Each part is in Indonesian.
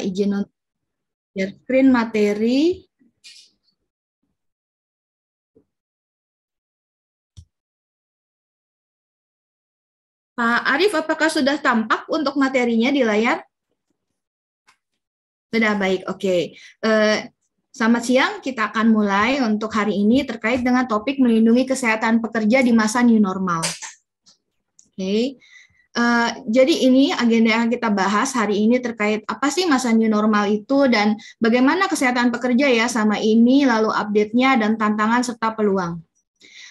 Izin untuk share screen materi. Pak Arief, apakah sudah tampak untuk materinya di layar? Sudah, baik, oke. Selamat siang, kita akan mulai untuk hari ini terkait dengan topik melindungi kesehatan pekerja di masa new normal. Oke. Jadi ini agenda yang kita bahas hari ini terkait apa sih masa new normal itu dan bagaimana kesehatan pekerja ya sama ini, lalu update-nya dan tantangan serta peluang.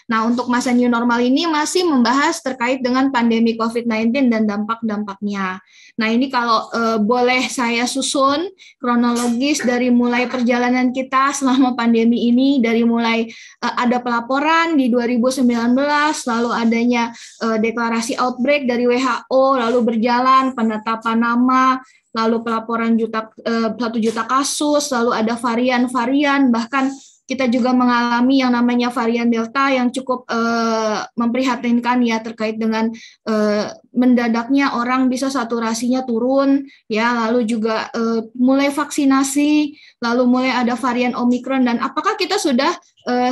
Nah, untuk masa new normal ini masih membahas terkait dengan pandemi COVID-19 dan dampak-dampaknya. Nah, ini kalau boleh saya susun kronologis dari mulai perjalanan kita selama pandemi ini, dari mulai ada pelaporan di 2019, lalu adanya deklarasi outbreak dari WHO, lalu berjalan penetapan nama, lalu pelaporan 1 juta kasus, lalu ada varian-varian, bahkan kita juga mengalami yang namanya varian Delta yang cukup memprihatinkan ya terkait dengan mendadaknya orang bisa saturasinya turun ya, lalu juga mulai vaksinasi, lalu mulai ada varian Omikron dan apakah kita sudah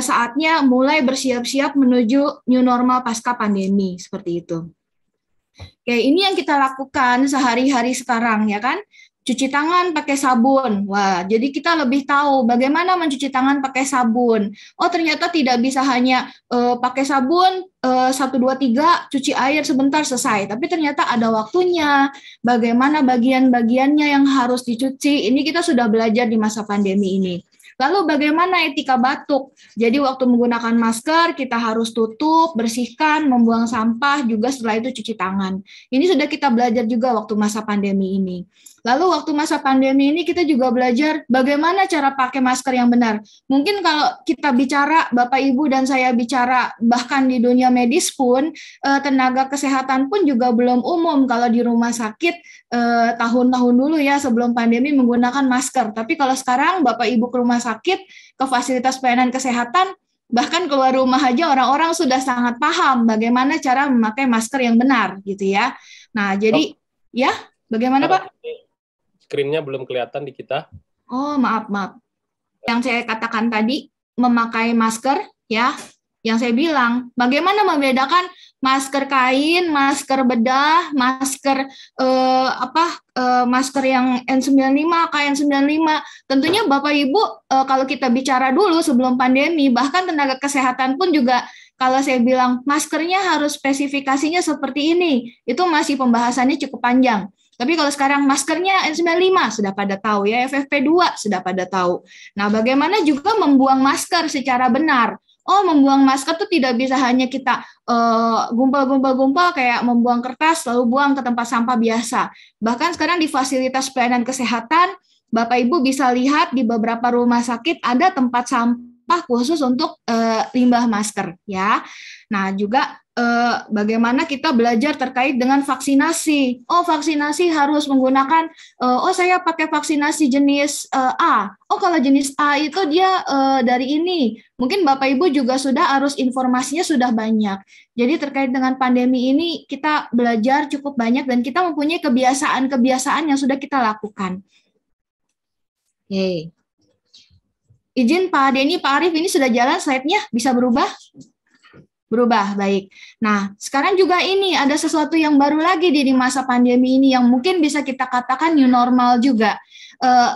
saatnya mulai bersiap-siap menuju new normal pasca pandemi seperti itu. Oke, ini yang kita lakukan sehari-hari sekarang ya kan. Cuci tangan pakai sabun. Wah, jadi kita lebih tahu bagaimana mencuci tangan pakai sabun. Oh, ternyata tidak bisa hanya pakai sabun 1, 2, 3, cuci air sebentar selesai. Tapi ternyata ada waktunya. Bagaimana bagian-bagiannya yang harus dicuci. Ini kita sudah belajar di masa pandemi ini. Lalu bagaimana etika batuk? Jadi waktu menggunakan masker kita harus tutup, bersihkan, membuang sampah, juga setelah itu cuci tangan. Ini sudah kita belajar juga waktu masa pandemi ini. Lalu waktu masa pandemi ini kita juga belajar bagaimana cara pakai masker yang benar. Mungkin kalau kita bicara, Bapak Ibu dan saya bicara, bahkan di dunia medis pun, tenaga kesehatan pun juga belum umum kalau di rumah sakit tahun-tahun dulu ya sebelum pandemi menggunakan masker. Tapi kalau sekarang Bapak Ibu ke rumah sakit, ke fasilitas pelayanan kesehatan, bahkan keluar rumah aja orang-orang sudah sangat paham bagaimana cara memakai masker yang benar gitu ya. Nah, jadi ya bagaimana Pak? Screen-nya belum kelihatan di kita. Oh, maaf. Yang saya katakan tadi, memakai masker, ya, yang saya bilang, bagaimana membedakan masker kain, masker bedah, masker masker yang N95, KN95. Tentunya Bapak Ibu, kalau kita bicara dulu sebelum pandemi, bahkan tenaga kesehatan pun juga, kalau saya bilang maskernya harus spesifikasinya seperti ini, itu masih pembahasannya cukup panjang. Tapi kalau sekarang maskernya N95 sudah pada tahu ya, FFP2 sudah pada tahu. Nah, bagaimana juga membuang masker secara benar? Oh, membuang masker itu tidak bisa hanya kita gumpal kayak membuang kertas lalu buang ke tempat sampah biasa. Bahkan sekarang di fasilitas pelayanan kesehatan, Bapak Ibu bisa lihat di beberapa rumah sakit ada tempat sampah khusus untuk limbah masker ya. Nah, juga bagaimana kita belajar terkait dengan vaksinasi. Oh, vaksinasi harus menggunakan, saya pakai vaksinasi jenis A. Oh, kalau jenis A itu dia dari ini. Mungkin Bapak Ibu juga sudah harus informasinya sudah banyak. Jadi terkait dengan pandemi ini kita belajar cukup banyak dan kita mempunyai kebiasaan-kebiasaan yang sudah kita lakukan. Oke. Izin Pak Denny, Pak Arief, ini sudah jalan slide-nya? Bisa berubah? Berubah, baik. Nah, sekarang juga ini ada sesuatu yang baru lagi di masa pandemi ini yang mungkin bisa kita katakan new normal juga.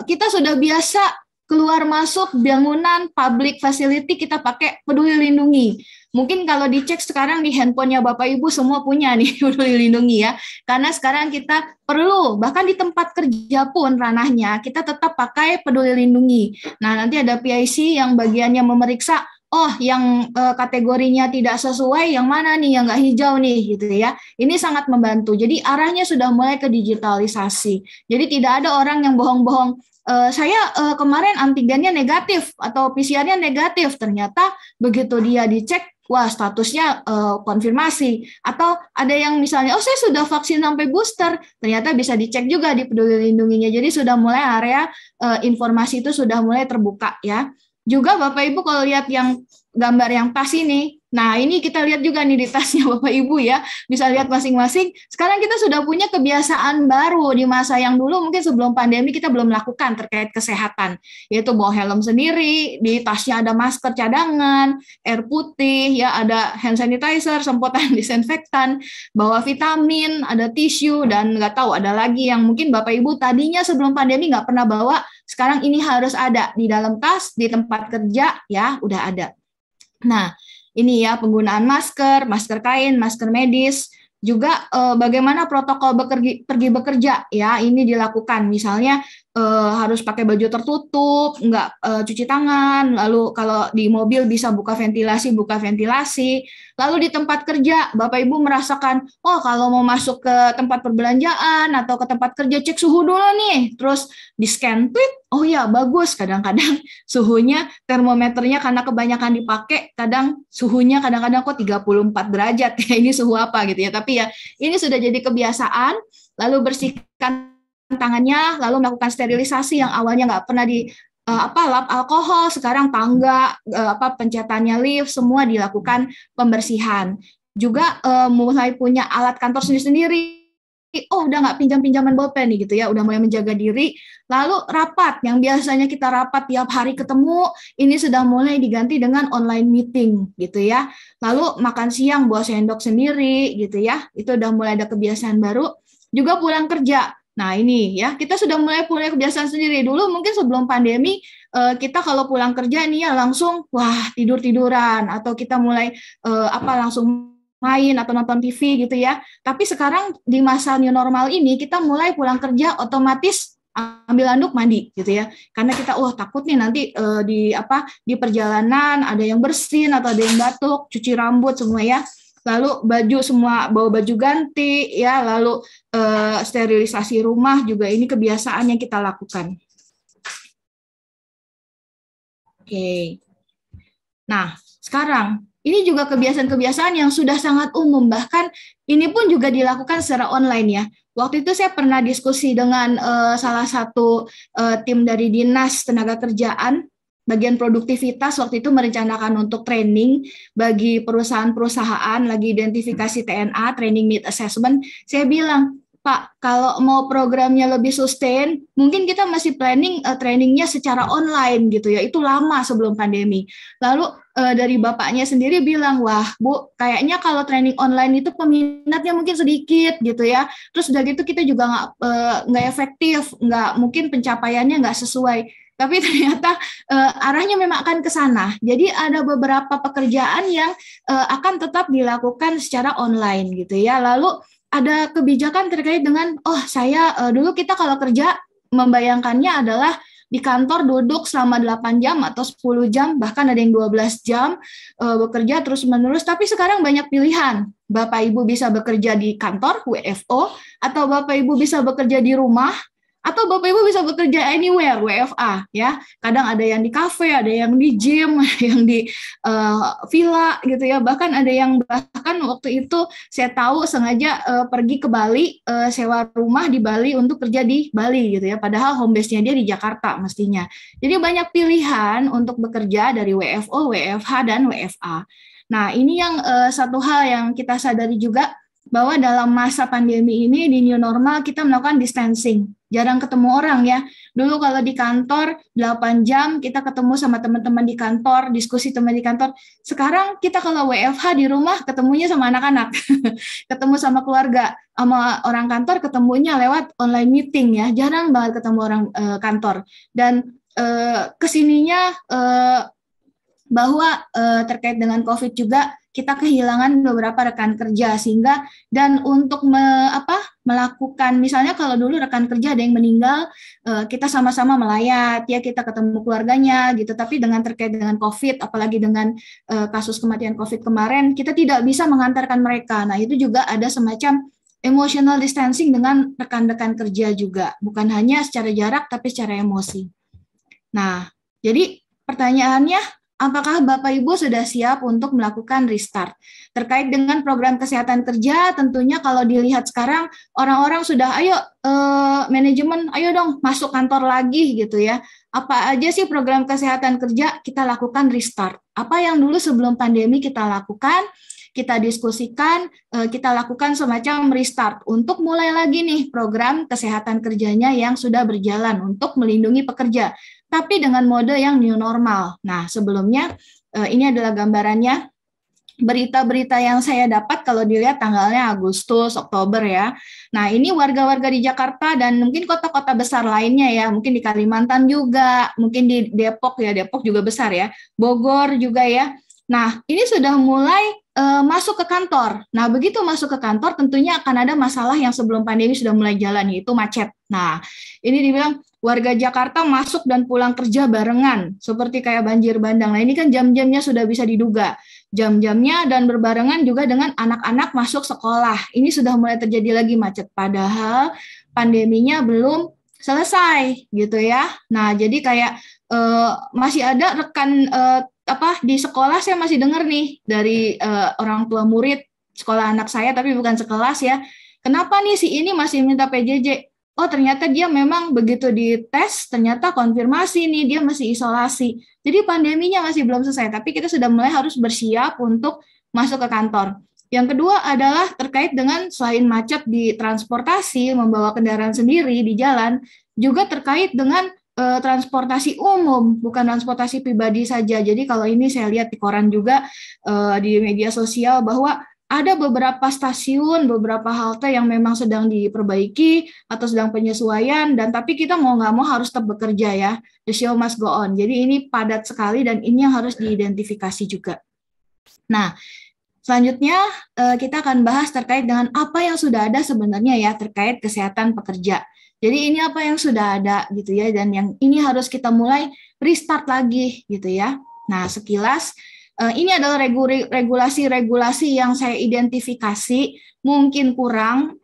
Kita sudah biasa keluar masuk bangunan public facility kita pakai Peduli Lindungi. Mungkin kalau dicek sekarang di handphonenya Bapak Ibu semua punya nih Peduli Lindungi ya. Karena sekarang kita perlu, bahkan di tempat kerja pun ranahnya, kita tetap pakai Peduli Lindungi. Nah, nanti ada PIC yang bagiannya memeriksa, oh yang kategorinya tidak sesuai, yang mana nih, yang nggak hijau nih gitu ya. Ini sangat membantu. Jadi arahnya sudah mulai ke digitalisasi. Jadi tidak ada orang yang bohong-bohong, saya kemarin antigennya negatif atau PCR-nya negatif, ternyata begitu dia dicek, wah statusnya konfirmasi. Atau ada yang misalnya, oh saya sudah vaksin sampai booster, ternyata bisa dicek juga di Peduli Lindunginya. Jadi sudah mulai area informasi itu sudah mulai terbuka ya. Juga Bapak Ibu kalau lihat yang gambar yang pas ini, Nah, ini kita lihat juga nih di tasnya Bapak Ibu ya, bisa lihat masing-masing. Sekarang kita sudah punya kebiasaan baru di masa yang dulu mungkin sebelum pandemi kita belum lakukan terkait kesehatan, yaitu bawa helm sendiri, di tasnya ada masker cadangan, air putih, ya ada hand sanitizer, semprotan disinfektan, bawa vitamin, ada tisu, dan nggak tahu ada lagi yang mungkin Bapak Ibu tadinya sebelum pandemi nggak pernah bawa, sekarang ini harus ada di dalam tas, di tempat kerja, ya udah ada. Nah, ini ya penggunaan masker, masker kain, masker medis, juga bagaimana protokol pergi bekerja ya ini dilakukan. Misalnya harus pakai baju tertutup, nggak cuci tangan, lalu kalau di mobil bisa buka ventilasi. Lalu di tempat kerja, Bapak Ibu merasakan, oh kalau mau masuk ke tempat perbelanjaan atau ke tempat kerja cek suhu dulu nih, terus di scan tweet, oh ya bagus, kadang-kadang suhunya, termometernya karena kebanyakan dipakai, kadang suhunya kadang-kadang kok 34 derajat, ya ini suhu apa gitu ya, tapi ya ini sudah jadi kebiasaan, lalu bersihkan tangannya, lalu melakukan sterilisasi yang awalnya nggak pernah di lap alkohol, sekarang tangga, pencetannya lift, semua dilakukan pembersihan. Juga mulai punya alat kantor sendiri-sendiri. Oh, udah nggak pinjam-pinjaman bolpen nih gitu ya, udah mulai menjaga diri. Lalu rapat, yang biasanya kita rapat tiap hari ketemu, ini sudah mulai diganti dengan online meeting gitu ya. Lalu makan siang bawa sendok sendiri gitu ya, itu udah mulai ada kebiasaan baru. Juga pulang kerja. Nah ini ya, kita sudah mulai punya kebiasaan sendiri. Dulu mungkin sebelum pandemi, kita kalau pulang kerja nih ya langsung, wah tidur-tiduran, atau kita mulai langsung main atau nonton TV gitu ya. Tapi sekarang di masa new normal ini, kita mulai pulang kerja otomatis ambil handuk mandi gitu ya. Karena kita, takut nih nanti di perjalanan ada yang bersin atau ada yang batuk, cuci rambut semua ya. Lalu baju semua bawa baju ganti ya, lalu sterilisasi rumah juga ini kebiasaan yang kita lakukan. Oke. Nah, sekarang ini juga kebiasaan-kebiasaan yang sudah sangat umum, bahkan ini pun juga dilakukan secara online ya. Waktu itu saya pernah diskusi dengan salah satu tim dari Dinas Tenaga Kerjaan, bagian produktivitas, waktu itu merencanakan untuk training bagi perusahaan-perusahaan, lagi identifikasi TNA, training need assessment. Saya bilang, Pak, kalau mau programnya lebih sustain, mungkin kita masih planning trainingnya secara online gitu ya, itu lama sebelum pandemi. Lalu dari bapaknya sendiri bilang, wah Bu, kayaknya kalau training online itu peminatnya mungkin sedikit gitu ya, terus udah gitu kita juga nggak efektif, mungkin pencapaiannya nggak sesuai. Tapi ternyata arahnya memang akan ke sana. Jadi ada beberapa pekerjaan yang akan tetap dilakukan secara online gitu ya. Lalu ada kebijakan terkait dengan, saya dulu kita kalau kerja membayangkannya adalah di kantor duduk selama 8 jam atau 10 jam, bahkan ada yang 12 jam bekerja terus-menerus. Tapi sekarang banyak pilihan. Bapak Ibu bisa bekerja di kantor, WFO, atau Bapak Ibu bisa bekerja di rumah, atau Bapak Ibu bisa bekerja anywhere, WFA ya. Kadang ada yang di kafe, ada yang di gym, ada yang di villa gitu ya. Bahkan ada yang waktu itu saya tahu sengaja pergi ke Bali, sewa rumah di Bali untuk kerja di Bali gitu ya. Padahal home base-nya dia di Jakarta mestinya. Jadi banyak pilihan untuk bekerja dari WFO, WFH, dan WFA. Nah, ini yang satu hal yang kita sadari juga, bahwa dalam masa pandemi ini di new normal kita melakukan distancing. Jarang ketemu orang ya. Dulu kalau di kantor 8 jam kita ketemu sama teman-teman di kantor, diskusi teman di kantor. Sekarang kita kalau WFH di rumah ketemunya sama anak-anak. Ketemu sama keluarga, sama orang kantor ketemunya lewat online meeting ya. Jarang banget ketemu orang kantor. Dan kesininya bahwa terkait dengan COVID juga kita kehilangan beberapa rekan kerja, sehingga dan untuk melakukan, misalnya kalau dulu rekan kerja ada yang meninggal, kita sama-sama melayat ya, kita ketemu keluarganya gitu. Tapi dengan terkait dengan COVID, apalagi dengan kasus kematian COVID kemarin, kita tidak bisa mengantarkan mereka. Nah itu juga ada semacam emotional distancing dengan rekan-rekan kerja juga, bukan hanya secara jarak tapi secara emosi. Nah jadi pertanyaannya, apakah Bapak Ibu sudah siap untuk melakukan restart? Terkait dengan program kesehatan kerja, tentunya kalau dilihat sekarang orang-orang sudah ayo manajemen, ayo dong masuk kantor lagi gitu ya. Apa aja sih program kesehatan kerja kita lakukan restart? Apa yang dulu sebelum pandemi kita lakukan, kita diskusikan, kita lakukan semacam restart untuk mulai lagi nih program kesehatan kerjanya yang sudah berjalan untuk melindungi pekerja, tapi dengan mode yang new normal. Nah, sebelumnya ini adalah gambarannya. Berita-berita yang saya dapat kalau dilihat tanggalnya Agustus, Oktober ya. Nah, ini warga-warga di Jakarta dan mungkin kota-kota besar lainnya ya, mungkin di Kalimantan juga, mungkin di Depok ya, Depok juga besar ya, Bogor juga ya. Nah, ini sudah mulai masuk ke kantor. Nah, begitu masuk ke kantor tentunya akan ada masalah yang sebelum pandemi sudah mulai jalan, yaitu macet. Nah, ini dibilang warga Jakarta masuk dan pulang kerja barengan, seperti kayak banjir bandang. Nah, ini kan jam-jamnya sudah bisa diduga. Jam-jamnya dan berbarengan juga dengan anak-anak masuk sekolah. Ini sudah mulai terjadi lagi macet, padahal pandeminya belum selesai gitu ya. Nah, jadi kayak masih ada rekan di sekolah saya masih dengar nih dari orang tua murid sekolah anak saya, tapi bukan sekelas ya. Kenapa nih si ini masih minta PJJ? Oh, ternyata dia memang begitu dites, ternyata konfirmasi nih, dia masih isolasi. Jadi pandeminya masih belum selesai, tapi kita sudah mulai harus bersiap untuk masuk ke kantor. Yang kedua adalah terkait dengan selain macet di transportasi, membawa kendaraan sendiri di jalan, juga terkait dengan transportasi umum, bukan transportasi pribadi saja. Jadi kalau ini saya lihat di koran juga, di media sosial, bahwa ada beberapa stasiun, beberapa halte yang memang sedang diperbaiki atau sedang penyesuaian, dan tapi kita mau nggak mau harus tetap bekerja ya, the show must go on. Jadi ini padat sekali dan ini yang harus diidentifikasi juga. Nah, selanjutnya kita akan bahas terkait dengan apa yang sudah ada sebenarnya ya terkait kesehatan pekerja. Jadi ini apa yang sudah ada gitu ya, dan yang ini harus kita mulai restart lagi gitu ya. Nah, sekilas ini adalah regulasi-regulasi yang saya identifikasi mungkin kurang.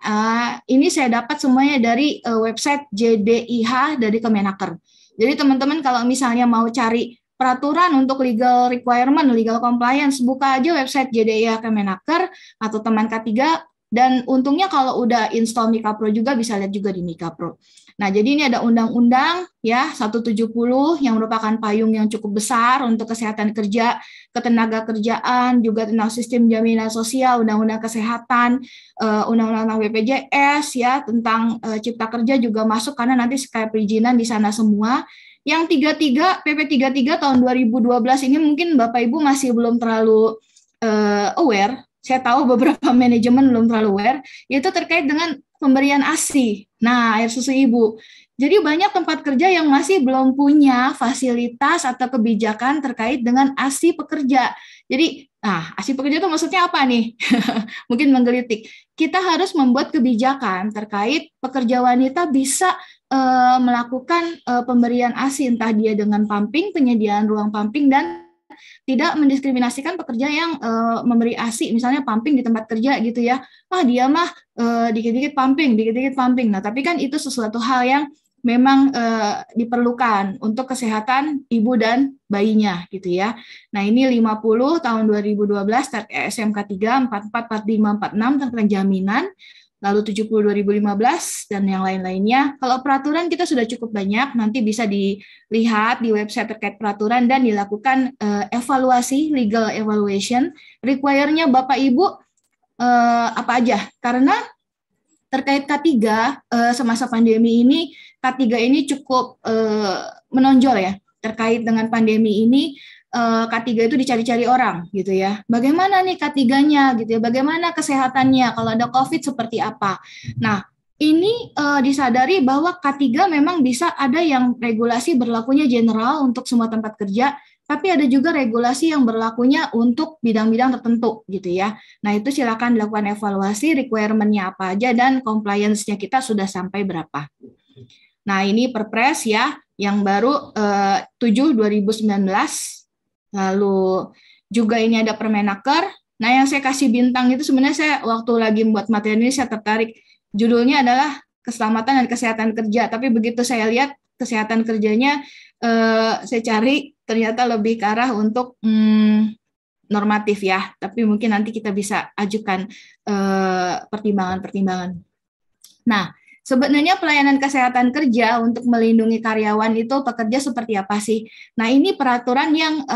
Ini saya dapat semuanya dari website JDIH dari Kemenaker. Jadi teman-teman kalau misalnya mau cari peraturan untuk legal requirement, legal compliance, buka aja website JDIH Kemenaker atau teman K3. Dan untungnya kalau udah install Mika Pro juga bisa lihat juga di Mika Pro. Nah, jadi ini ada undang-undang ya 170 yang merupakan payung yang cukup besar untuk kesehatan kerja, ketenaga kerjaan, juga tentang sistem jaminan sosial, undang-undang kesehatan, undang-undang BPJS ya, tentang cipta kerja juga masuk karena nanti sekali perizinan di sana semua. Yang PP 33 tahun 2012 ini mungkin Bapak Ibu masih belum terlalu aware. Saya tahu beberapa manajemen belum terlalu aware, yaitu terkait dengan pemberian ASI. Nah, air susu ibu. Jadi banyak tempat kerja yang masih belum punya fasilitas atau kebijakan terkait dengan ASI pekerja. Jadi, ASI pekerja itu maksudnya apa nih? Mungkin menggelitik. Kita harus membuat kebijakan terkait pekerja wanita bisa melakukan pemberian ASI, entah dia dengan pumping, penyediaan ruang pumping, dan tidak mendiskriminasikan pekerja yang memberi ASI, misalnya pumping di tempat kerja gitu ya. Dia mah dikit-dikit pumping, dikit-dikit pumping. Nah, tapi kan itu sesuatu hal yang memang diperlukan untuk kesehatan ibu dan bayinya gitu ya. Nah, ini 50 tahun 2012 SMK 3 44 45 46 tentang jaminan, lalu 70 2015 dan yang lain-lainnya. Kalau peraturan kita sudah cukup banyak, nanti bisa dilihat di website terkait peraturan dan dilakukan evaluasi, legal evaluation. Require-nya Bapak Ibu apa aja? Karena terkait K3 semasa pandemi ini, K3 ini cukup menonjol ya. Terkait dengan pandemi ini, K3 itu dicari-cari orang gitu ya. Bagaimana nih K3-nya gitu ya? Bagaimana kesehatannya? Kalau ada COVID seperti apa? Nah, ini disadari bahwa K3 memang bisa ada yang regulasi berlakunya general untuk semua tempat kerja, tapi ada juga regulasi yang berlakunya untuk bidang-bidang tertentu gitu ya. Nah, itu silakan dilakukan evaluasi, requirement-nya apa aja dan compliance-nya kita sudah sampai berapa. Nah, ini Perpres ya yang baru 7 2019. Lalu juga ini ada Permenaker. Nah, yang saya kasih bintang itu sebenarnya saya waktu lagi membuat materi ini saya tertarik. Judulnya adalah Keselamatan dan Kesehatan Kerja. Tapi begitu saya lihat kesehatan kerjanya, saya cari ternyata lebih ke arah untuk normatif ya, tapi mungkin nanti kita bisa ajukan pertimbangan-pertimbangan. Nah, sebenarnya pelayanan kesehatan kerja untuk melindungi karyawan itu pekerja seperti apa sih? Nah, ini peraturan yang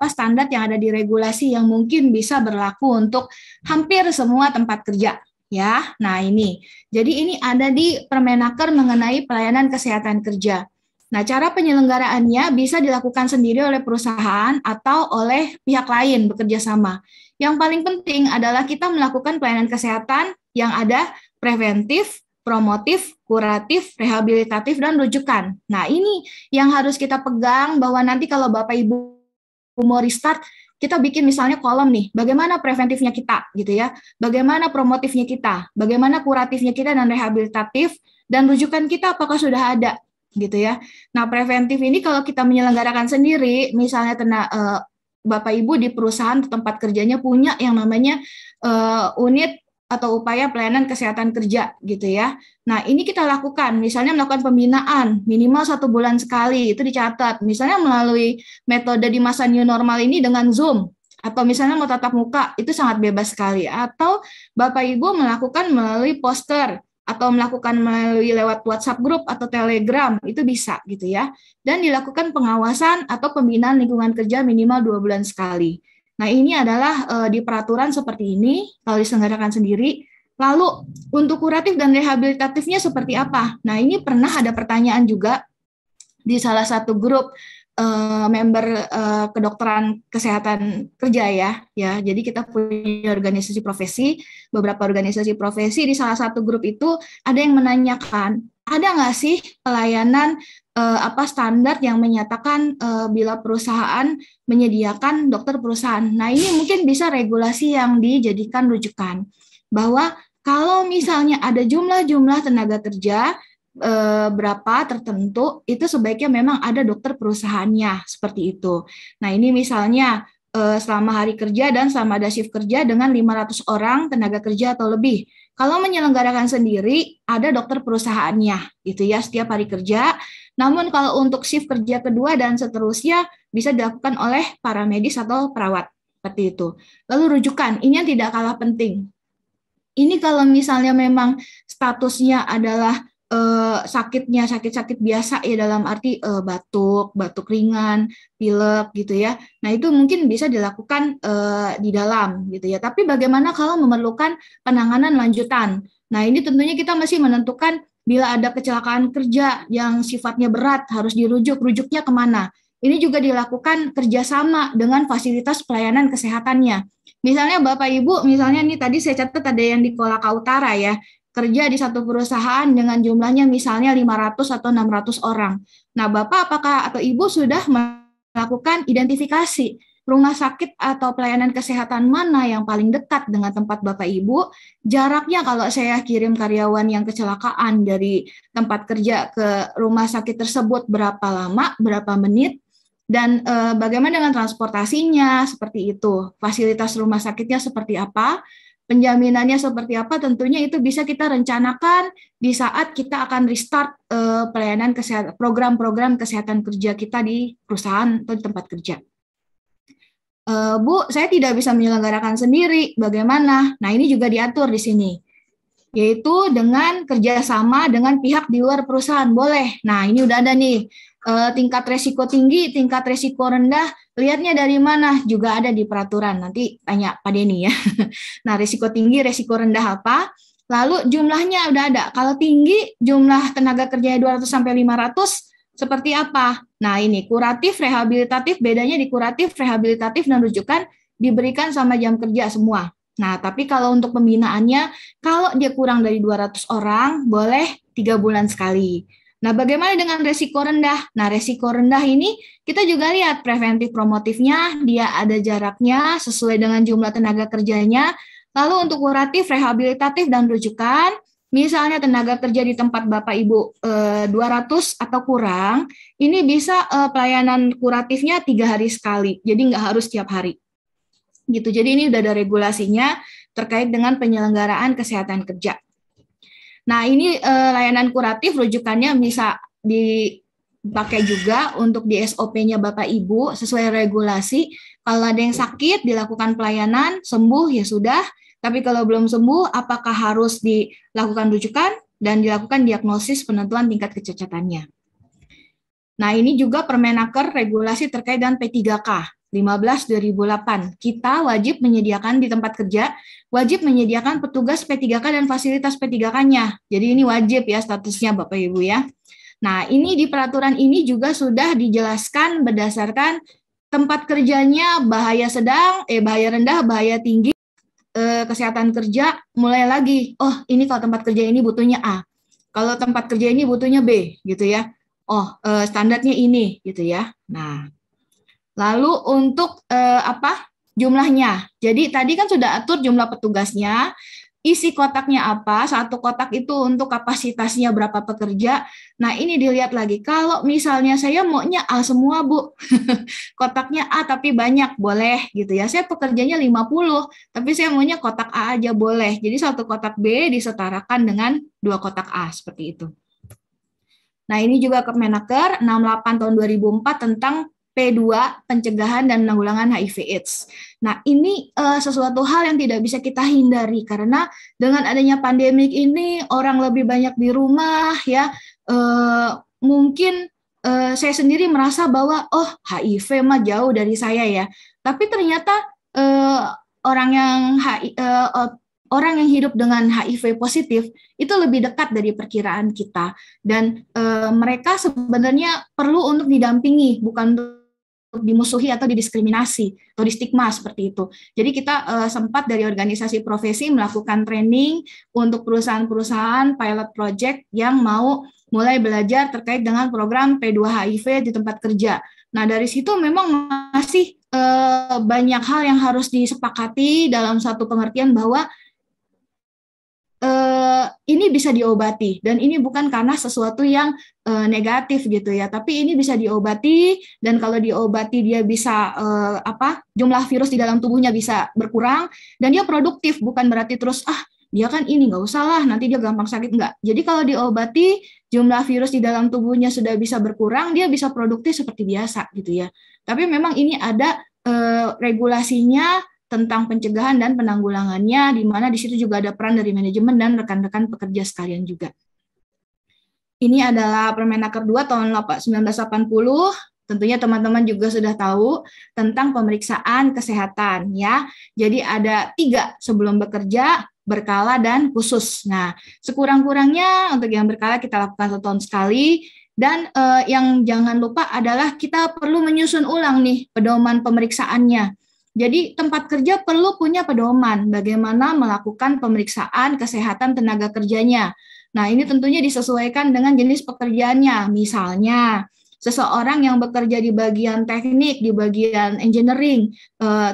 standar yang ada di regulasi yang mungkin bisa berlaku untuk hampir semua tempat kerja ya. Nah, ini. Jadi ini ada di Permenaker mengenai pelayanan kesehatan kerja. Nah, cara penyelenggaraannya bisa dilakukan sendiri oleh perusahaan atau oleh pihak lain bekerja sama. Yang paling penting adalah kita melakukan pelayanan kesehatan yang ada preventif, promotif, kuratif, rehabilitatif, dan rujukan. Nah, ini yang harus kita pegang bahwa nanti kalau Bapak Ibu mau restart, kita bikin misalnya kolom nih, bagaimana preventifnya kita gitu ya, bagaimana promotifnya kita, bagaimana kuratifnya kita dan rehabilitatif, dan rujukan kita apakah sudah ada gitu ya. Nah, preventif ini kalau kita menyelenggarakan sendiri, misalnya Bapak Ibu di perusahaan tempat kerjanya punya yang namanya unit atau upaya pelayanan kesehatan kerja gitu ya. Nah, ini kita lakukan, misalnya melakukan pembinaan minimal 1 bulan sekali, itu dicatat. Misalnya melalui metode di masa new normal ini dengan Zoom, atau misalnya mau tatap muka, itu sangat bebas sekali. Atau Bapak Ibu melakukan melalui poster, atau melakukan melalui lewat WhatsApp group atau Telegram, itu bisa gitu ya. Dan dilakukan pengawasan atau pembinaan lingkungan kerja minimal 2 bulan sekali. Nah, ini adalah di peraturan seperti ini, kalau diselenggarakan sendiri. Lalu, untuk kuratif dan rehabilitatifnya seperti apa? Nah, ini pernah ada pertanyaan juga di salah satu grup member kedokteran kesehatan kerja ya. Jadi kita punya organisasi profesi, beberapa organisasi profesi, di salah satu grup itu ada yang menanyakan, ada nggak sih pelayanan standar yang menyatakan bila perusahaan menyediakan dokter perusahaan. Nah, ini mungkin bisa regulasi yang dijadikan rujukan bahwa kalau misalnya ada jumlah tenaga kerja berapa tertentu, itu sebaiknya memang ada dokter perusahaannya, seperti itu. Nah, ini misalnya selama hari kerja dan selama ada shift kerja dengan 500 orang tenaga kerja atau lebih. Kalau menyelenggarakan sendiri, ada dokter perusahaannya, gitu ya, setiap hari kerja. Namun kalau untuk shift kerja kedua dan seterusnya, bisa dilakukan oleh para medis atau perawat, seperti itu. Lalu rujukan, ini yang tidak kalah penting. Ini kalau misalnya memang statusnya adalah sakitnya sakit biasa ya, dalam arti batuk ringan, pilek gitu ya. Nah, itu mungkin bisa dilakukan di dalam gitu ya. Tapi bagaimana kalau memerlukan penanganan lanjutan? Nah, ini tentunya kita masih menentukan bila ada kecelakaan kerja yang sifatnya berat harus rujuknya kemana. Ini juga dilakukan kerjasama dengan fasilitas pelayanan kesehatannya. Misalnya Bapak Ibu, misalnya nih tadi saya catat ada yang di Kolaka Utara ya, kerja di satu perusahaan dengan jumlahnya misalnya 500 atau 600 orang. Nah, Bapak atau Ibu sudah melakukan identifikasi rumah sakit atau pelayanan kesehatan mana yang paling dekat dengan tempat Bapak Ibu, jaraknya kalau saya kirim karyawan yang kecelakaan dari tempat kerja ke rumah sakit tersebut berapa lama, berapa menit, dan bagaimana dengan transportasinya, seperti itu. Fasilitas rumah sakitnya seperti apa, penjaminannya seperti apa, tentunya itu bisa kita rencanakan di saat kita akan restart pelayanan kesehatan, program-program kesehatan kerja kita di perusahaan atau di tempat kerja. Bu, saya tidak bisa menyelenggarakan sendiri, bagaimana? Nah, ini juga diatur di sini, yaitu dengan kerjasama dengan pihak di luar perusahaan, boleh. Nah, ini udah ada nih, tingkat resiko tinggi, tingkat resiko rendah, lihatnya dari mana, juga ada di peraturan, nanti tanya Pak Denny ya. Nah, resiko tinggi, resiko rendah apa, lalu jumlahnya udah ada, kalau tinggi jumlah tenaga kerjanya 200 sampai 500, seperti apa? Nah, ini kuratif, rehabilitatif, bedanya di kuratif, rehabilitatif, dan rujukan diberikan sama jam kerja semua. Nah, tapi kalau untuk pembinaannya, kalau dia kurang dari 200 orang, boleh 3 bulan sekali. Nah, bagaimana dengan resiko rendah? Nah, resiko rendah ini kita juga lihat preventif promotifnya, dia ada jaraknya sesuai dengan jumlah tenaga kerjanya. Lalu untuk kuratif, rehabilitatif, dan rujukan, misalnya tenaga kerja di tempat Bapak Ibu 200 atau kurang, ini bisa pelayanan kuratifnya 3 hari sekali, jadi nggak harus tiap hari. Gitu. Jadi ini udah ada regulasinya terkait dengan penyelenggaraan kesehatan kerja. Nah, ini layanan kuratif rujukannya bisa pakai juga untuk di SOP-nya Bapak Ibu sesuai regulasi. Kalau ada yang sakit dilakukan pelayanan, sembuh ya sudah. Tapi kalau belum sembuh, apakah harus dilakukan rujukan dan dilakukan diagnosis penentuan tingkat kecacatannya. Nah, ini juga Permenaker regulasi terkait dengan P3K 15/2008. Kita wajib menyediakan di tempat kerja, wajib menyediakan petugas P3K dan fasilitas P3K-nya. Jadi ini wajib ya statusnya Bapak Ibu ya. Nah, ini di peraturan ini juga sudah dijelaskan berdasarkan tempat kerjanya bahaya sedang, bahaya rendah, bahaya tinggi, kesehatan kerja, mulai lagi. Oh, ini kalau tempat kerja ini butuhnya A. Kalau tempat kerja ini butuhnya B, gitu ya. Oh, standarnya ini, gitu ya. Nah, lalu untuk jumlahnya. Jadi tadi kan sudah atur jumlah petugasnya, isi kotaknya apa, satu kotak itu untuk kapasitasnya berapa pekerja. Nah, ini dilihat lagi. Kalau misalnya saya maunya A semua, Bu. Kotaknya A tapi banyak, boleh gitu ya. Saya pekerjanya 50, tapi saya maunya kotak A aja boleh. Jadi satu kotak B disetarakan dengan 2 kotak A, seperti itu. Nah, ini juga Kemenaker 68 tahun 2004 tentang P2 pencegahan dan penanggulangan HIV/AIDS. Nah, ini sesuatu hal yang tidak bisa kita hindari karena dengan adanya pandemik ini orang lebih banyak di rumah ya. Mungkin saya sendiri merasa bahwa oh HIV mah jauh dari saya ya. Tapi ternyata orang yang hidup dengan HIV positif itu lebih dekat dari perkiraan kita dan mereka sebenarnya perlu untuk didampingi, bukan untuk dimusuhi atau didiskriminasi atau distigma seperti itu. Jadi kita sempat dari organisasi profesi melakukan training untuk perusahaan-perusahaan pilot project yang mau mulai belajar terkait dengan program P2 HIV di tempat kerja. Nah, dari situ memang masih banyak hal yang harus disepakati dalam satu pengertian bahwa ini bisa diobati dan ini bukan karena sesuatu yang negatif gitu ya, tapi ini bisa diobati dan kalau diobati dia bisa jumlah virus di dalam tubuhnya bisa berkurang dan dia produktif, bukan berarti terus dia kan ini nggak usah lah nanti dia gampang sakit, enggak. Jadi kalau diobati jumlah virus di dalam tubuhnya sudah bisa berkurang, dia bisa produktif seperti biasa gitu ya. Tapi memang ini ada regulasinya tentang pencegahan dan penanggulangannya, di mana di situ juga ada peran dari manajemen dan rekan-rekan pekerja sekalian juga. Ini adalah Permenaker 2 tahun 1980, tentunya teman-teman juga sudah tahu tentang pemeriksaan kesehatan ya. Jadi ada 3 sebelum bekerja, berkala, dan khusus. Nah, sekurang-kurangnya untuk yang berkala kita lakukan 1 tahun sekali, dan yang jangan lupa adalah kita perlu menyusun ulang nih pedoman pemeriksaannya. Jadi tempat kerja perlu punya pedoman bagaimana melakukan pemeriksaan kesehatan tenaga kerjanya. Nah, ini tentunya disesuaikan dengan jenis pekerjaannya. Misalnya, seseorang yang bekerja di bagian teknik, di bagian engineering,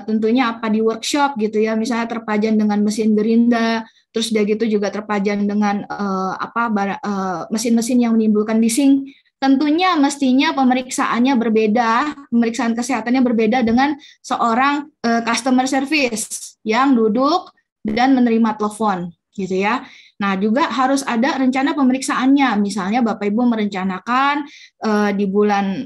tentunya di workshop gitu ya, misalnya terpajan dengan mesin gerinda, terus udah gitu juga terpajan dengan mesin-mesin yang menimbulkan bising. Tentunya mestinya pemeriksaannya berbeda, pemeriksaan kesehatannya berbeda dengan seorang customer service yang duduk dan menerima telepon, gitu ya. Nah, juga harus ada rencana pemeriksaannya. Misalnya Bapak Ibu merencanakan di bulan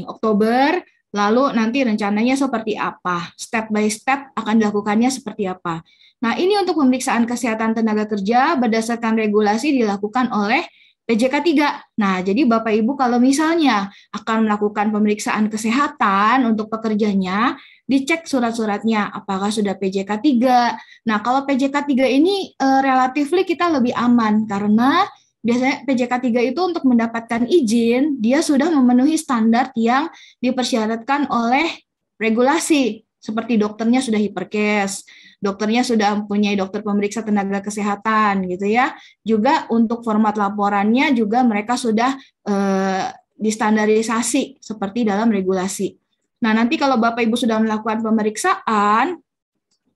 Oktober, lalu nanti rencananya seperti apa, step by step akan dilakukannya seperti apa. Nah, ini untuk pemeriksaan kesehatan tenaga kerja berdasarkan regulasi dilakukan oleh PJK 3. Nah, jadi Bapak Ibu kalau misalnya akan melakukan pemeriksaan kesehatan untuk pekerjanya, dicek surat-suratnya apakah sudah PJK 3. Nah, kalau PJK 3 ini relatifly kita lebih aman karena biasanya PJK 3 itu untuk mendapatkan izin, dia sudah memenuhi standar yang dipersyaratkan oleh regulasi. Seperti dokternya sudah Hiperkes, dokternya sudah mempunyai dokter pemeriksa tenaga kesehatan gitu ya. Juga untuk format laporannya juga mereka sudah distandarisasi seperti dalam regulasi. Nah, nanti kalau Bapak Ibu sudah melakukan pemeriksaan,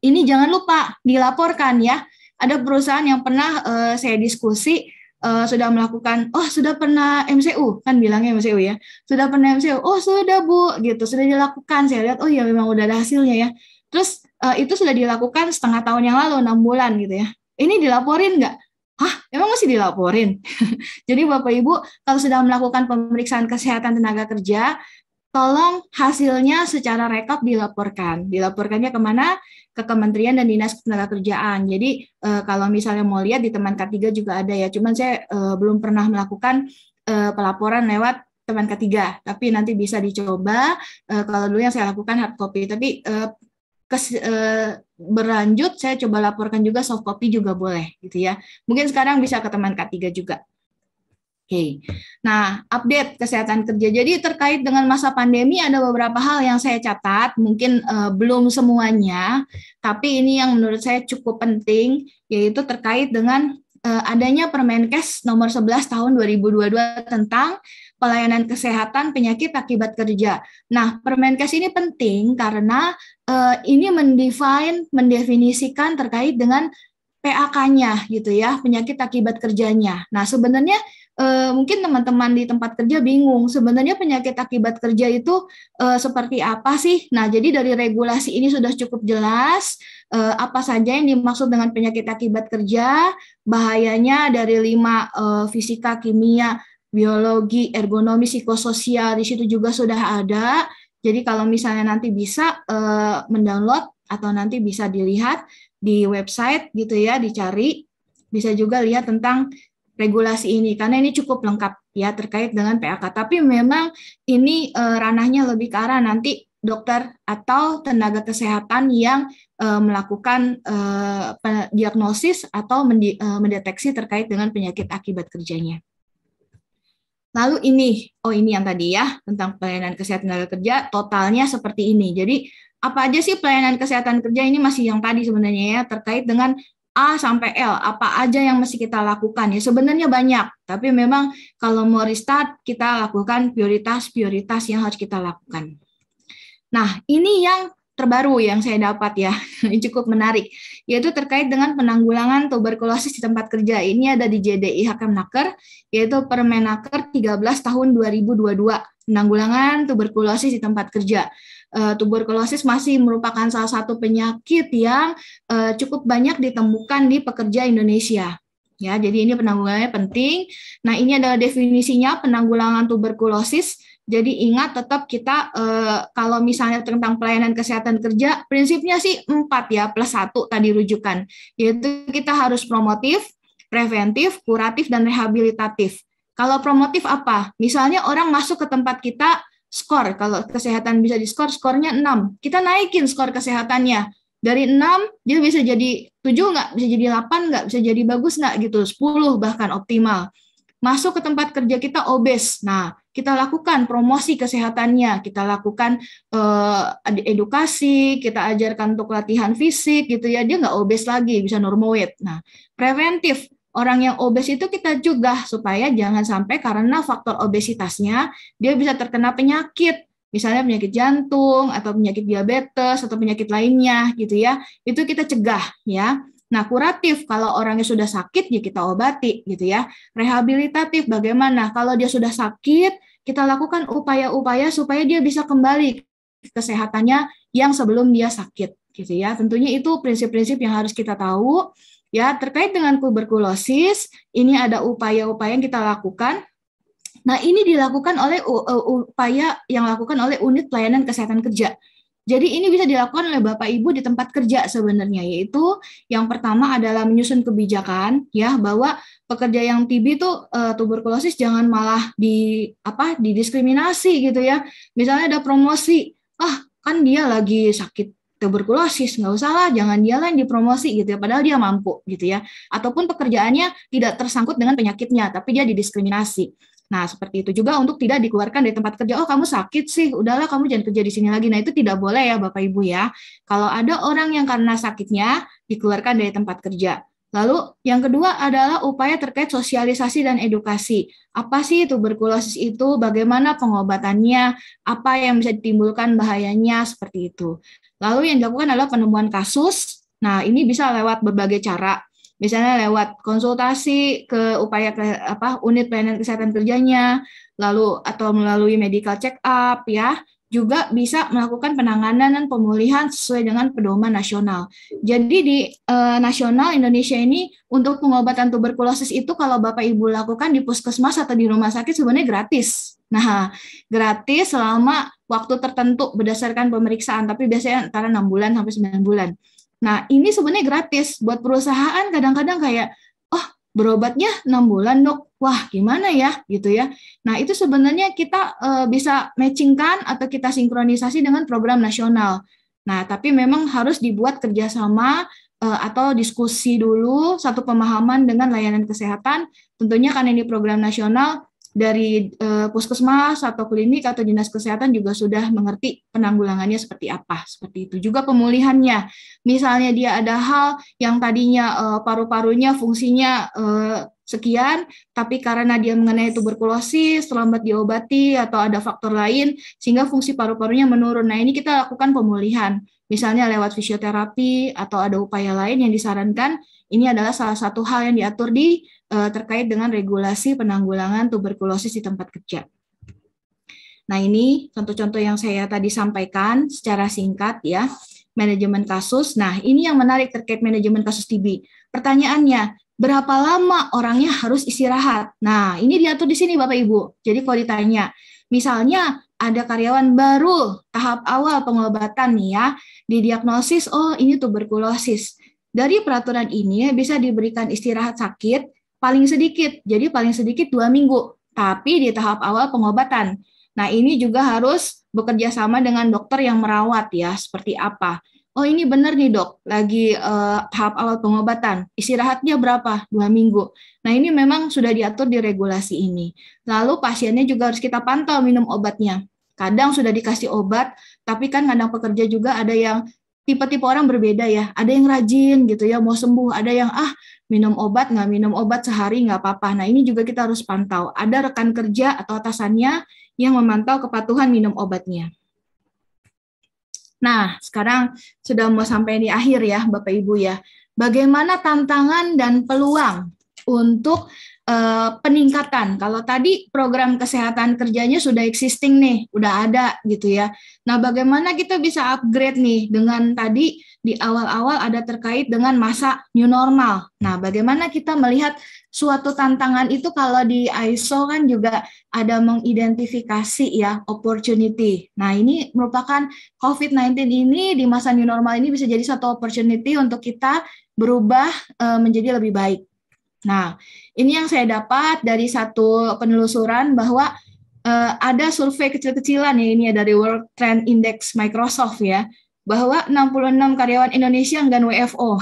ini jangan lupa dilaporkan ya. Ada perusahaan yang pernah saya diskusi sudah melakukan, sudah pernah MCU, kan bilangnya MCU ya, sudah pernah MCU, sudah Bu, gitu, sudah dilakukan, saya lihat, ya memang udah ada hasilnya ya, terus itu sudah dilakukan setengah tahun yang lalu, 6 bulan gitu ya, ini dilaporin nggak? Hah, emang masih dilaporin? Jadi Bapak Ibu, kalau sudah melakukan pemeriksaan kesehatan tenaga kerja, tolong hasilnya secara rekap dilaporkan. Dilaporkannya kemana? Ke Kementerian dan Dinas Ketenagakerjaan. Jadi kalau misalnya mau lihat di teman K3 juga ada ya, cuman saya belum pernah melakukan pelaporan lewat teman K3, tapi nanti bisa dicoba. Kalau dulu yang saya lakukan hard copy, tapi berlanjut saya coba laporkan juga soft copy juga boleh gitu ya. Mungkin sekarang bisa ke teman K3 juga. Oke, nah update kesehatan kerja. Jadi terkait dengan masa pandemi ada beberapa hal yang saya catat, mungkin belum semuanya, tapi ini yang menurut saya cukup penting, yaitu terkait dengan adanya Permenkes nomor 11 tahun 2022 tentang pelayanan kesehatan penyakit akibat kerja. Nah, Permenkes ini penting karena ini mendefinisikan terkait dengan PAK-nya gitu ya, penyakit akibat kerjanya. Nah, sebenarnya mungkin teman-teman di tempat kerja bingung, sebenarnya penyakit akibat kerja itu seperti apa sih? Nah, jadi dari regulasi ini sudah cukup jelas apa saja yang dimaksud dengan penyakit akibat kerja, bahayanya dari 5 fisika, kimia, biologi, ergonomi, psikososial, di situ juga sudah ada. Jadi kalau misalnya nanti bisa mendownload atau nanti bisa dilihat di website gitu ya, dicari, bisa juga lihat tentang regulasi ini karena ini cukup lengkap ya terkait dengan PAK. Tapi memang ini ranahnya lebih ke arah nanti dokter atau tenaga kesehatan yang melakukan diagnosis atau mendeteksi terkait dengan penyakit akibat kerjanya. Lalu ini yang tadi ya tentang pelayanan kesehatan tenaga kerja totalnya seperti ini. Jadi apa aja sih pelayanan kesehatan kerja ini masih yang tadi sebenarnya ya terkait dengan A sampai L, apa aja yang mesti kita lakukan ya sebenarnya banyak, tapi memang kalau mau restart kita lakukan prioritas-prioritas yang harus kita lakukan. Nah, ini yang terbaru yang saya dapat ya, ini cukup menarik, yaitu terkait dengan penanggulangan tuberkulosis di tempat kerja. Ini ada di JDI Hakemnaker, yaitu Permenaker 13 tahun 2022, penanggulangan tuberkulosis di tempat kerja. Tuberkulosis masih merupakan salah satu penyakit yang cukup banyak ditemukan di pekerja Indonesia. Ya, jadi ini penanggulangannya penting. Nah, ini adalah definisinya penanggulangan tuberkulosis. Jadi ingat tetap kita kalau misalnya tentang pelayanan kesehatan kerja, prinsipnya sih 4 ya, plus 1 tadi rujukan. Yaitu kita harus promotif, preventif, kuratif, dan rehabilitatif. Kalau promotif apa? Misalnya orang masuk ke tempat kita, skor, kalau kesehatan bisa diskor, skornya 6. Kita naikin skor kesehatannya. Dari 6, dia bisa jadi 7 nggak? Bisa jadi 8 nggak? Bisa jadi bagus nggak? Gitu, 10 bahkan optimal. Masuk ke tempat kerja kita obes. Nah, kita lakukan promosi kesehatannya. Kita lakukan edukasi, kita ajarkan untuk latihan fisik gitu ya. Dia nggak obes lagi, bisa normal weight. Nah, preventif. Orang yang obes itu kita cegah supaya jangan sampai karena faktor obesitasnya dia bisa terkena penyakit, misalnya penyakit jantung atau penyakit diabetes atau penyakit lainnya gitu ya. Itu kita cegah ya. Nah, kuratif kalau orangnya sudah sakit ya kita obati gitu ya. Rehabilitatif bagaimana? Kalau dia sudah sakit, kita lakukan upaya-upaya supaya dia bisa kembali ke kesehatannya yang sebelum dia sakit gitu ya. Tentunya itu prinsip-prinsip yang harus kita tahu. Ya, terkait dengan tuberkulosis, ini ada upaya-upaya yang kita lakukan. Nah, ini dilakukan oleh upaya yang dilakukan oleh unit pelayanan kesehatan kerja. Jadi ini bisa dilakukan oleh Bapak Ibu di tempat kerja sebenarnya, yaitu yang pertama adalah menyusun kebijakan ya bahwa pekerja yang TB itu tuberkulosis jangan malah didiskriminasi gitu ya. Misalnya ada promosi, kan dia lagi sakit tuberkulosis, nggak usah lah, jangan dia lah yang dipromosi gitu ya, padahal dia mampu gitu ya. Ataupun pekerjaannya tidak tersangkut dengan penyakitnya, tapi dia didiskriminasi. Nah, seperti itu juga untuk tidak dikeluarkan dari tempat kerja. Oh, kamu sakit sih, udahlah kamu jangan kerja di sini lagi. Nah, itu tidak boleh ya Bapak Ibu ya. Kalau ada orang yang karena sakitnya dikeluarkan dari tempat kerja. Lalu yang kedua adalah upaya terkait sosialisasi dan edukasi. Apa sih tuberkulosis itu, bagaimana pengobatannya, apa yang bisa ditimbulkan bahayanya, seperti itu. Lalu yang dilakukan adalah penemuan kasus. Nah, ini bisa lewat berbagai cara. Misalnya lewat konsultasi ke unit pelayanan kesehatan kerjanya, lalu atau melalui medical check up ya. juga bisa melakukan penanganan dan pemulihan sesuai dengan pedoman nasional. Jadi di nasional Indonesia ini untuk pengobatan tuberkulosis itu kalau Bapak Ibu lakukan di puskesmas atau di rumah sakit sebenarnya gratis. Nah, gratis selama waktu tertentu berdasarkan pemeriksaan, tapi biasanya antara 6 bulan sampai 9 bulan. Nah, ini sebenarnya gratis buat perusahaan kadang-kadang kayak, oh berobatnya 6 bulan dok, wah gimana ya gitu ya. Nah itu sebenarnya kita bisa matchingkan atau kita sinkronisasi dengan program nasional. Nah tapi memang harus dibuat kerjasama atau diskusi dulu, satu pemahaman dengan layanan kesehatan, tentunya kan ini program nasional, dari puskesmas atau klinik atau dinas kesehatan juga sudah mengerti penanggulangannya seperti apa. Seperti itu juga pemulihannya. Misalnya dia ada hal yang tadinya paru-parunya fungsinya sekian, tapi karena dia mengenai tuberkulosis, terlambat diobati atau ada faktor lain sehingga fungsi paru-parunya menurun. Nah, ini kita lakukan pemulihan. Misalnya lewat fisioterapi atau ada upaya lain yang disarankan. Ini adalah salah satu hal yang diatur di terkait dengan regulasi penanggulangan tuberkulosis di tempat kerja. Nah, ini contoh-contoh yang saya tadi sampaikan secara singkat ya, manajemen kasus. Nah, ini yang menarik terkait manajemen kasus TB. Pertanyaannya, berapa lama orangnya harus istirahat? Nah, ini diatur di sini Bapak Ibu. Jadi kalau ditanya, misalnya ada karyawan baru tahap awal pengobatan nih ya, didiagnosis, oh ini tuberkulosis. Dari peraturan ini bisa diberikan istirahat sakit paling sedikit, jadi paling sedikit 2 minggu, tapi di tahap awal pengobatan. Nah ini juga harus bekerja sama dengan dokter yang merawat ya, seperti apa. Oh ini benar nih dok, lagi tahap awal pengobatan, istirahatnya berapa? 2 minggu. Nah ini memang sudah diatur di regulasi ini. Lalu pasiennya juga harus kita pantau minum obatnya. Kadang sudah dikasih obat, tapi kan kadang pekerja juga ada yang tipe-tipe orang berbeda ya, ada yang rajin gitu ya, mau sembuh, ada yang minum obat, nggak minum obat sehari nggak apa-apa. Nah ini juga kita harus pantau, ada rekan kerja atau atasannya yang memantau kepatuhan minum obatnya. Nah sekarang sudah mau sampai di akhir ya Bapak Ibu ya, bagaimana tantangan dan peluang untuk peningkatan. Kalau tadi program kesehatan kerjanya sudah existing nih, udah ada gitu ya. Nah, bagaimana kita bisa upgrade nih dengan tadi di awal-awal ada terkait dengan masa new normal. Nah, bagaimana kita melihat suatu tantangan itu kalau di ISO kan juga ada mengidentifikasi ya opportunity. Nah, ini merupakan COVID-19 ini di masa new normal ini bisa jadi satu opportunity untuk kita berubah menjadi lebih baik. Nah, ini yang saya dapat dari satu penelusuran bahwa ada survei kecil-kecilan ya, ini ya dari World Trend Index Microsoft ya, bahwa 66 karyawan Indonesia enggan WFO.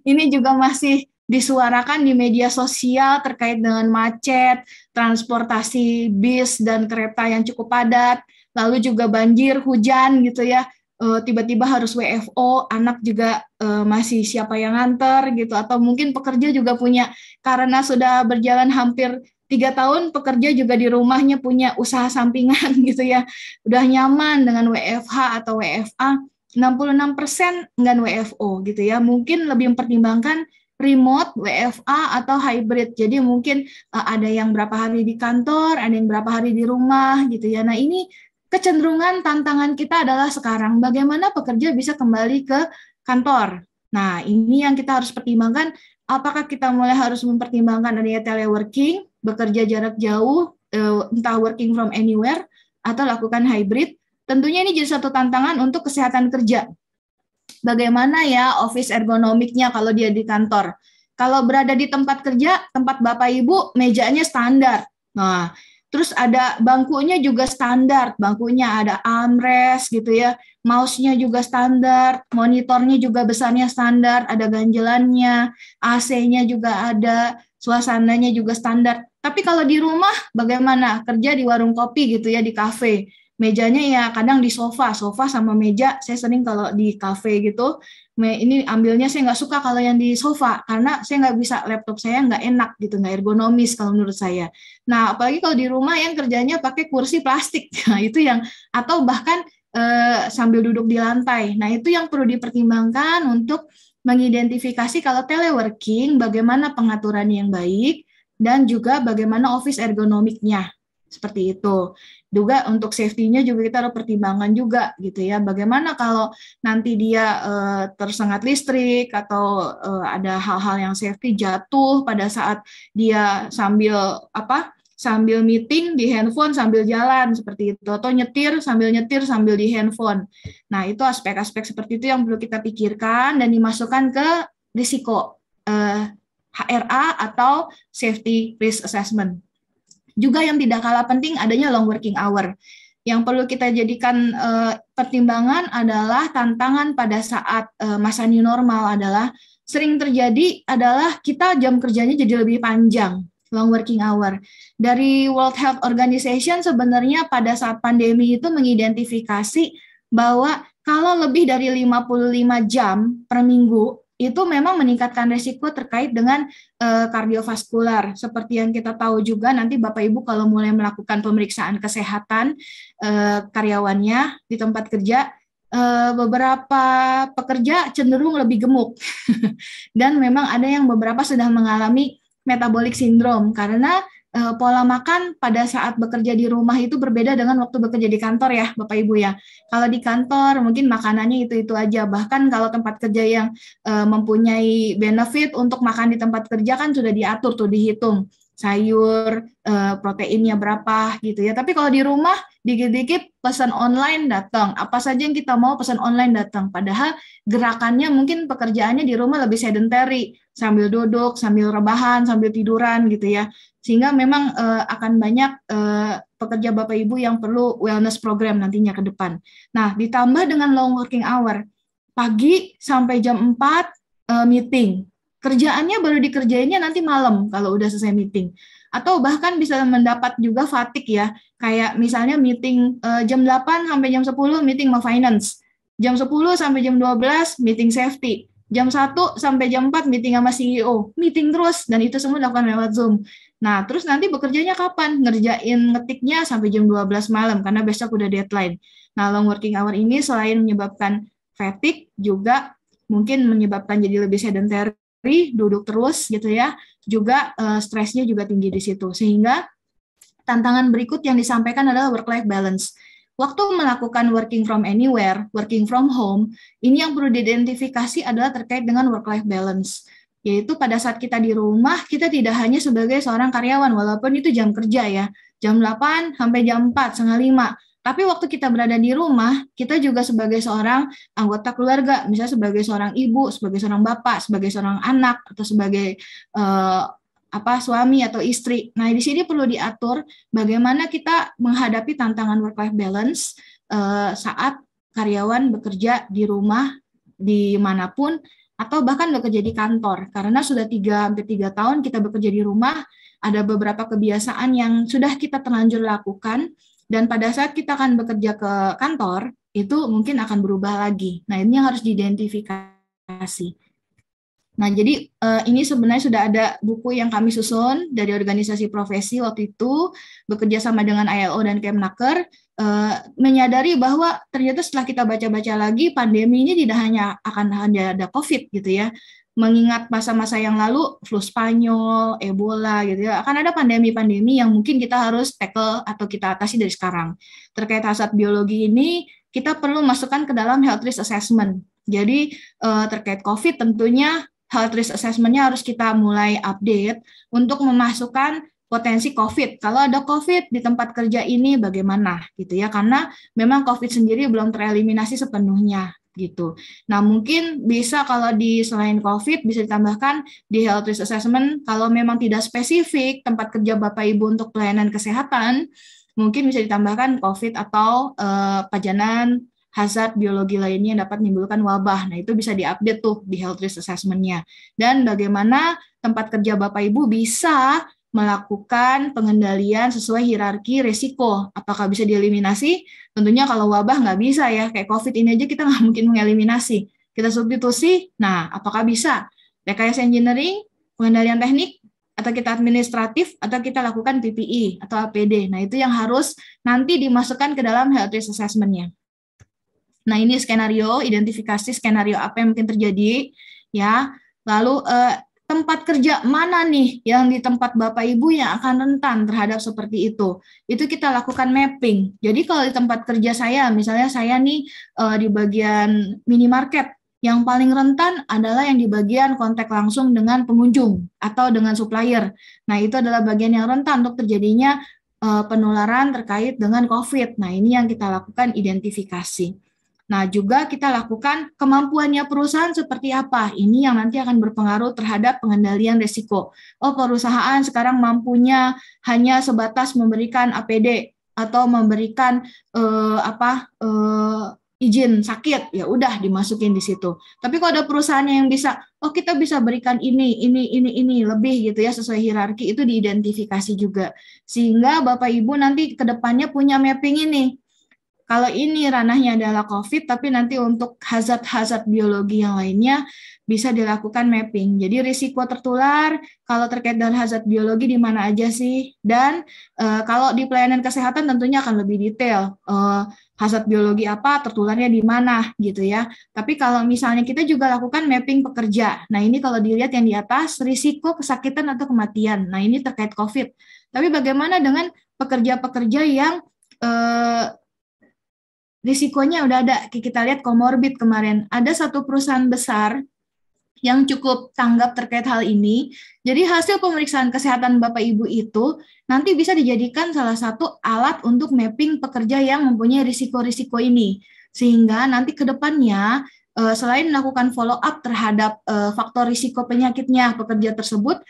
Ini juga masih disuarakan di media sosial terkait dengan macet, transportasi bis dan kereta yang cukup padat, lalu juga banjir, hujan gitu ya. Tiba-tiba harus WFO, anak juga masih siapa yang nganter gitu, atau mungkin pekerja juga punya, karena sudah berjalan hampir 3 tahun, pekerja juga di rumahnya punya usaha sampingan gitu ya, udah nyaman dengan WFH atau WFA, 66% enggak WFO gitu ya, mungkin lebih mempertimbangkan remote, WFA, atau hybrid, jadi mungkin ada yang berapa hari di kantor, ada yang berapa hari di rumah gitu ya. Nah ini kecenderungan tantangan kita adalah sekarang bagaimana pekerja bisa kembali ke kantor. Nah, ini yang kita harus pertimbangkan, apakah kita mulai harus mempertimbangkan adanya teleworking, bekerja jarak jauh, entah working from anywhere, atau lakukan hybrid. Tentunya ini jadi satu tantangan untuk kesehatan kerja. Bagaimana ya office ergonomiknya kalau dia di kantor. Kalau berada di tempat kerja, tempat Bapak Ibu, mejanya standar. Nah, terus ada bangkunya juga standar, bangkunya ada armrest gitu ya, mouse-nya juga standar, monitornya juga besarnya standar, ada ganjelannya, AC-nya juga ada, suasananya juga standar. Tapi kalau di rumah bagaimana? Kerja di warung kopi gitu ya, di kafe. Mejanya ya kadang di sofa sama meja, saya sering kalau di kafe gitu, ini ambilnya saya nggak suka kalau yang di sofa, karena saya nggak bisa, laptop saya nggak enak gitu, nggak ergonomis kalau menurut saya. Nah, apalagi kalau di rumah yang kerjanya pakai kursi plastik, nah, itu yang, atau bahkan sambil duduk di lantai. Nah, itu yang perlu dipertimbangkan untuk mengidentifikasi kalau teleworking, bagaimana pengaturan yang baik, dan juga bagaimana office ergonomiknya. seperti itu. Juga untuk safety-nya juga kita harus pertimbangkan juga gitu ya. Bagaimana kalau nanti dia tersengat listrik atau ada hal-hal yang safety jatuh pada saat dia sambil meeting di handphone sambil jalan seperti itu, atau nyetir sambil di handphone. Nah, itu aspek-aspek seperti itu yang perlu kita pikirkan dan dimasukkan ke risiko HRA atau Safety Risk Assessment. Juga yang tidak kalah penting adanya long working hour. Yang perlu kita jadikan pertimbangan adalah tantangan pada saat masa new normal adalah sering terjadi adalah kita jam kerjanya jadi lebih panjang, long working hour. Dari World Health Organization sebenarnya pada saat pandemi itu mengidentifikasi bahwa kalau lebih dari 55 jam per minggu itu memang meningkatkan risiko terkait dengan kardiovaskular. Seperti yang kita tahu juga nanti Bapak Ibu kalau mulai melakukan pemeriksaan kesehatan karyawannya di tempat kerja, beberapa pekerja cenderung lebih gemuk dan memang ada yang beberapa sudah mengalami metabolic syndrome karena pola makan pada saat bekerja di rumah itu berbeda dengan waktu bekerja di kantor ya Bapak Ibu ya. Kalau di kantor mungkin makanannya itu aja, bahkan kalau tempat kerja yang mempunyai benefit untuk makan di tempat kerja kan sudah diatur tuh, dihitung sayur, proteinnya berapa gitu ya. Tapi kalau di rumah dikit-dikit pesan online datang, apa saja yang kita mau pesan online datang. Padahal gerakannya mungkin pekerjaannya di rumah lebih sedentary, sambil duduk, sambil rebahan, sambil tiduran gitu ya. Sehingga memang akan banyak pekerja Bapak Ibu yang perlu wellness program nantinya ke depan. Nah, ditambah dengan long working hour, pagi sampai jam 4 meeting. Kerjaannya baru dikerjainnya nanti malam kalau udah selesai meeting. Atau bahkan bisa mendapat juga fatigue ya, kayak misalnya meeting jam 8 sampai jam 10 meeting sama finance, jam 10 sampai jam 12 meeting safety, jam 1 sampai jam 4 meeting sama CEO, meeting terus, dan itu semua dilakukan lewat Zoom. Nah, terus nanti bekerjanya kapan? Ngerjain ngetiknya sampai jam 12 malam, karena besok udah deadline. Nah, long working hour ini selain menyebabkan fatigue, juga mungkin menyebabkan jadi lebih sedentary, duduk terus gitu ya, juga stresnya juga tinggi di situ. Sehingga tantangan berikut yang disampaikan adalah work-life balance. Waktu melakukan working from anywhere, working from home, ini yang perlu diidentifikasi adalah terkait dengan work-life balance. Yaitu pada saat kita di rumah, kita tidak hanya sebagai seorang karyawan, walaupun itu jam kerja ya, jam 8 sampai jam 4, setengah 5. Tapi waktu kita berada di rumah, kita juga sebagai seorang anggota keluarga, misalnya sebagai seorang ibu, sebagai seorang bapak, sebagai seorang anak, atau sebagai suami atau istri. Nah, di sini perlu diatur bagaimana kita menghadapi tantangan work-life balance saat karyawan bekerja di rumah, dimanapun, atau bahkan bekerja di kantor. Karena sudah 3 tahun kita bekerja di rumah, ada beberapa kebiasaan yang sudah kita terlanjur lakukan, dan pada saat kita akan bekerja ke kantor, itu mungkin akan berubah lagi. Nah, ini yang harus diidentifikasi. Nah, jadi ini sebenarnya sudah ada buku yang kami susun dari organisasi profesi waktu itu, bekerja sama dengan ILO dan Kemnaker, menyadari bahwa ternyata setelah kita baca-baca lagi, pandemi ini tidak hanya ada COVID gitu ya, mengingat masa-masa yang lalu, flu Spanyol, Ebola gitu ya, akan ada pandemi-pandemi yang mungkin kita harus tackle atau kita atasi dari sekarang. Terkait hazard biologi ini, kita perlu masukkan ke dalam health risk assessment. Jadi terkait COVID tentunya health risk assessment-nya harus kita mulai update untuk memasukkan potensi COVID. Kalau ada COVID di tempat kerja ini bagaimana gitu ya, karena memang COVID sendiri belum tereliminasi sepenuhnya gitu. Nah, mungkin bisa kalau di selain COVID bisa ditambahkan di health risk assessment, kalau memang tidak spesifik tempat kerja Bapak Ibu untuk pelayanan kesehatan, mungkin bisa ditambahkan COVID atau pajanan hazard biologi lainnya yang dapat menimbulkan wabah. Nah, itu bisa diupdate tuh di health risk assessment-nya. Dan bagaimana tempat kerja Bapak Ibu bisa melakukan pengendalian sesuai hierarki risiko. Apakah bisa dieliminasi? Tentunya kalau wabah nggak bisa ya, kayak COVID ini aja kita nggak mungkin mengeliminasi. Kita substitusi, nah apakah bisa? Rekayasa engineering, pengendalian teknik, atau kita administratif, atau kita lakukan PPE atau APD. Nah, itu yang harus nanti dimasukkan ke dalam health risk assessment-nya. Nah, ini skenario, identifikasi skenario apa yang mungkin terjadi, ya. Lalu tempat kerja mana nih yang di tempat Bapak Ibu yang akan rentan terhadap seperti itu. Itu kita lakukan mapping. Jadi kalau di tempat kerja saya, misalnya saya nih di bagian minimarket, yang paling rentan adalah yang di bagian kontak langsung dengan pengunjung atau dengan supplier. Nah, itu adalah bagian yang rentan untuk terjadinya penularan terkait dengan COVID. Nah, ini yang kita lakukan identifikasi. Nah, juga kita lakukan kemampuannya perusahaan seperti apa. Ini yang nanti akan berpengaruh terhadap pengendalian risiko. Oh, perusahaan sekarang mampunya hanya sebatas memberikan APD atau memberikan izin sakit, ya udah dimasukin di situ. Tapi kalau ada perusahaan yang bisa, oh kita bisa berikan ini lebih gitu ya sesuai hierarki, itu diidentifikasi juga. Sehingga Bapak Ibu nanti ke depannya punya mapping ini. Kalau ini ranahnya adalah COVID, tapi nanti untuk hazard-hazard biologi yang lainnya bisa dilakukan mapping. Jadi risiko tertular kalau terkait dengan hazard biologi di mana aja sih? Dan kalau di pelayanan kesehatan tentunya akan lebih detail. Hazard biologi apa, tertularnya di mana gitu ya. Tapi kalau misalnya kita juga lakukan mapping pekerja. Nah ini kalau dilihat yang di atas, risiko kesakitan atau kematian. Nah ini terkait COVID. Tapi bagaimana dengan pekerja-pekerja yang risikonya udah ada, kita lihat komorbid kemarin. Ada satu perusahaan besar yang cukup tanggap terkait hal ini. Jadi hasil pemeriksaan kesehatan Bapak Ibu itu nanti bisa dijadikan salah satu alat untuk mapping pekerja yang mempunyai risiko-risiko ini. Sehingga nanti ke depannya selain melakukan follow up terhadap faktor risiko penyakitnya pekerja tersebut,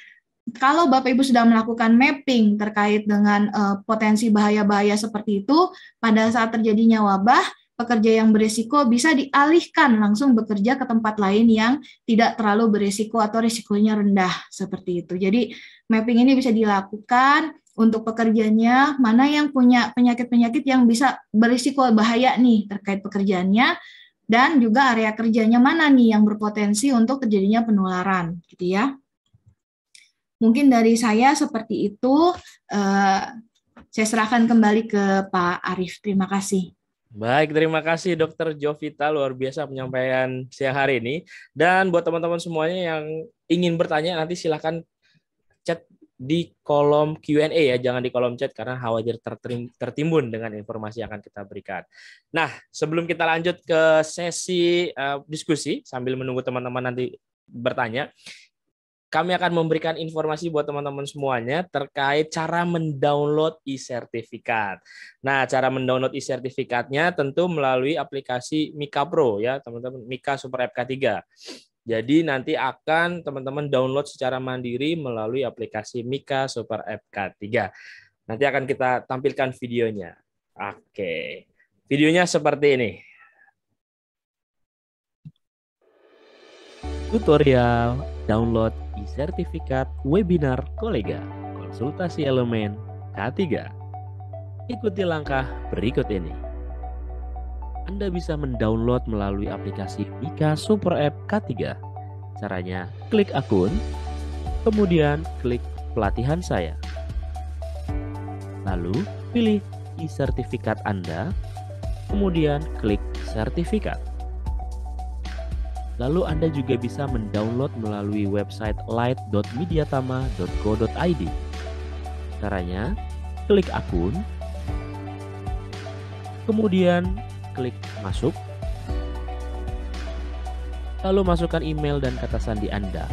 kalau Bapak Ibu sudah melakukan mapping terkait dengan potensi bahaya-bahaya seperti itu, pada saat terjadinya wabah, pekerja yang berisiko bisa dialihkan langsung bekerja ke tempat lain yang tidak terlalu berisiko atau risikonya rendah seperti itu. Jadi mapping ini bisa dilakukan untuk pekerjanya, mana yang punya penyakit-penyakit yang bisa berisiko bahaya nih terkait pekerjaannya, dan juga area kerjanya mana nih yang berpotensi untuk terjadinya penularan, gitu ya. Mungkin dari saya seperti itu. Saya serahkan kembali ke Pak Arief. Terima kasih. Baik, terima kasih Dr. Jovita, luar biasa penyampaian siang hari ini. Dan buat teman-teman semuanya yang ingin bertanya, nanti silahkan chat di kolom Q&A ya, jangan di kolom chat karena khawatir tertimbun dengan informasi yang akan kita berikan. Nah, sebelum kita lanjut ke sesi diskusi, sambil menunggu teman-teman nanti bertanya, kami akan memberikan informasi buat teman-teman semuanya terkait cara mendownload e-sertifikat. Nah, cara mendownload e-sertifikatnya tentu melalui aplikasi Mika Pro ya, teman-teman, Mika Super App K3. Jadi nanti akan teman-teman download secara mandiri melalui aplikasi Mika Super App K3. Nanti akan kita tampilkan videonya. Oke. Videonya seperti ini. Tutorial download e-sertifikat webinar kolega konsultasi elemen K3. Ikuti langkah berikut ini. Anda bisa mendownload melalui aplikasi Mika Super App K3. Caranya, klik akun, kemudian klik pelatihan saya. Lalu pilih e-sertifikat Anda, kemudian klik sertifikat. Lalu Anda juga bisa mendownload melalui website light.mediatama.co.id. Caranya, klik akun, kemudian klik masuk, lalu masukkan email dan kata sandi Anda.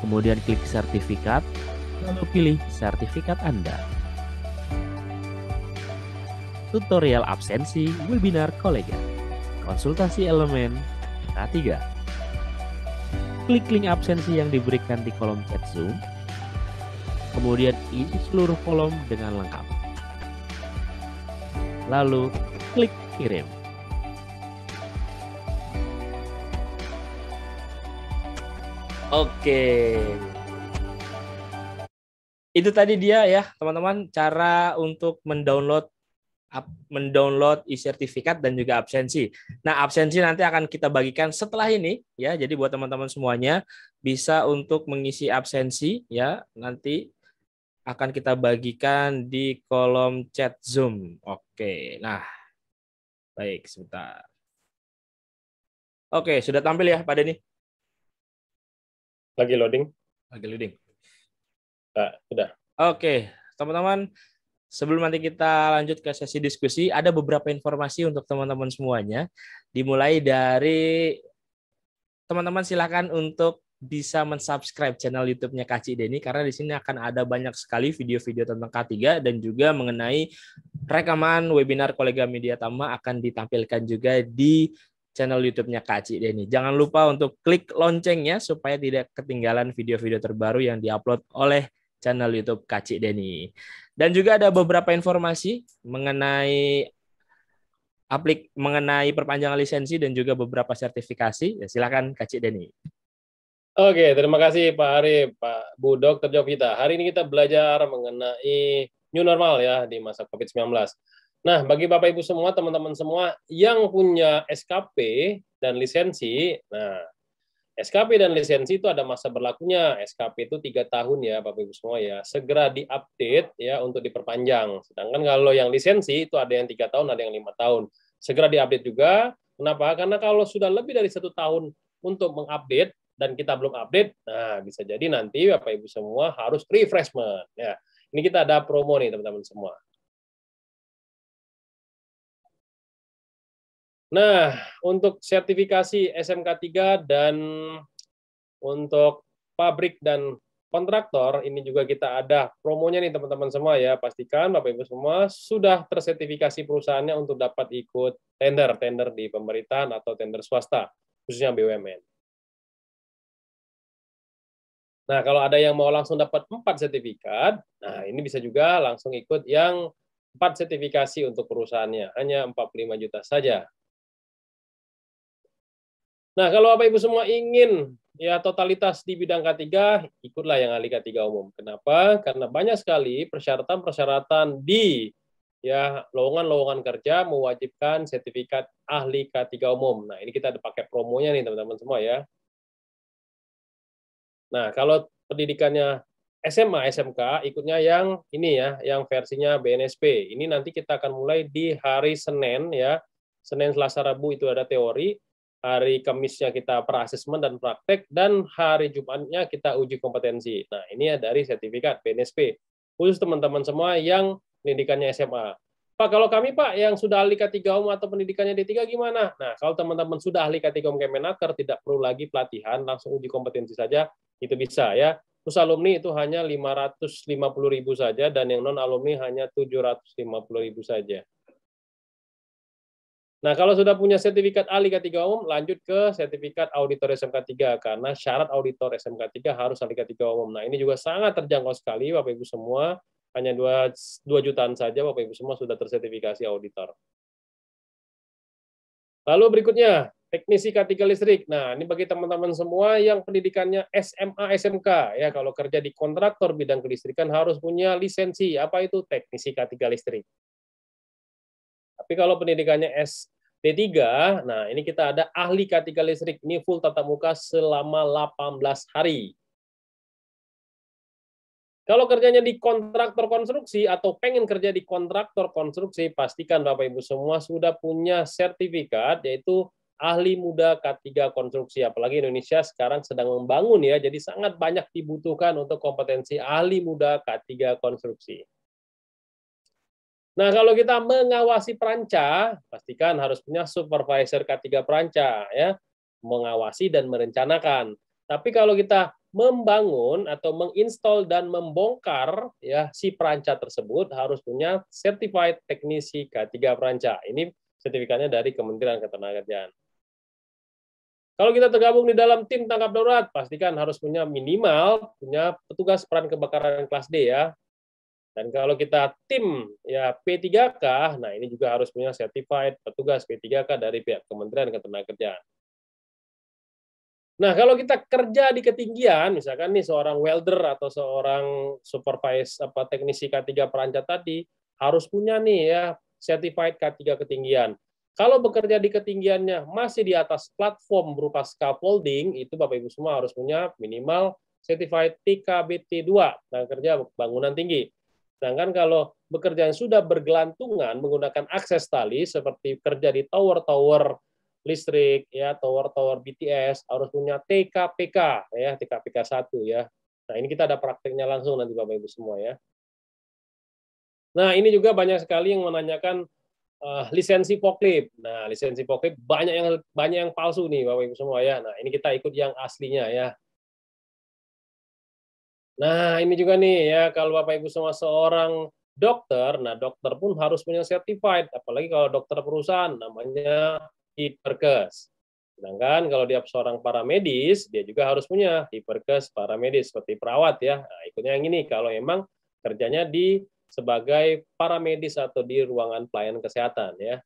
Kemudian klik sertifikat, lalu pilih sertifikat Anda. Tutorial absensi webinar kolega konsultasi elemen K3. Klik link absensi yang diberikan di kolom chat Zoom, kemudian isi seluruh kolom dengan lengkap. Lalu klik kirim. Oke. Itu tadi dia ya, teman-teman, cara untuk mendownload e-sertifikat dan juga absensi. Nah, absensi nanti akan kita bagikan setelah ini ya. Jadi buat teman-teman semuanya bisa untuk mengisi absensi ya. Nanti akan kita bagikan di kolom chat Zoom. Oke. Nah. Baik, sebentar. Oke, sudah tampil ya Pak Denny? Lagi loading? Lagi loading. Nah, sudah. Oke, teman-teman, sebelum nanti kita lanjut ke sesi diskusi, ada beberapa informasi untuk teman-teman semuanya. Dimulai dari teman-teman silakan untuk bisa mensubscribe channel YouTube-nya Kak Cik Denny, karena di sini akan ada banyak sekali video-video tentang K3 dan juga mengenai rekaman webinar Kolega Media Tama akan ditampilkan juga di channel YouTube-nya Kak Cik Denny. Jangan lupa untuk klik loncengnya supaya tidak ketinggalan video-video terbaru yang diupload oleh channel YouTube Kak Cik Denny. Dan juga ada beberapa informasi mengenai perpanjangan lisensi dan juga beberapa sertifikasi. Ya, silakan Kak Cik Denny. Oke, terima kasih Pak Arif, Pak Bu Dr. Jovita. Hari ini kita belajar mengenai new normal ya di masa COVID-19. Nah, bagi Bapak Ibu semua, teman-teman semua yang punya SKP dan lisensi, nah SKP dan lisensi itu ada masa berlakunya. SKP itu 3 tahun ya Bapak Ibu semua ya. Segera diupdate ya untuk diperpanjang. Sedangkan kalau yang lisensi itu ada yang 3 tahun, ada yang 5 tahun. Segera diupdate juga. Kenapa? Karena kalau sudah lebih dari 1 tahun untuk mengupdate dan kita belum update, nah bisa jadi nanti Bapak Ibu semua harus refreshment. Ya, ini kita ada promo nih teman-teman semua. Nah, untuk sertifikasi SMK 3 dan untuk pabrik dan kontraktor, ini juga kita ada promonya nih teman-teman semua ya. Pastikan Bapak Ibu semua sudah tersertifikasi perusahaannya untuk dapat ikut tender di pemerintahan atau tender swasta, khususnya BUMN. Nah, kalau ada yang mau langsung dapat 4 sertifikat, nah ini bisa juga langsung ikut yang 4 sertifikasi untuk perusahaannya, hanya 45 juta saja. Nah, kalau Bapak Ibu semua ingin ya totalitas di bidang K3, ikutlah yang ahli K3 umum. Kenapa? Karena banyak sekali persyaratan-persyaratan di ya lowongan-lowongan kerja mewajibkan sertifikat ahli K3 umum. Nah, ini kita ada pakai promonya nih teman-teman semua ya. Nah, kalau pendidikannya SMA, SMK, ikutnya yang ini ya, yang versinya BNSP. Ini nanti kita akan mulai di hari Senin ya. Senin, Selasa, Rabu itu ada teori. Hari Kamisnya kita pra-asesmen dan praktek, dan hari Jumatnya kita uji kompetensi. Nah, ini ya dari sertifikat BNSP. Khusus teman-teman semua yang pendidikannya SMA. Pak, kalau kami Pak yang sudah ahli K3 umum atau pendidikannya D3 gimana? Nah, kalau teman-teman sudah ahli K3 umum Kemenaker, tidak perlu lagi pelatihan, langsung uji kompetensi saja, itu bisa ya. Terus alumni itu hanya 550.000 saja, dan yang non-alumni hanya 750.000 saja. Nah, kalau sudah punya sertifikat ahli K3 umum, lanjut ke sertifikat auditor SMK 3, karena syarat auditor SMK 3 harus ahli K3 umum. Nah, ini juga sangat terjangkau sekali, Bapak Ibu semua. Hanya 2 jutaan saja Bapak Ibu semua sudah tersertifikasi auditor. Lalu berikutnya, teknisi K3 listrik. Nah, ini bagi teman-teman semua yang pendidikannya SMA, SMK. Ya, kalau kerja di kontraktor bidang kelistrikan harus punya lisensi. Apa itu? Teknisi K3 listrik. Tapi kalau pendidikannya D3, nah ini kita ada ahli K3 listrik. Ini full tatap muka selama 18 hari. Kalau kerjanya di kontraktor konstruksi atau pengen kerja di kontraktor konstruksi, pastikan Bapak Ibu semua sudah punya sertifikat, yaitu ahli muda K3 konstruksi. Apalagi Indonesia sekarang sedang membangun ya, jadi sangat banyak dibutuhkan untuk kompetensi ahli muda K3 konstruksi. Nah, kalau kita mengawasi peranca, pastikan harus punya supervisor K3 peranca ya, mengawasi dan merencanakan. Tapi kalau kita membangun atau menginstal dan membongkar ya si peranca tersebut harus punya certified teknisi K3 peranca. Ini sertifikatnya dari Kementerian Ketenagakerjaan. Kalau kita tergabung di dalam tim tanggap darurat, pastikan harus punya minimal punya petugas peran kebakaran kelas D ya. Dan kalau kita tim ya P3K, nah ini juga harus punya certified petugas P3K dari pihak Kementerian Ketenagakerjaan. Nah, kalau kita kerja di ketinggian, misalkan nih seorang welder atau seorang supervisor teknisi K3 peranca tadi harus punya nih ya certified K3 ketinggian. Kalau bekerja di ketinggiannya masih di atas platform berupa scaffolding, itu Bapak Ibu semua harus punya minimal certified TKBT 2, dan kerja bangunan tinggi. Sedangkan kalau bekerja yang sudah bergelantungan menggunakan akses tali seperti kerja di tower-tower listrik, ya, tower-tower BTS, harus punya TKPK, ya, TKPK 1 ya. Nah, ini kita ada prakteknya langsung nanti Bapak Ibu semua ya. Nah, ini juga banyak sekali yang menanyakan lisensi forklift. Nah, lisensi forklift banyak yang palsu nih Bapak Ibu semua ya. Nah, ini kita ikut yang aslinya ya. Nah, ini juga nih ya, kalau Bapak Ibu semua seorang dokter, nah dokter pun harus punya certified, apalagi kalau dokter perusahaan namanya Hiperkes. Sedangkan kalau dia seorang paramedis, dia juga harus punya Hiperkes paramedis seperti perawat ya. Nah, ikutnya yang ini kalau emang kerjanya di sebagai paramedis atau di ruangan pelayanan kesehatan ya.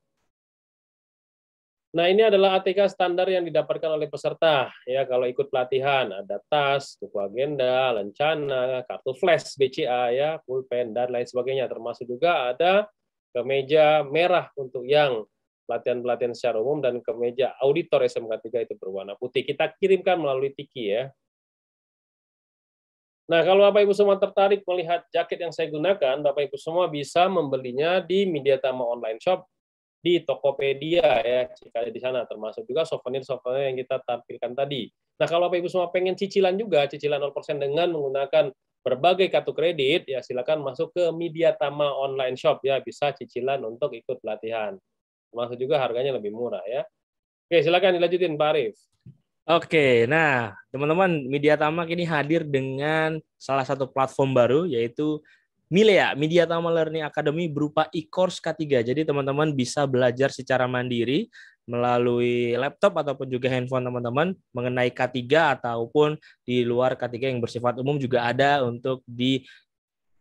Nah, ini adalah ATK standar yang didapatkan oleh peserta. Ya, kalau ikut pelatihan ada tas, buku agenda, lencana, kartu flash BCA ya, pulpen dan lain sebagainya. Termasuk juga ada kemeja merah untuk yang pelatihan-pelatihan secara umum dan kemeja auditor SMK 3 itu berwarna putih. Kita kirimkan melalui Tiki ya. Nah, kalau Bapak Ibu semua tertarik melihat jaket yang saya gunakan, Bapak Ibu semua bisa membelinya di Mediatama Online Shop di Tokopedia ya, jika ada di sana, termasuk juga souvenir-souvenir yang kita tampilkan tadi. Nah, kalau Bapak Ibu semua pengen cicilan juga, cicilan 0% dengan menggunakan berbagai kartu kredit, ya silakan masuk ke Mediatama Online Shop ya, bisa cicilan untuk ikut pelatihan. Termasuk juga harganya lebih murah ya. Oke, silakan dilanjutin Pak Arif. Oke, nah teman-teman, Mediatama kini hadir dengan salah satu platform baru yaitu Milea, Mediatama Learning Academy berupa e-course K3. Jadi teman-teman bisa belajar secara mandiri melalui laptop ataupun juga handphone teman-teman mengenai K3 ataupun di luar K3 yang bersifat umum juga ada untuk di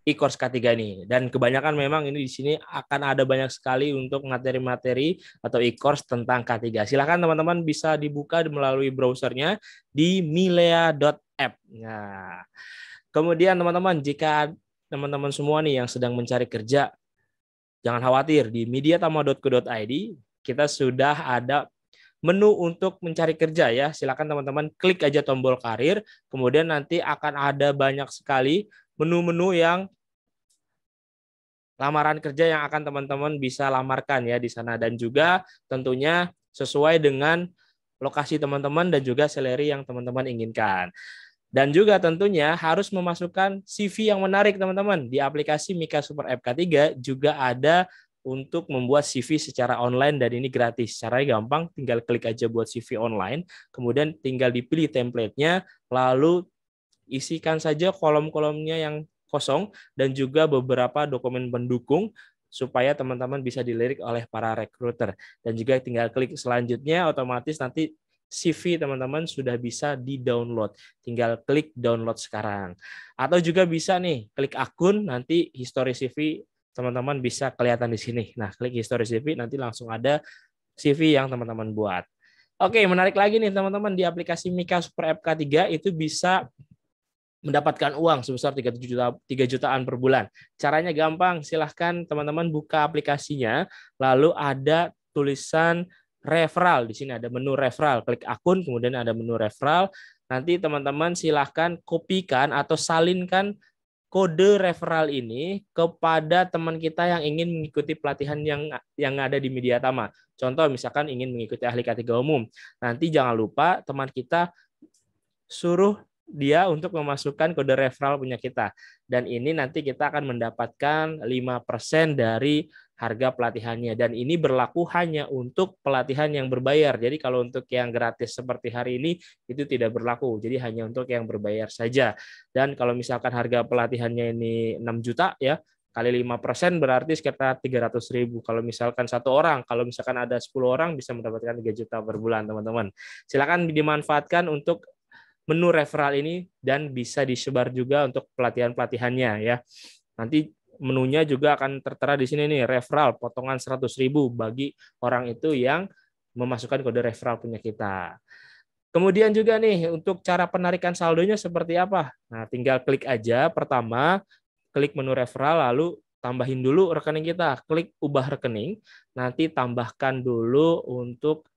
e-course K3 nih. Dan kebanyakan memang ini di sini akan ada banyak sekali untuk materi-materi atau e-course tentang K3. Silakan teman-teman bisa dibuka melalui browsernya di milea.app. Nah, kemudian teman-teman, jika teman-teman semua nih yang sedang mencari kerja, jangan khawatir, di mediatama.co.id kita sudah ada menu untuk mencari kerja ya. Silakan teman-teman klik aja tombol karir, kemudian nanti akan ada banyak sekali menu-menu yang lamaran kerja yang akan teman-teman bisa lamarkan ya di sana, dan juga tentunya sesuai dengan lokasi teman-teman dan juga salary yang teman-teman inginkan. Dan juga tentunya harus memasukkan CV yang menarik teman-teman. Di aplikasi Mika Super App K3 juga ada untuk membuat CV secara online dan ini gratis. Caranya gampang, tinggal klik aja buat CV online, kemudian tinggal dipilih template-nya, lalu isikan saja kolom-kolomnya yang kosong dan juga beberapa dokumen pendukung supaya teman-teman bisa dilirik oleh para recruiter. Dan juga tinggal klik selanjutnya, otomatis nanti CV teman-teman sudah bisa di-download. Tinggal klik download sekarang. Atau juga bisa nih, klik akun, nanti history CV teman-teman bisa kelihatan di sini. Nah, klik history CV, nanti langsung ada CV yang teman-teman buat. Oke, menarik lagi nih teman-teman, di aplikasi Mika Super App K3 itu bisa mendapatkan uang sebesar 3 jutaan per bulan. Caranya gampang, silahkan teman-teman buka aplikasinya, lalu ada tulisan referral. Di sini ada menu referral, klik akun, kemudian ada menu referral. Nanti teman-teman silahkan kopikan atau salinkan kode referral ini kepada teman kita yang ingin mengikuti pelatihan yang ada di Mediatama. Contoh misalkan ingin mengikuti ahli K3 umum. Nanti jangan lupa teman kita suruh dia untuk memasukkan kode referral punya kita. Dan ini nanti kita akan mendapatkan 5% dari harga pelatihannya. Dan ini berlaku hanya untuk pelatihan yang berbayar. Jadi kalau untuk yang gratis seperti hari ini, itu tidak berlaku. Jadi hanya untuk yang berbayar saja. Dan kalau misalkan harga pelatihannya ini 6 juta ya, kali 5% berarti sekitar 300.000. Kalau misalkan satu orang, kalau misalkan ada 10 orang bisa mendapatkan 3 juta per bulan, teman-teman. Silakan dimanfaatkan untuk menu referral ini dan bisa disebar juga untuk pelatihan-pelatihannya ya. Nanti menunya juga akan tertera di sini nih, referral potongan 100.000 bagi orang itu yang memasukkan kode referral punya kita. Kemudian juga nih untuk cara penarikan saldonya seperti apa? Nah, tinggal klik aja pertama, klik menu referral, lalu tambahin dulu rekening kita, klik ubah rekening, nanti tambahkan dulu untuk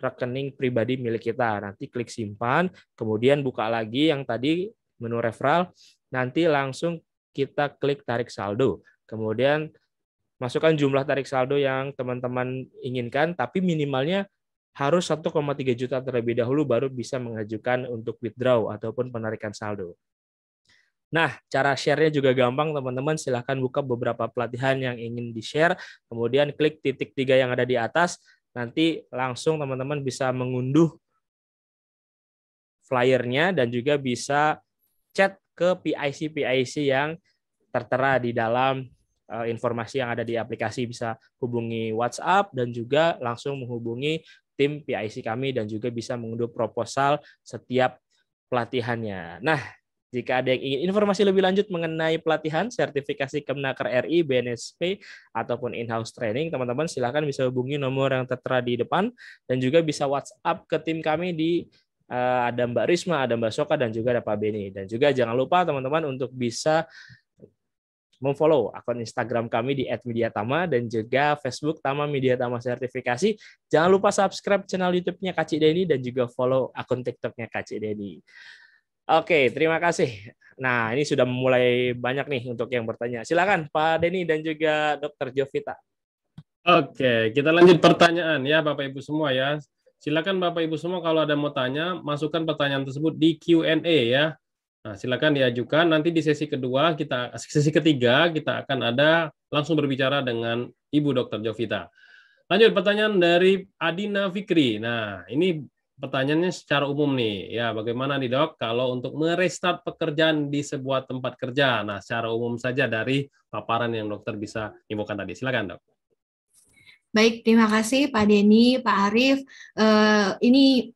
rekening pribadi milik kita. Nanti klik simpan, kemudian buka lagi yang tadi menu referral, nanti langsung kita klik tarik saldo. Kemudian masukkan jumlah tarik saldo yang teman-teman inginkan, tapi minimalnya harus 1,3 juta terlebih dahulu baru bisa mengajukan untuk withdraw ataupun penarikan saldo. Nah, cara share-nya juga gampang, teman-teman. Silahkan buka beberapa pelatihan yang ingin di-share, kemudian klik titik 3 yang ada di atas, nanti langsung teman-teman bisa mengunduh flyer-nya dan juga bisa chat ke PIC yang tertera di dalam informasi yang ada di aplikasi. Bisa hubungi WhatsApp dan juga langsung menghubungi tim PIC kami dan juga bisa mengunduh proposal setiap pelatihannya. Nah, jika ada yang ingin informasi lebih lanjut mengenai pelatihan sertifikasi Kemnaker RI, BNSP, ataupun in-house training, teman-teman silakan bisa hubungi nomor yang tertera di depan dan juga bisa WhatsApp ke tim kami di ada Mbak Risma, ada Mbak Soka, dan juga ada Pak Beni. Dan juga jangan lupa teman-teman untuk bisa memfollow akun Instagram kami di @mediatama dan juga Facebook Tama Media Tama Sertifikasi. Jangan lupa subscribe channel YouTube-nya Kak Cik Deni dan juga follow akun TikTok-nya Kak Cik Deni. Oke, terima kasih. Nah, ini sudah mulai banyak nih untuk yang bertanya. Silakan Pak Deni dan juga Dr. Jovita. Oke, kita lanjut pertanyaan ya Bapak Ibu semua ya. Silakan Bapak Ibu semua kalau ada mau tanya, masukkan pertanyaan tersebut di Q&A ya. Nah, silakan diajukan. Nanti di sesi ketiga kita akan ada langsung berbicara dengan Ibu Dr. Jovita. Lanjut pertanyaan dari Adina Fikri. Nah, ini pertanyaannya secara umum nih, ya bagaimana nih Dok kalau untuk merestart pekerjaan di sebuah tempat kerja? Nah, secara umum saja dari paparan yang dokter bisa infokan tadi. Silakan Dok. Baik, terima kasih Pak Deni, Pak Arief. Ini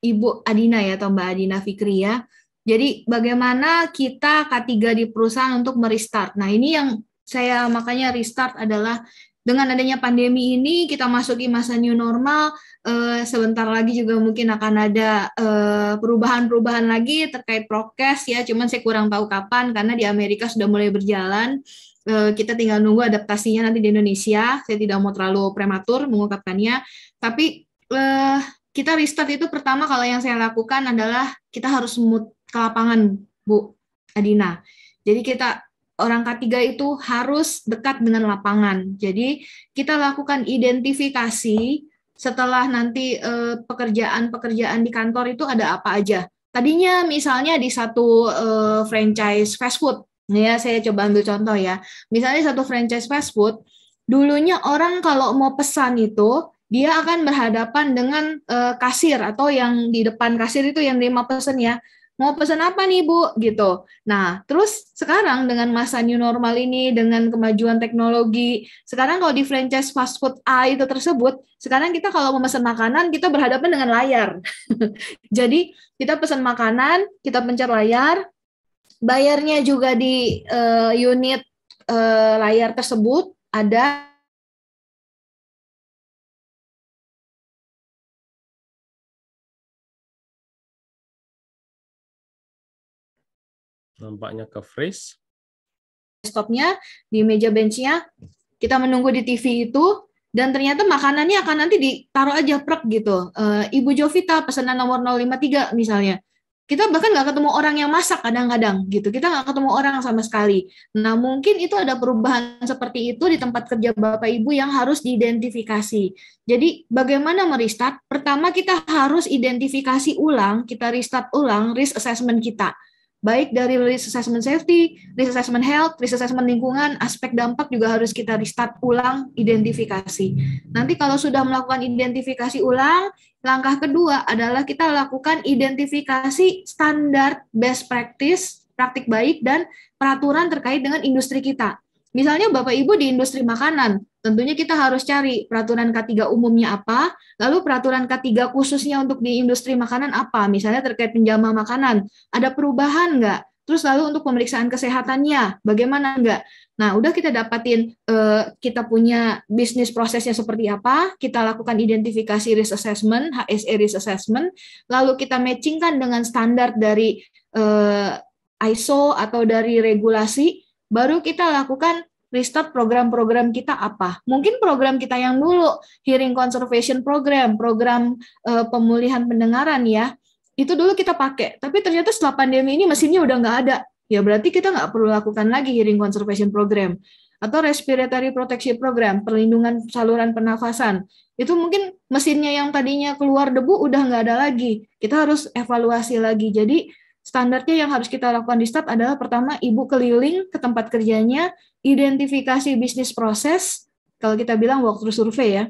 Ibu Adina ya, atau Mbak Adina Fikri ya. Jadi bagaimana kita K3 di perusahaan untuk merestart? Nah, ini yang saya makanya restart adalah dengan adanya pandemi ini kita masuki masa new normal. Sebentar lagi juga mungkin akan ada perubahan-perubahan lagi terkait prokes ya, cuman saya kurang tahu kapan karena di Amerika sudah mulai berjalan. Kita tinggal nunggu adaptasinya nanti di Indonesia. Saya tidak mau terlalu prematur mengungkapkannya, tapi kita restart itu pertama kalau yang saya lakukan adalah kita harus mood ke lapangan, Bu Adina. Jadi kita orang K3 itu harus dekat dengan lapangan. Jadi kita lakukan identifikasi setelah nanti pekerjaan-pekerjaan di kantor itu ada apa aja. Tadinya misalnya di satu franchise fast food, ya saya coba ambil contoh ya. Misalnya satu franchise fast food, dulunya orang kalau mau pesan itu dia akan berhadapan dengan kasir atau yang di depan kasir itu yang terima pesan ya. Mau pesan apa nih Bu? Gitu. Nah, terus sekarang dengan masa new normal ini, dengan kemajuan teknologi, sekarang kalau di franchise fast food A itu tersebut, sekarang kita kalau mau pesan makanan, kita berhadapan dengan layar. Jadi, kita pesan makanan, kita pencet layar, bayarnya juga di unit layar tersebut, ada Nampaknya ke freeze. Desktopnya, di meja benchnya, kita menunggu di TV itu, dan ternyata makanannya akan nanti ditaruh aja prek gitu. Ibu Jovita pesanan nomor 053 misalnya. Kita bahkan nggak ketemu orang yang masak kadang-kadang gitu. Kita nggak ketemu orang sama sekali. Nah, mungkin itu ada perubahan seperti itu di tempat kerja Bapak Ibu yang harus diidentifikasi. Jadi, bagaimana merestart? Pertama, kita harus identifikasi ulang, kita restart ulang risk assessment kita. Baik dari risk assessment safety, risk assessment health, risk assessment lingkungan, aspek dampak juga harus kita restart ulang, identifikasi. Nanti kalau sudah melakukan identifikasi ulang, langkah kedua adalah kita lakukan identifikasi standar best practice, praktik baik, dan peraturan terkait dengan industri kita. Misalnya Bapak Ibu di industri makanan, tentunya kita harus cari peraturan K3 umumnya apa, lalu peraturan K3 khususnya untuk di industri makanan apa, misalnya terkait penjama makanan, ada perubahan nggak? Terus lalu untuk pemeriksaan kesehatannya, bagaimana nggak? Nah, udah kita dapatin, kita punya bisnis prosesnya seperti apa, kita lakukan identifikasi risk assessment, HSE risk assessment, lalu kita matchingkan dengan standar dari ISO atau dari regulasi, baru kita lakukan restart program-program kita apa. Mungkin program kita yang dulu, hearing conservation program, program pemulihan pendengaran ya, itu dulu kita pakai. Tapi ternyata setelah pandemi ini mesinnya udah nggak ada. Ya berarti kita nggak perlu lakukan lagi hearing conservation program. atau respiratory protection program, perlindungan saluran pernafasan. Itu mungkin mesinnya yang tadinya keluar debu udah nggak ada lagi. Kita harus evaluasi lagi. Jadi standarnya yang harus kita lakukan di start adalah pertama, ibu keliling ke tempat kerjanya, identifikasi bisnis proses, kalau kita bilang walkthrough survei ya.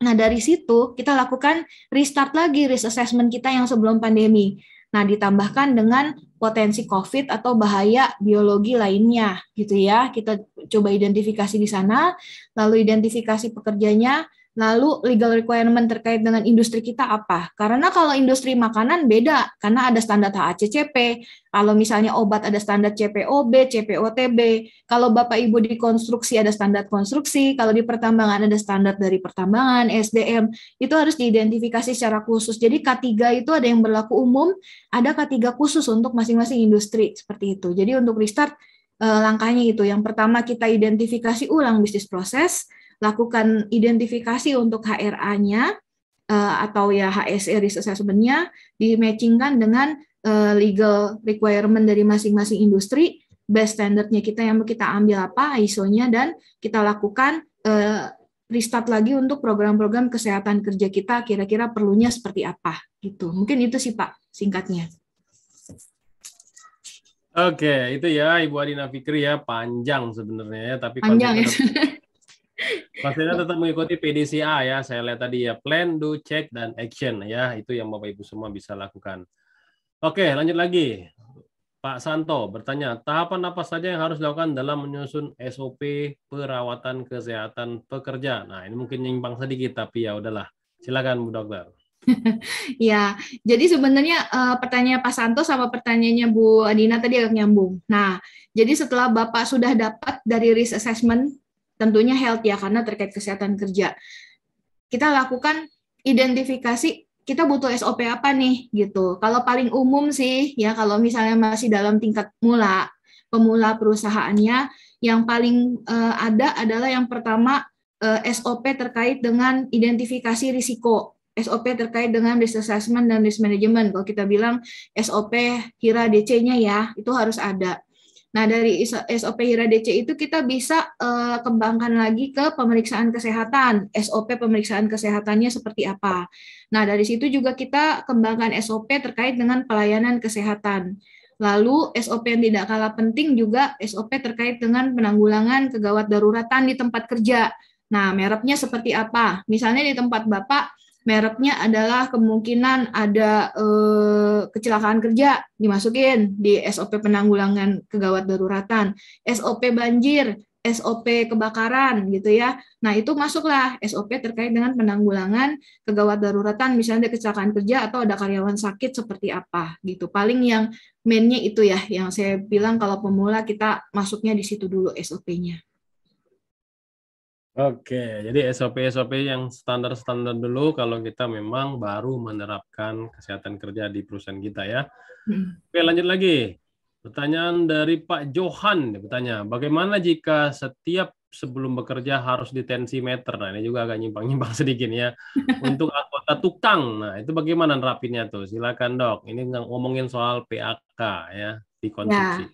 Nah, dari situ kita lakukan restart lagi risk assessment kita yang sebelum pandemi. Nah, ditambahkan dengan potensi COVID atau bahaya biologi lainnya, gitu ya. Kita coba identifikasi di sana, lalu identifikasi pekerjanya, lalu legal requirement terkait dengan industri kita apa. Karena kalau industri makanan beda, karena ada standar HACCP. Kalau misalnya obat ada standar CPOB, CPOTB. Kalau Bapak Ibu di konstruksi ada standar konstruksi, kalau di pertambangan ada standar dari pertambangan, SDM, itu harus diidentifikasi secara khusus. Jadi K3 itu ada yang berlaku umum, ada K3 khusus untuk masing-masing industri, seperti itu. Jadi untuk restart, langkahnya itu. Yang pertama kita identifikasi ulang bisnis proses, lakukan identifikasi untuk HRA-nya, atau ya HSE risk assessment-nya, di-matchingkan dengan legal requirement dari masing-masing industri, best standard-nya kita yang kita ambil apa, ISO-nya, dan kita lakukan restart lagi untuk program-program kesehatan kerja kita, kira-kira perlunya seperti apa, gitu. Mungkin itu sih Pak, singkatnya. Oke, itu ya Ibu Adina Fikri ya, panjang sebenarnya ya, tapi panjang ya. Pastinya tetap mengikuti PDCA ya, saya lihat tadi ya, plan, do, check, dan action ya, itu yang Bapak Ibu semua bisa lakukan. Oke, lanjut lagi. Pak Santo bertanya, tahapan apa saja yang harus dilakukan dalam menyusun SOP perawatan kesehatan pekerja? Nah, ini mungkin nyimpang sedikit, tapi ya udahlah. Silakan Bu Dokter. Ya, jadi sebenarnya pertanyaan Pak Santo sama pertanyaannya Bu Adina tadi agak nyambung. Nah, jadi setelah Bapak sudah dapat dari risk assessment, tentunya health ya, karena terkait kesehatan kerja, kita lakukan identifikasi, kita butuh SOP apa nih, gitu. Kalau paling umum sih, ya kalau misalnya masih dalam tingkat pemula perusahaannya, yang paling ada adalah yang pertama, SOP terkait dengan identifikasi risiko, SOP terkait dengan risk assessment dan risk management. Kalau kita bilang SOP HIRA DC-nya ya, itu harus ada. Nah, dari SOP HIRA DC itu kita bisa kembangkan lagi ke pemeriksaan kesehatan. SOP pemeriksaan kesehatannya seperti apa. Nah, dari situ juga kita kembangkan SOP terkait dengan pelayanan kesehatan. Lalu SOP yang tidak kalah penting juga SOP terkait dengan penanggulangan kegawat daruratan di tempat kerja. Nah, mereknya seperti apa? Misalnya di tempat Bapak, mereknya adalah kemungkinan ada kecelakaan kerja, dimasukin di SOP penanggulangan kegawat daruratan, SOP banjir, SOP kebakaran gitu ya. Nah, itu masuklah SOP terkait dengan penanggulangan kegawat daruratan, misalnya ada kecelakaan kerja atau ada karyawan sakit seperti apa gitu. Paling yang main-nya itu ya, yang saya bilang kalau pemula kita masuknya di situ dulu SOP-nya. Oke, jadi SOP-SOP yang standar-standar dulu kalau kita memang baru menerapkan kesehatan kerja di perusahaan kita ya. Oke, lanjut lagi. Pertanyaan dari Pak Johan bertanya, bagaimana jika setiap sebelum bekerja harus ditensimeter? Nah, ini juga agak nyimpang-nyimpang sedikit ya. Untuk anggota tukang, nah itu bagaimana nerapinnya tuh? Silakan Dok. Ini ngomongin soal PAK ya di konstruksi. Ya.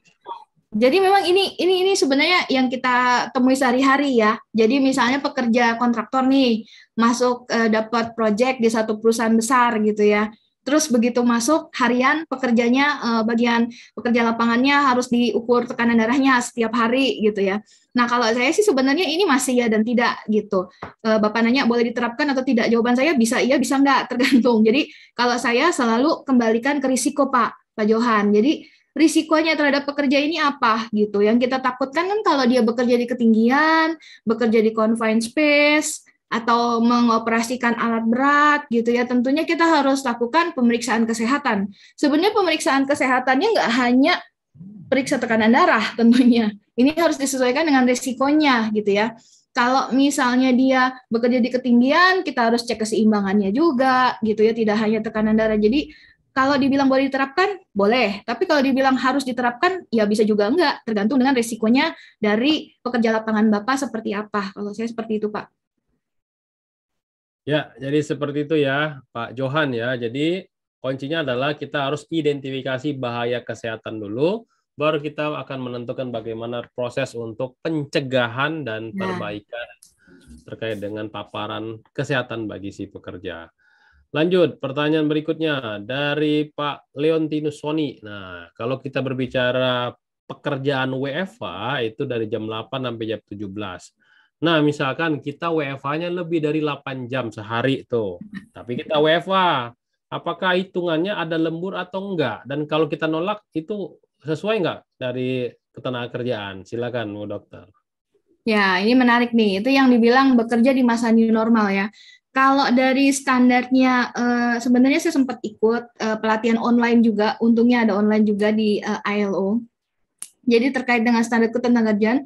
Jadi memang ini sebenarnya yang kita temui sehari-hari ya. Jadi misalnya pekerja kontraktor nih masuk dapat proyek di satu perusahaan besar gitu ya. Terus begitu masuk harian pekerjanya, bagian pekerja lapangannya harus diukur tekanan darahnya setiap hari gitu ya. Nah, kalau saya sih sebenarnya ini masih ya dan tidak gitu. Bapak nanya boleh diterapkan atau tidak? Jawaban saya bisa iya, bisa enggak, tergantung. Jadi kalau saya selalu kembalikan ke risiko Pak Johan. Jadi risikonya terhadap pekerja ini apa gitu. Yang kita takutkan kan kalau dia bekerja di ketinggian, bekerja di confined space, atau mengoperasikan alat berat gitu ya, tentunya kita harus lakukan pemeriksaan kesehatan. Sebenarnya pemeriksaan kesehatannya nggak hanya periksa tekanan darah tentunya. Ini harus disesuaikan dengan risikonya gitu ya. Kalau misalnya dia bekerja di ketinggian, kita harus cek keseimbangannya juga gitu ya, tidak hanya tekanan darah. Jadi kalau dibilang boleh diterapkan, boleh. Tapi kalau dibilang harus diterapkan, ya bisa juga enggak. Tergantung dengan risikonya dari pekerja lapangan Bapak seperti apa. Kalau saya seperti itu, Pak. Ya, jadi seperti itu ya, Pak Johan ya. Jadi kuncinya adalah kita harus identifikasi bahaya kesehatan dulu, baru kita akan menentukan bagaimana proses untuk pencegahan dan perbaikan terkait dengan paparan kesehatan bagi si pekerja. Lanjut, pertanyaan berikutnya dari Pak Leontinus Soni. Nah, kalau kita berbicara pekerjaan WFH itu dari jam 8 sampai jam 17. Nah, misalkan kita WFH-nya lebih dari 8 jam sehari tuh. Tapi kita WFH, apakah hitungannya ada lembur atau enggak? Dan kalau kita nolak, itu sesuai enggak dari ketenagakerjaan? Silakan, Bu Dokter. Ya, ini menarik nih. Itu yang dibilang bekerja di masa new normal ya. Kalau dari standarnya, sebenarnya saya sempat ikut pelatihan online juga, untungnya ada online juga di ILO. Jadi terkait dengan standar ketenagakerjaan,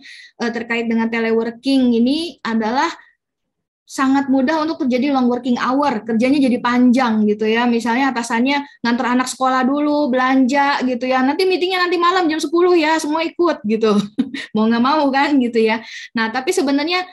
terkait dengan teleworking ini adalah sangat mudah untuk terjadi long working hour, kerjanya jadi panjang gitu ya. Misalnya atasannya ngantar anak sekolah dulu, belanja gitu ya. Nanti meetingnya nanti malam jam 10 ya, semua ikut gitu. Mau nggak mau kan gitu ya. Nah, tapi sebenarnya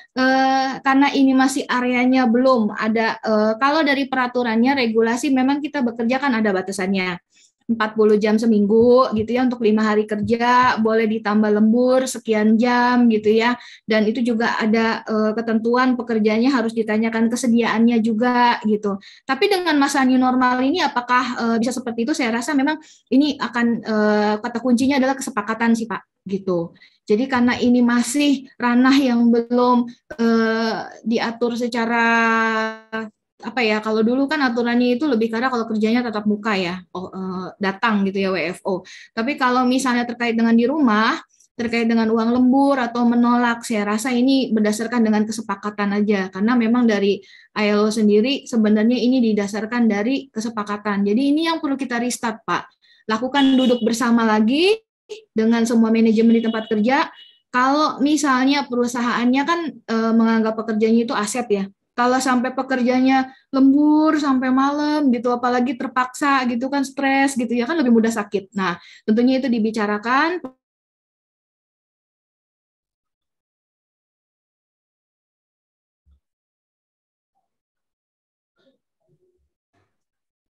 karena ini masih areanya belum ada, kalau dari peraturannya, regulasi memang kita bekerja kan ada batasannya. 40 jam seminggu gitu ya untuk 5 hari kerja, boleh ditambah lembur sekian jam gitu ya. Dan itu juga ada ketentuan pekerjaannya harus ditanyakan kesediaannya juga gitu. Tapi dengan masa new normal ini apakah bisa seperti itu? Saya rasa memang ini akan kata kuncinya adalah kesepakatan sih Pak gitu. Jadi karena ini masih ranah yang belum diatur secara apa ya, kalau dulu kan aturannya itu lebih karena kalau kerjanya tatap muka ya, datang gitu ya WFO. Tapi kalau misalnya terkait dengan di rumah, terkait dengan uang lembur atau menolak, saya rasa ini berdasarkan dengan kesepakatan aja. Karena memang dari ILO sendiri sebenarnya ini didasarkan dari kesepakatan. Jadi ini yang perlu kita restart Pak. Lakukan duduk bersama lagi dengan semua manajemen di tempat kerja. Kalau misalnya perusahaannya kan menganggap pekerjaannya itu aset ya. Kalau sampai pekerjanya lembur sampai malam gitu, apalagi terpaksa gitu kan, stres gitu ya kan, lebih mudah sakit. Nah, tentunya itu dibicarakan.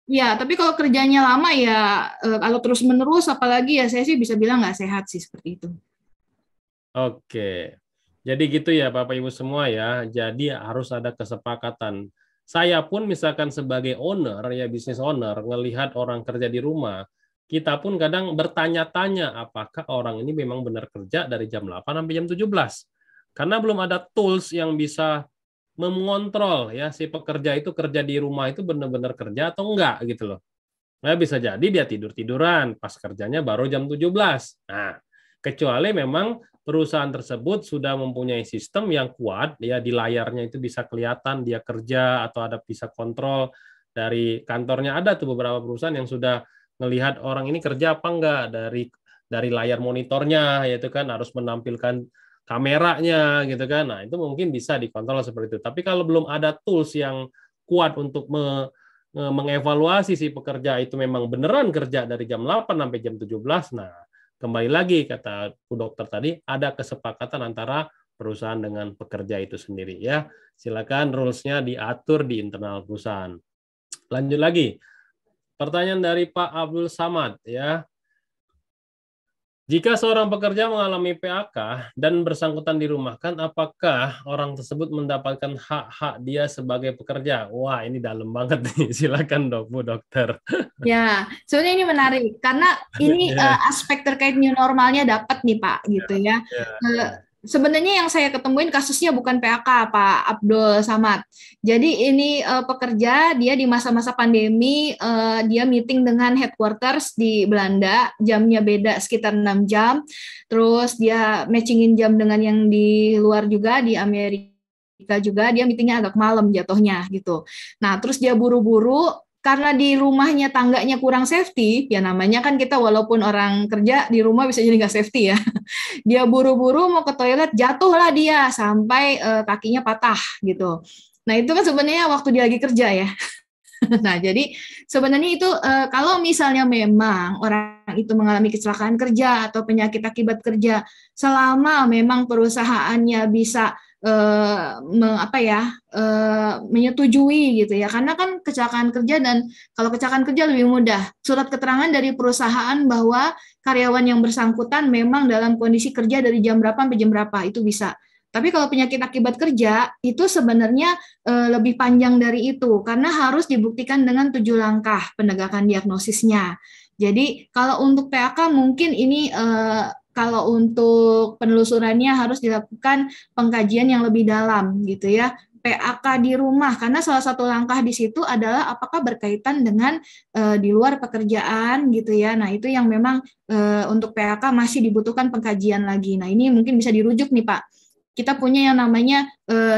Ya, tapi kalau kerjanya lama ya, kalau terus menerus, apalagi ya saya sih bisa bilang nggak sehat sih seperti itu. Oke. Jadi gitu ya Bapak Ibu semua ya. Jadi harus ada kesepakatan. Saya pun misalkan sebagai owner ya, bisnis owner, ngelihat orang kerja di rumah, kita pun kadang bertanya-tanya apakah orang ini memang benar kerja dari jam 8 sampai jam 17. Karena belum ada tools yang bisa mengontrol ya si pekerja itu kerja di rumah itu benar-benar kerja atau enggak gitu loh. Nah, bisa jadi dia tidur-tiduran pas kerjanya baru jam 17. Nah, kecuali memang perusahaan tersebut sudah mempunyai sistem yang kuat, ya di layarnya itu bisa kelihatan dia kerja atau ada bisa kontrol dari kantornya. Ada tuh beberapa perusahaan yang sudah melihat orang ini kerja apa enggak dari layar monitornya, yaitu kan harus menampilkan kameranya gitu kan. Nah, itu mungkin bisa dikontrol seperti itu. Tapi kalau belum ada tools yang kuat untuk mengevaluasi si pekerja itu memang beneran kerja dari jam 8 sampai jam 17, nah kembali lagi kata Bu Dokter tadi, ada kesepakatan antara perusahaan dengan pekerja itu sendiri ya. Silakan rules-nya diatur di internal perusahaan. Lanjut lagi. Pertanyaan dari Pak Abdul Samad ya. Jika seorang pekerja mengalami PHK dan bersangkutan dirumahkan, apakah orang tersebut mendapatkan hak-hak dia sebagai pekerja? Wah, ini dalam banget nih. Silakan dok, Bu Dokter. Ya, sebenarnya ini menarik karena ini aspek terkait new normalnya dapat nih Pak, gitu ya. Sebenarnya yang saya ketemuin kasusnya bukan PHK Pak Abdul Samad. Jadi ini pekerja dia di masa-masa pandemi dia meeting dengan headquarters di Belanda, jamnya beda sekitar 6 jam. Terus dia matchingin jam dengan yang di luar juga di Amerika juga, dia meetingnya agak malam jatuhnya gitu. Nah, terus dia buru-buru karena di rumahnya tangganya kurang safety, ya namanya kan kita walaupun orang kerja di rumah bisa jadi nggak safety ya. Dia buru-buru mau ke toilet, jatuhlah dia sampai kakinya patah gitu. Nah itu kan sebenarnya waktu dia lagi kerja ya. Nah jadi sebenarnya itu kalau misalnya memang orang itu mengalami kecelakaan kerja atau penyakit akibat kerja, selama memang perusahaannya bisa menyetujui gitu ya, karena kan kecelakaan kerja, dan kalau kecelakaan kerja lebih mudah, surat keterangan dari perusahaan bahwa karyawan yang bersangkutan memang dalam kondisi kerja dari jam berapa sampai jam berapa, itu bisa. Tapi kalau penyakit akibat kerja itu sebenarnya lebih panjang dari itu, karena harus dibuktikan dengan 7 langkah penegakan diagnosisnya. Jadi kalau untuk PAK mungkin ini kalau untuk penelusurannya harus dilakukan pengkajian yang lebih dalam gitu ya. PAK di rumah, karena salah satu langkah di situ adalah apakah berkaitan dengan di luar pekerjaan gitu ya. Nah itu yang memang untuk PAK masih dibutuhkan pengkajian lagi. Nah ini mungkin bisa dirujuk nih Pak. Kita punya yang namanya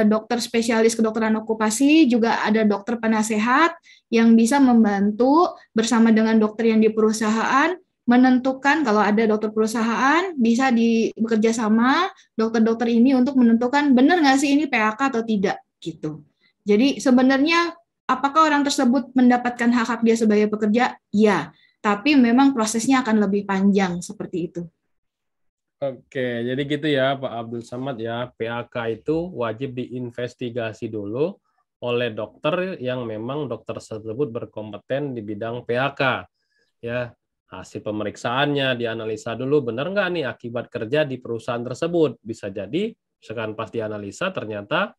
dokter spesialis kedokteran okupasi, juga ada dokter penasehat yang bisa membantu bersama dengan dokter yang di perusahaan menentukan, kalau ada dokter perusahaan bisa bekerja sama dokter-dokter ini untuk menentukan benar nggak sih ini PAK atau tidak gitu. Jadi sebenarnya apakah orang tersebut mendapatkan hak-hak dia sebagai pekerja? Ya, tapi memang prosesnya akan lebih panjang seperti itu. Oke, jadi gitu ya Pak Abdul Samad ya, PAK itu wajib diinvestigasi dulu oleh dokter yang memang dokter tersebut berkompeten di bidang PAK ya. Hasil pemeriksaannya dianalisa dulu, benar nggak nih akibat kerja di perusahaan tersebut. Bisa jadi sekarang pas dianalisa ternyata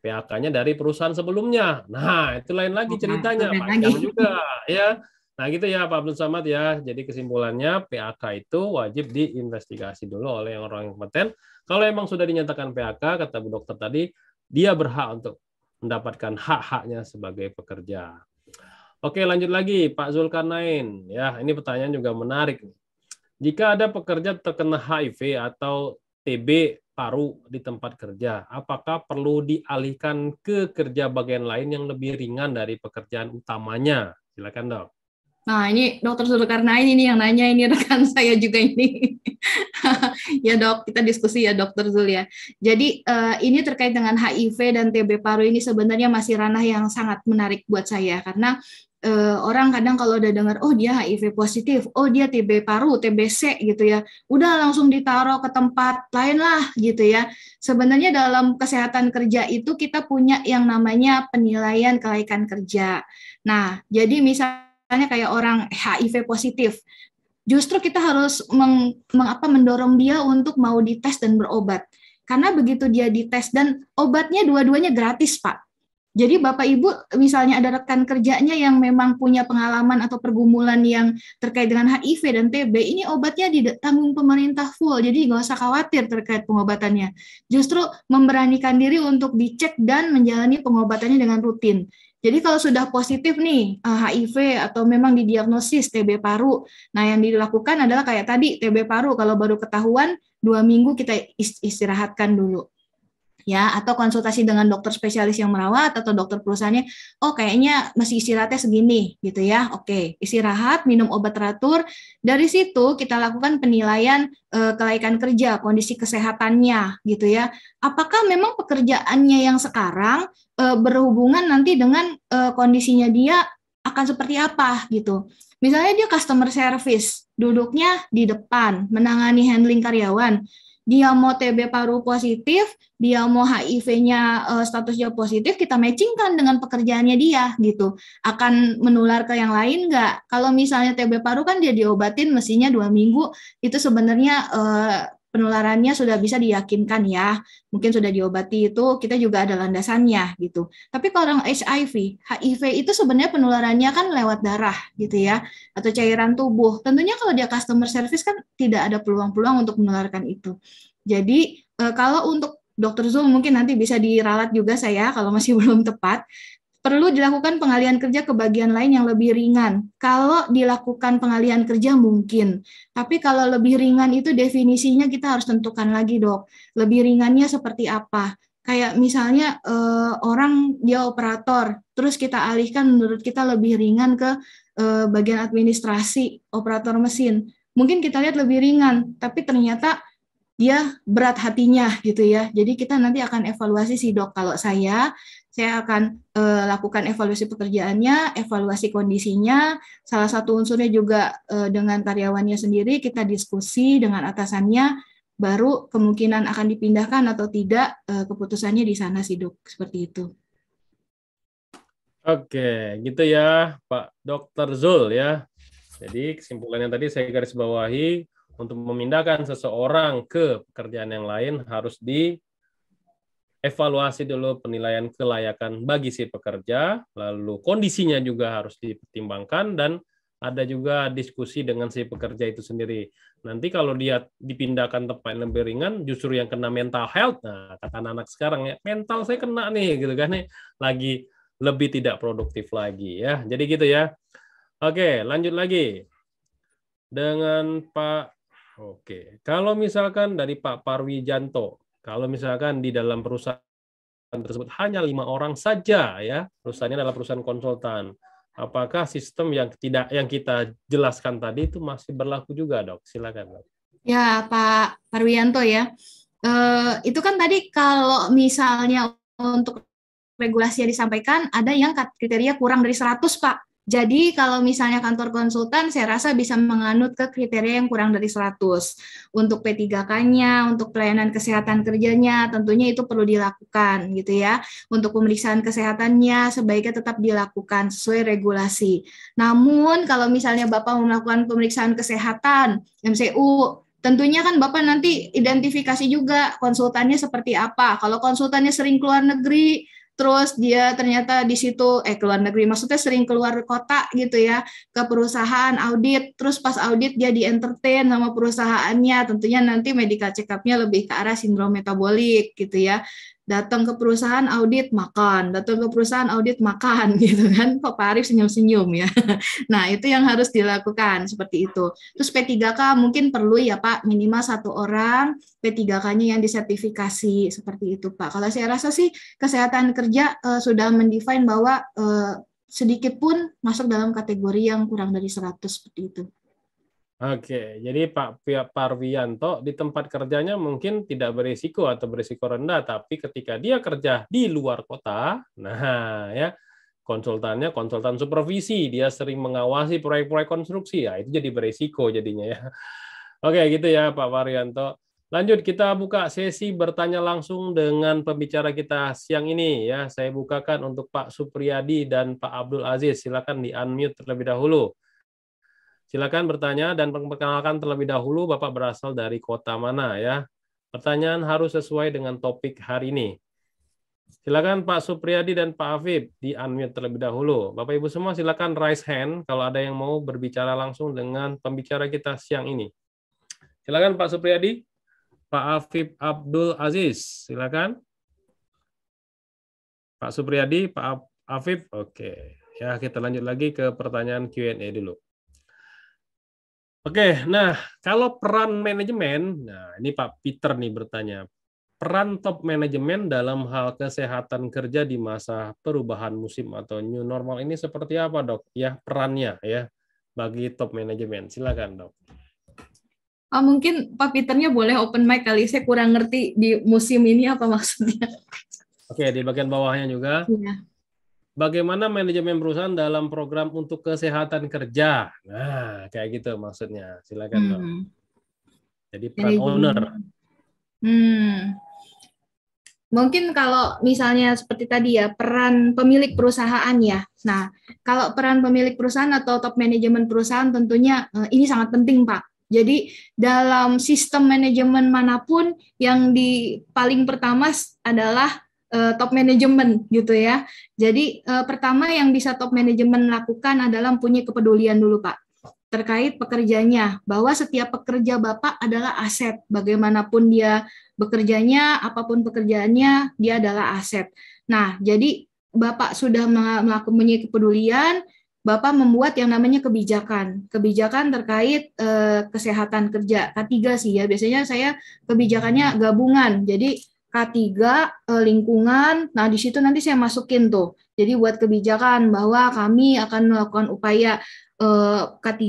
PAK-nya dari perusahaan sebelumnya. Nah, itu lain lagi ceritanya, panjang juga ya. Nah, gitu ya Pak Abdul Samad ya. Jadi kesimpulannya PAK itu wajib diinvestigasi dulu oleh orang yang kompeten. Kalau emang sudah dinyatakan PAK, kata Bu Dokter tadi, dia berhak untuk mendapatkan hak-haknya sebagai pekerja. Oke, lanjut lagi Pak Zulkarnain. Ya, ini pertanyaan juga menarik. Jika ada pekerja terkena HIV atau TB paru di tempat kerja, apakah perlu dialihkan ke kerja bagian lain yang lebih ringan dari pekerjaan utamanya? Silakan, Dok. Nah, ini Dokter Zulkarnain ini yang nanya, ini rekan saya juga ini. Ya Dok, kita diskusi ya Dokter Zul ya. Jadi ini terkait dengan HIV dan TB paru ini sebenarnya masih ranah yang sangat menarik buat saya, karena orang kadang kalau udah dengar, oh dia HIV positif, oh dia TB paru, TBC gitu ya, udah langsung ditaruh ke tempat lain lah gitu ya. Sebenarnya dalam kesehatan kerja itu kita punya yang namanya penilaian kelaikan kerja. Nah, jadi misalnya kayak orang HIV positif, justru kita harus mendorong dia untuk mau dites dan berobat. Karena begitu dia dites dan obatnya dua-duanya gratis, Pak. Jadi Bapak Ibu misalnya ada rekan kerjanya yang memang punya pengalaman atau pergumulan yang terkait dengan HIV dan TB, ini obatnya ditanggung pemerintah full, jadi nggak usah khawatir terkait pengobatannya. Justru memberanikan diri untuk dicek dan menjalani pengobatannya dengan rutin. Jadi kalau sudah positif nih HIV atau memang didiagnosis TB paru, nah yang dilakukan adalah kayak tadi TB paru, kalau baru ketahuan 2 minggu kita istirahatkan dulu. Ya, atau konsultasi dengan dokter spesialis yang merawat atau dokter perusahaannya, oh kayaknya masih istirahatnya segini gitu ya. Oke, istirahat, minum obat teratur. Dari situ kita lakukan penilaian kelaikan kerja, kondisi kesehatannya gitu ya. Apakah memang pekerjaannya yang sekarang berhubungan nanti dengan kondisinya dia akan seperti apa gitu. Misalnya dia customer service, duduknya di depan, menangani handling karyawan. Dia mau TB paru positif, dia mau HIV-nya statusnya positif, kita matchingkan dengan pekerjaannya dia gitu. Akan menular ke yang lain nggak? Kalau misalnya TB paru kan dia diobatin mestinya 2 minggu, itu sebenarnya penularannya sudah bisa diyakinkan ya. Mungkin sudah diobati, itu kita juga ada landasannya gitu. Tapi kalau orang HIV itu sebenarnya penularannya kan lewat darah gitu ya, atau cairan tubuh. Tentunya kalau dia customer service kan tidak ada peluang-peluang untuk menularkan itu. Jadi kalau untuk Dokter Zul mungkin nanti bisa diralat juga saya kalau masih belum tepat. Perlu dilakukan pengalihan kerja ke bagian lain yang lebih ringan. Kalau dilakukan pengalihan kerja mungkin, tapi kalau lebih ringan itu definisinya kita harus tentukan lagi Dok. Lebih ringannya seperti apa? Kayak misalnya orang dia operator, terus kita alihkan menurut kita lebih ringan ke bagian administrasi, operator mesin. Mungkin kita lihat lebih ringan, tapi ternyata dia berat hatinya gitu ya. Jadi kita nanti akan evaluasi sih Dok. Kalau saya akan lakukan evaluasi pekerjaannya, evaluasi kondisinya. Salah satu unsurnya juga dengan karyawannya sendiri, kita diskusi dengan atasannya, baru kemungkinan akan dipindahkan atau tidak, keputusannya di sana sih Dok, seperti itu. Oke, gitu ya Pak Dr. Zul ya. Jadi kesimpulannya tadi saya garis bawahi, untuk memindahkan seseorang ke pekerjaan yang lain harus dievaluasi dulu penilaian kelayakan bagi si pekerja, lalu kondisinya juga harus dipertimbangkan, dan ada juga diskusi dengan si pekerja itu sendiri. Nanti kalau dia dipindahkan tempat yang lebih ringan, justru yang kena mental health. Nah, kata anak sekarang ya, mental saya kena nih, gitu kan nih, lagi lebih tidak produktif lagi ya. Jadi gitu ya. Oke, lanjut lagi dengan Pak. Oke, kalau misalkan dari Pak Parwijanto, kalau misalkan di dalam perusahaan tersebut hanya 5 orang saja ya, perusahaannya adalah perusahaan konsultan, apakah sistem yang kita jelaskan tadi itu masih berlaku juga, Dok? Silakan, Dok. Ya, Pak Parwianto ya. Itu kan tadi kalau misalnya untuk regulasi yang disampaikan, ada yang kriteria kurang dari 100, Pak. Jadi kalau misalnya kantor konsultan, saya rasa bisa menganut ke kriteria yang kurang dari 100. Untuk P3K-nya, untuk pelayanan kesehatan kerjanya, tentunya itu perlu dilakukan gitu ya. Untuk pemeriksaan kesehatannya, sebaiknya tetap dilakukan sesuai regulasi. Namun kalau misalnya Bapak melakukan pemeriksaan kesehatan, MCU, tentunya kan Bapak nanti identifikasi juga konsultannya seperti apa. Kalau konsultannya sering keluar negeri, terus dia ternyata di situ keluar negeri, maksudnya sering keluar kota gitu ya, ke perusahaan audit, terus pas audit dia di-entertain sama perusahaannya, tentunya nanti medical check-up-nya lebih ke arah sindrom metabolik gitu ya. Datang ke perusahaan audit makan, datang ke perusahaan audit makan gitu kan. Pak Arif senyum-senyum ya. Nah, itu yang harus dilakukan seperti itu. Terus P3K mungkin perlu ya Pak, minimal 1 orang P3K-nya yang disertifikasi seperti itu Pak. Kalau saya rasa sih kesehatan kerja sudah mendefine bahwa sedikit pun masuk dalam kategori yang kurang dari 100 seperti itu. Oke, jadi Pak Parwianto di tempat kerjanya mungkin tidak berisiko atau berisiko rendah, tapi ketika dia kerja di luar kota, nah ya, konsultannya konsultan supervisi, dia sering mengawasi proyek-proyek konstruksi, ya itu jadi berisiko jadinya ya. Oke, gitu ya Pak Parwianto. Lanjut, kita buka sesi bertanya langsung dengan pembicara kita siang ini ya. Saya bukakan untuk Pak Supriyadi dan Pak Abdul Aziz. Silakan di-unmute terlebih dahulu. Silakan bertanya dan perkenalkan terlebih dahulu Bapak berasal dari kota mana ya. Pertanyaan harus sesuai dengan topik hari ini. Silakan Pak Supriyadi dan Pak Afif di-unmute terlebih dahulu. Bapak Ibu semua silakan raise hand kalau ada yang mau berbicara langsung dengan pembicara kita siang ini. Silakan Pak Supriyadi, Pak Afif Abdul Aziz, silakan. Pak Supriyadi, Pak Afif, oke. Ya, kita lanjut lagi ke pertanyaan Q&A dulu. Oke, nah kalau peran manajemen, nah ini Pak Peter nih bertanya, peran top manajemen dalam hal kesehatan kerja di masa perubahan musim atau new normal ini seperti apa, Dok? Ya, perannya ya bagi top manajemen. Silakan, Dok. Mungkin Pak Peternya boleh open mic kali, saya kurang ngerti di musim ini apa maksudnya. Oke, di bagian bawahnya juga. Ya. Bagaimana manajemen perusahaan dalam program untuk kesehatan kerja? Nah, kayak gitu maksudnya. Silakan, Dok. Jadi peran owner. Mungkin kalau misalnya seperti tadi ya, peran pemilik perusahaan ya. Nah, kalau peran pemilik perusahaan atau top manajemen perusahaan tentunya ini sangat penting, Pak. Jadi dalam sistem manajemen manapun yang paling pertama adalah top manajemen gitu ya. Jadi pertama yang bisa top manajemen lakukan adalah punya kepedulian dulu Pak terkait pekerjanya, bahwa setiap pekerja Bapak adalah aset, bagaimanapun dia bekerjanya, apapun pekerjaannya, dia adalah aset. Nah, jadi Bapak sudah melakukan kepedulian, Bapak membuat yang namanya kebijakan terkait kesehatan kerja, K3 sih ya, biasanya saya kebijakannya gabungan, jadi K3 lingkungan, nah di situ nanti saya masukin tuh. Jadi buat kebijakan bahwa kami akan melakukan upaya K3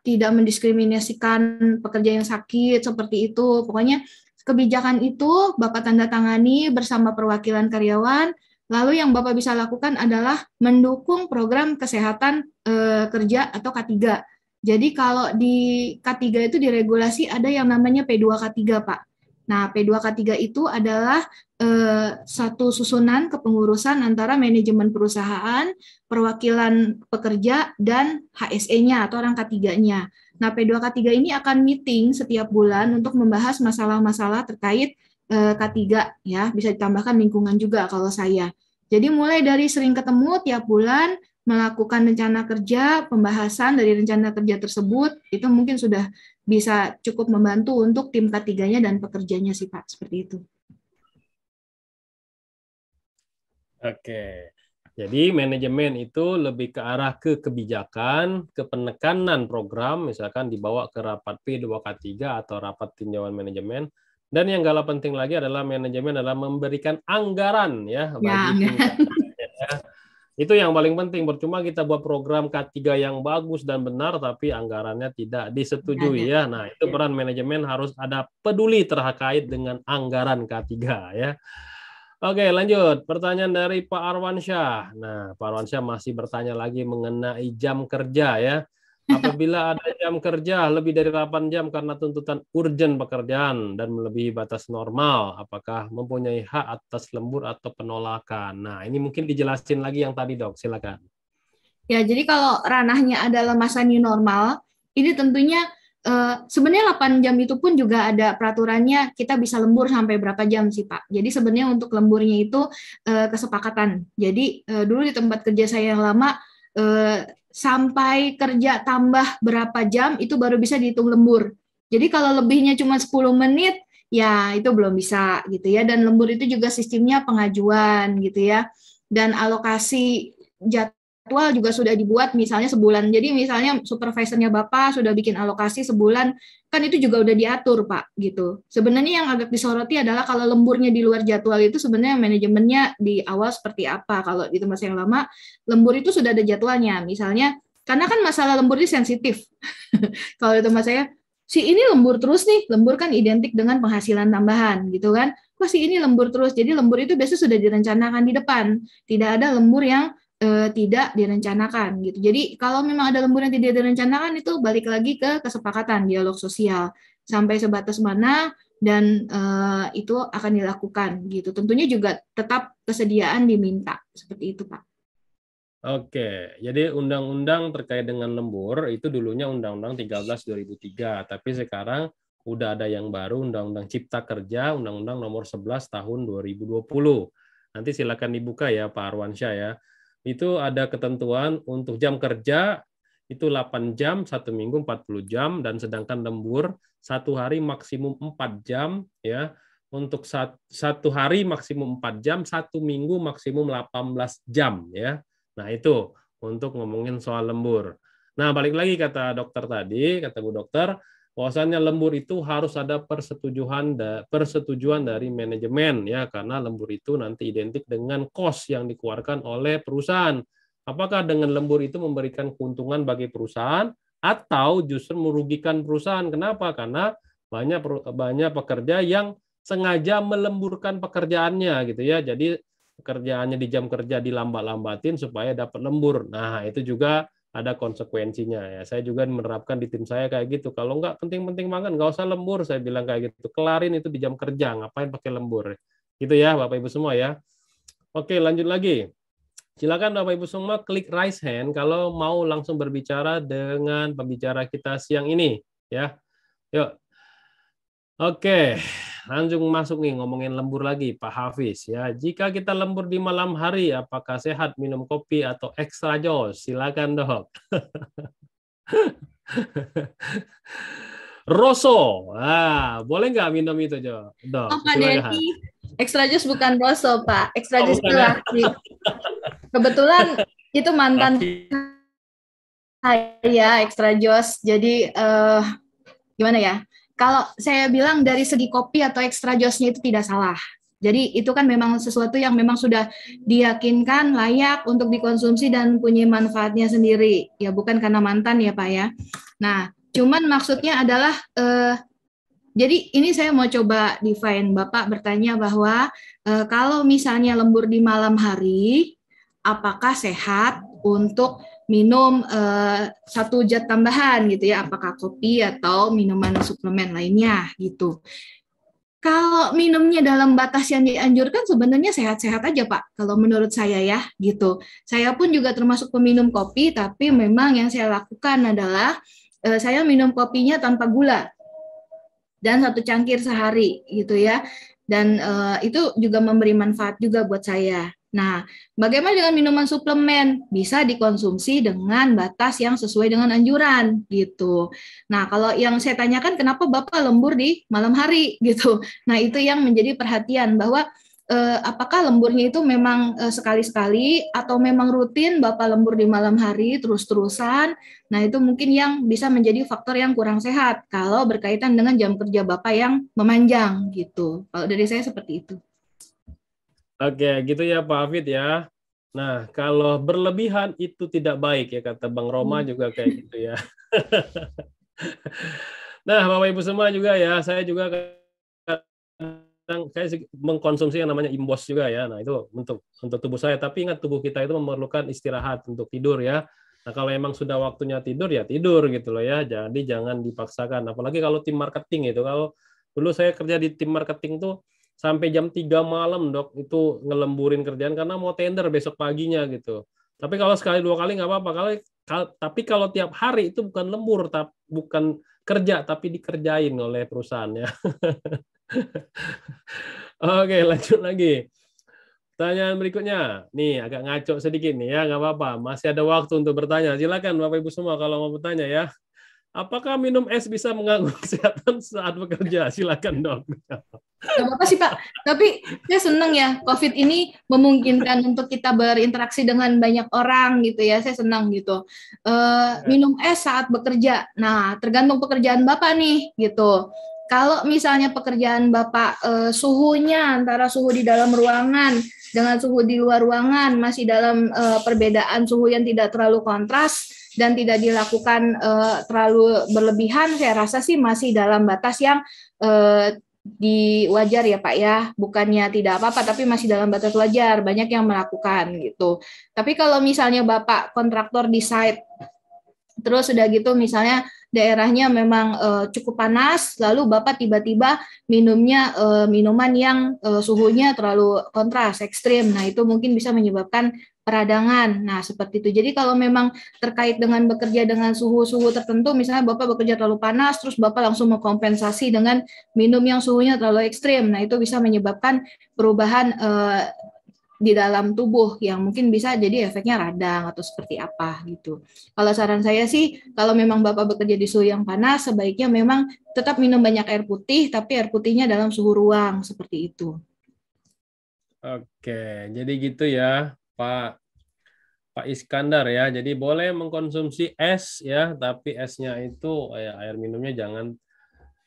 tidak mendiskriminasikan pekerja yang sakit seperti itu. Pokoknya kebijakan itu Bapak tanda tangani bersama perwakilan karyawan. Lalu yang Bapak bisa lakukan adalah mendukung program kesehatan kerja atau K3. Jadi kalau di K3 itu diregulasi ada yang namanya P2K3, Pak. Nah, P2K3 itu adalah satu susunan kepengurusan antara manajemen perusahaan, perwakilan pekerja, dan HSE-nya atau orang K3-nya. Nah, P2K3 ini akan meeting setiap bulan untuk membahas masalah-masalah terkait K3, ya. Bisa ditambahkan lingkungan juga kalau saya. Jadi mulai dari sering ketemu tiap bulan, melakukan rencana kerja, pembahasan dari rencana kerja tersebut, itu mungkin sudah bisa cukup membantu untuk tim K3-nya dan pekerjanya sih Pak, seperti itu. Oke, jadi manajemen itu lebih ke arah ke kebijakan, ke penekanan program, misalkan dibawa ke rapat P2K3 atau rapat tinjauan manajemen. Dan yang gak penting lagi adalah manajemen adalah memberikan anggaran ya bagi tim K3. Itu yang paling penting. Percuma kita buat program K3 yang bagus dan benar, tapi anggarannya tidak disetujui ya. Nah, itu peran manajemen harus ada peduli terkait dengan anggaran K3 ya. Oke, lanjut. Pertanyaan dari Pak Arwansyah. Nah, Pak Arwansyah masih bertanya lagi mengenai jam kerja ya. Apabila ada jam kerja lebih dari 8 jam karena tuntutan urgen pekerjaan dan melebihi batas normal, apakah mempunyai hak atas lembur atau penolakan? Nah, ini mungkin dijelasin lagi yang tadi, Dok. Silakan. Ya, jadi kalau ranahnya adalah masa new normal, ini tentunya sebenarnya 8 jam itu pun juga ada peraturannya, kita bisa lembur sampai berapa jam sih, Pak. Jadi sebenarnya untuk lemburnya itu kesepakatan. Jadi dulu di tempat kerja saya yang lama, sampai kerja tambah berapa jam itu baru bisa dihitung lembur. Jadi kalau lebihnya cuma 10 menit, ya itu belum bisa gitu ya. Dan lembur itu juga sistemnya pengajuan gitu ya. Dan alokasi jadwal juga sudah dibuat misalnya sebulan. Jadi misalnya supervisornya Bapak sudah bikin alokasi sebulan, kan itu juga udah diatur Pak gitu. Sebenarnya yang agak disoroti adalah kalau lemburnya di luar jadwal itu sebenarnya manajemennya di awal seperti apa. Kalau di tempat yang lama, lembur itu sudah ada jadwalnya. Misalnya, karena kan masalah lembur ini sensitif. Kalau di tempat saya, si ini lembur terus nih, lembur kan identik dengan penghasilan tambahan gitu kan. Wah si ini lembur terus, jadi lembur itu biasanya sudah direncanakan di depan. Tidak ada lembur yang tidak direncanakan gitu. Jadi kalau memang ada lembur yang tidak direncanakan itu balik lagi ke kesepakatan dialog sosial sampai sebatas mana dan itu akan dilakukan gitu. Tentunya juga tetap kesediaan diminta seperti itu Pak. Oke, jadi undang-undang terkait dengan lembur itu dulunya Undang-Undang 13 2003, tapi sekarang udah ada yang baru Undang-Undang Cipta Kerja, Undang-Undang Nomor 11 Tahun 2020. Nanti silakan dibuka ya Pak Arwansyah ya. Itu ada ketentuan untuk jam kerja itu 8 jam, 1 minggu 40 jam, dan sedangkan lembur 1 hari maksimum 4 jam, ya. Untuk 1 hari maksimum 4 jam, 1 minggu maksimum 18 jam, ya. Nah, itu untuk ngomongin soal lembur. Nah, balik lagi kata dokter tadi, kata Bu Dokter, bahwasannya lembur itu harus ada persetujuan dari manajemen ya, karena lembur itu nanti identik dengan kos yang dikeluarkan oleh perusahaan. Apakah dengan lembur itu memberikan keuntungan bagi perusahaan atau justru merugikan perusahaan? Kenapa? Karena banyak pekerja yang sengaja melemburkan pekerjaannya gitu ya. Jadi pekerjaannya di jam kerja dilambat-lambatin supaya dapat lembur. Nah, itu juga ada konsekuensinya ya. Saya juga menerapkan di tim saya kayak gitu. Kalau nggak penting-penting banget, nggak usah lembur. Saya bilang kayak gitu. Kelarin itu di jam kerja. Ngapain pakai lembur? Gitu ya, Bapak Ibu semua ya. Oke, lanjut lagi. Silakan Bapak Ibu semua klik raise hand kalau mau langsung berbicara dengan pembicara kita siang ini. Ya, yuk. Oke, langsung masuk nih ngomongin lembur lagi, Pak Hafiz. Ya, jika kita lembur di malam hari, apakah sehat minum kopi atau extra jos? Silakan dok. Rosso, boleh nggak minum itu Jo? Dok, oh, Pak Denny, extra jos bukan Rosso Pak, extra jos itu laki. Kebetulan itu mantan saya extra jos, jadi gimana ya? Kalau saya bilang dari segi kopi atau extra josnya itu tidak salah. Jadi itu kan memang sesuatu yang memang sudah diyakinkan layak untuk dikonsumsi dan punya manfaatnya sendiri. Ya bukan karena mantan ya Pak ya. Nah, cuman maksudnya adalah, jadi ini saya mau coba define. Bapak bertanya bahwa kalau misalnya lembur di malam hari, apakah sehat untuk minum 1 zat tambahan gitu ya, apakah kopi atau minuman suplemen lainnya gitu. Kalau minumnya dalam batas yang dianjurkan sebenarnya sehat-sehat aja Pak, kalau menurut saya ya gitu. Saya pun juga termasuk peminum kopi, tapi memang yang saya lakukan adalah saya minum kopinya tanpa gula dan 1 cangkir sehari gitu ya. Dan itu juga memberi manfaat juga buat saya. Nah, bagaimana dengan minuman suplemen? Bisa dikonsumsi dengan batas yang sesuai dengan anjuran gitu. Nah, kalau yang saya tanyakan kenapa Bapak lembur di malam hari gitu. Nah, itu yang menjadi perhatian bahwa apakah lemburnya itu memang sekali-sekali atau memang rutin Bapak lembur di malam hari terus-terusan. Nah, itu mungkin yang bisa menjadi faktor yang kurang sehat kalau berkaitan dengan jam kerja Bapak yang memanjang gitu. Kalau dari saya seperti itu. Oke, gitu ya Pak Hafid ya. Nah, kalau berlebihan itu tidak baik ya, kata Bang Roma juga kayak gitu ya. Nah, Bapak Ibu semua juga ya, saya juga saya mengkonsumsi yang namanya Imbos juga ya. Nah, itu untuk tubuh saya. Tapi ingat, tubuh kita itu memerlukan istirahat untuk tidur ya. Nah, kalau emang sudah waktunya tidur ya tidur gitu loh ya. Jadi jangan dipaksakan. Apalagi kalau tim marketing itu. Kalau dulu saya kerja di tim marketing tuh sampai jam 3 malam Dok, itu ngelemburin kerjaan karena mau tender besok paginya gitu. Tapi kalau sekali 2 kali nggak apa-apa. Tapi kalau tiap hari itu bukan lembur, bukan kerja, tapi dikerjain oleh perusahaan ya. Oke, lanjut lagi. Pertanyaan berikutnya. Nih, agak ngaco sedikit nih ya, nggak apa-apa. Masih ada waktu untuk bertanya. Silakan Bapak Ibu semua kalau mau bertanya ya. Apakah minum es bisa mengganggu kesehatan saat bekerja? Silakan Dok. Gak apa-apa sih Pak, tapi saya senang ya COVID ini memungkinkan untuk kita berinteraksi dengan banyak orang gitu ya, saya senang gitu. Minum es saat bekerja, nah tergantung pekerjaan Bapak nih gitu. Kalau misalnya pekerjaan Bapak suhunya antara suhu di dalam ruangan dengan suhu di luar ruangan masih dalam perbedaan suhu yang tidak terlalu kontras dan tidak dilakukan terlalu berlebihan, saya rasa sih masih dalam batas yang di wajar ya Pak ya, bukannya tidak apa-apa tapi masih dalam batas wajar, banyak yang melakukan gitu. Tapi kalau misalnya Bapak kontraktor di site, terus sudah gitu misalnya daerahnya memang cukup panas, lalu Bapak tiba-tiba minumnya minuman yang suhunya terlalu kontras, ekstrim, nah itu mungkin bisa menyebabkan peradangan. Nah, seperti itu. Jadi kalau memang terkait dengan bekerja dengan suhu-suhu tertentu, misalnya Bapak bekerja terlalu panas, terus Bapak langsung mengkompensasi dengan minum yang suhunya terlalu ekstrim. Nah, itu bisa menyebabkan perubahan di dalam tubuh yang mungkin bisa jadi efeknya radang atau seperti apa gitu. Kalau saran saya sih, kalau memang Bapak bekerja di suhu yang panas, sebaiknya memang tetap minum banyak air putih, tapi air putihnya dalam suhu ruang, seperti itu. Oke, jadi gitu ya. Pak Iskandar ya, jadi boleh mengkonsumsi es ya, tapi esnya itu ya, air minumnya jangan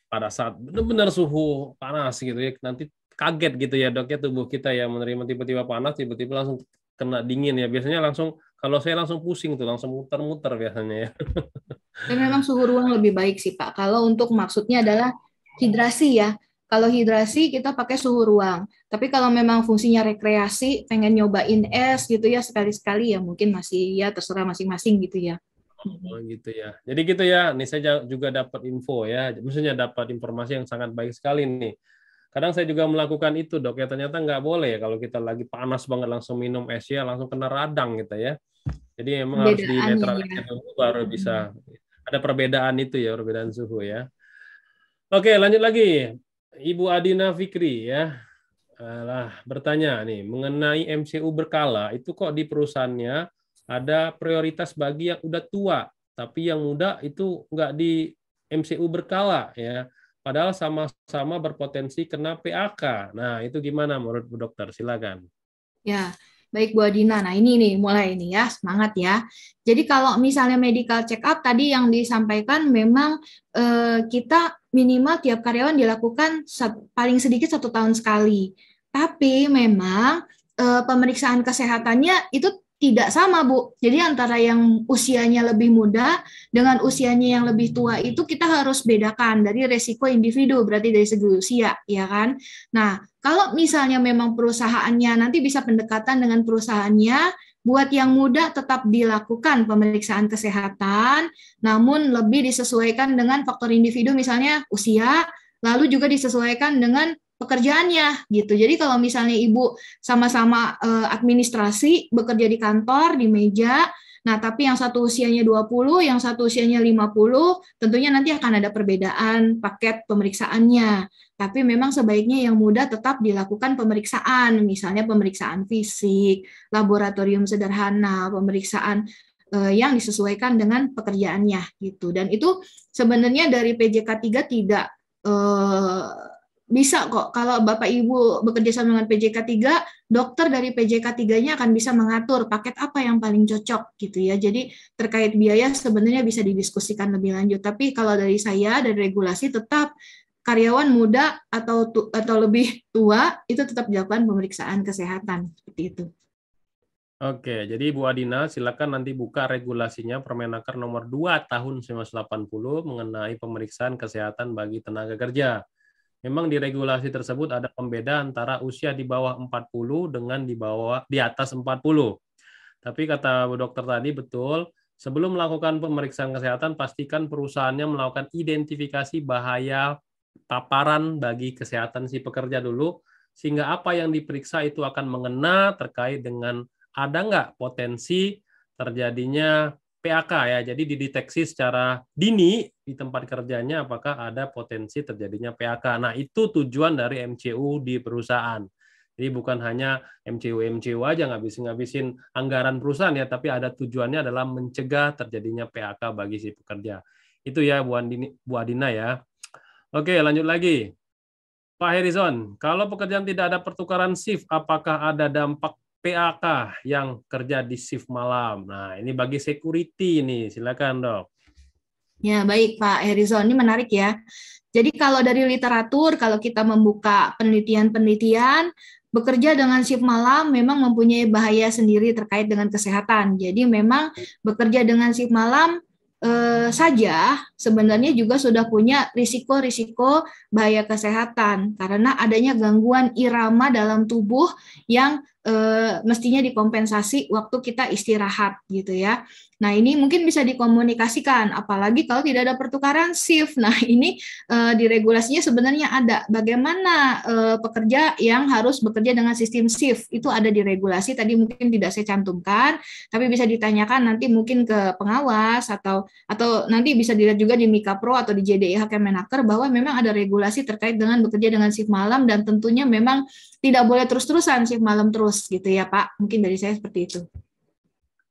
pada saat benar-benar suhu panas gitu ya, nanti kaget gitu ya Dok ya, tubuh kita ya menerima tiba-tiba panas, tiba-tiba langsung kena dingin ya, biasanya langsung, kalau saya langsung pusing tuh, langsung muter-muter biasanya ya. Dan memang suhu ruang lebih baik sih Pak, kalau untuk maksudnya adalah hidrasi ya. Kalau hidrasi kita pakai suhu ruang. Tapi kalau memang fungsinya rekreasi, pengen nyobain es gitu ya sekali-sekali ya mungkin masih ya terserah masing-masing gitu ya. Oh gitu ya. Jadi gitu ya. Nih saya juga dapat info ya. Maksudnya dapat informasi yang sangat baik sekali nih. Kadang saya juga melakukan itu Dok ya. Ternyata nggak boleh ya kalau kita lagi panas banget langsung minum es ya langsung kena radang gitu ya. Jadi memang harus dinetralkan dulu baru bisa. Ada perbedaan itu ya, perbedaan suhu ya. Oke, lanjut lagi. Ibu Adina Fikri ya, bertanya nih mengenai MCU berkala, itu kok di perusahaannya ada prioritas bagi yang udah tua, tapi yang muda itu nggak di MCU berkala ya, padahal sama-sama berpotensi kena PHK. Nah itu gimana menurut Bu Dokter? Silakan. Ya. Baik Bu Adina, nah ini nih mulai nih ya, semangat ya. Jadi kalau misalnya medical check up tadi yang disampaikan memang kita minimal tiap karyawan dilakukan paling sedikit 1 tahun sekali. Tapi memang pemeriksaan kesehatannya itu tidak sama Bu. Jadi antara yang usianya lebih muda dengan usianya yang lebih tua itu kita harus bedakan dari resiko individu, berarti dari segi usia, ya kan? Nah, kalau misalnya memang perusahaannya nanti bisa pendekatan dengan perusahaannya, buat yang muda tetap dilakukan pemeriksaan kesehatan, namun lebih disesuaikan dengan faktor individu, misalnya usia, lalu juga disesuaikan dengan pekerjaannya gitu. Jadi kalau misalnya ibu sama-sama administrasi, bekerja di kantor, di meja, nah tapi yang satu usianya 20, yang satu usianya 50, tentunya nanti akan ada perbedaan paket pemeriksaannya. Tapi memang sebaiknya yang muda tetap dilakukan pemeriksaan, misalnya pemeriksaan fisik, laboratorium sederhana, pemeriksaan yang disesuaikan dengan pekerjaannya gitu. Dan itu sebenarnya dari PJK 3 tidak bisa kok, kalau Bapak Ibu bekerja sama dengan PJK 3, dokter dari PJK 3-nya akan bisa mengatur paket apa yang paling cocok gitu ya. Jadi terkait biaya sebenarnya bisa didiskusikan lebih lanjut. Tapi kalau dari saya, dari regulasi tetap karyawan muda atau lebih tua itu tetap dilakukan pemeriksaan kesehatan seperti itu. Oke, jadi Bu Adina silakan nanti buka regulasinya Permenaker nomor 2 tahun 1980 mengenai pemeriksaan kesehatan bagi tenaga kerja. Memang di regulasi tersebut ada pembeda antara usia di bawah 40 dengan di atas 40. Tapi kata Bu Dokter tadi betul, sebelum melakukan pemeriksaan kesehatan pastikan perusahaannya melakukan identifikasi bahaya paparan bagi kesehatan si pekerja dulu, sehingga apa yang diperiksa itu akan mengena terkait dengan ada nggak potensi terjadinya PHK ya, jadi dideteksi secara dini di tempat kerjanya apakah ada potensi terjadinya PHK. Nah itu tujuan dari MCU di perusahaan. Jadi bukan hanya MCU aja ngabisin anggaran perusahaan ya, tapi ada tujuannya adalah mencegah terjadinya PHK bagi si pekerja. Itu ya Bu Adina ya. Oke lanjut lagi. Pak Herizon, kalau pekerjaan tidak ada pertukaran shift, apakah ada dampak PHK yang kerja di shift malam? Nah, ini bagi security nih, silakan dok. Ya, baik Pak Herizon, ini menarik ya. Jadi kalau dari literatur, kalau kita membuka penelitian-penelitian, bekerja dengan shift malam memang mempunyai bahaya sendiri terkait dengan kesehatan. Jadi memang bekerja dengan shift malam saja sebenarnya juga sudah punya risiko-risiko bahaya kesehatan karena adanya gangguan irama dalam tubuh yang mestinya dikompensasi waktu kita istirahat gitu ya. Nah ini mungkin bisa dikomunikasikan, apalagi kalau tidak ada pertukaran shift. Nah ini di regulasinya sebenarnya ada bagaimana pekerja yang harus bekerja dengan sistem shift, itu ada di regulasi, tadi mungkin tidak saya cantumkan, tapi bisa ditanyakan nanti mungkin ke pengawas atau nanti bisa dilihat juga di Mika Pro atau di JDIH Kemenaker bahwa memang ada regulasi terkait dengan bekerja dengan shift malam dan tentunya memang tidak boleh terus-terusan shift malam terus gitu ya Pak. Mungkin dari saya seperti itu.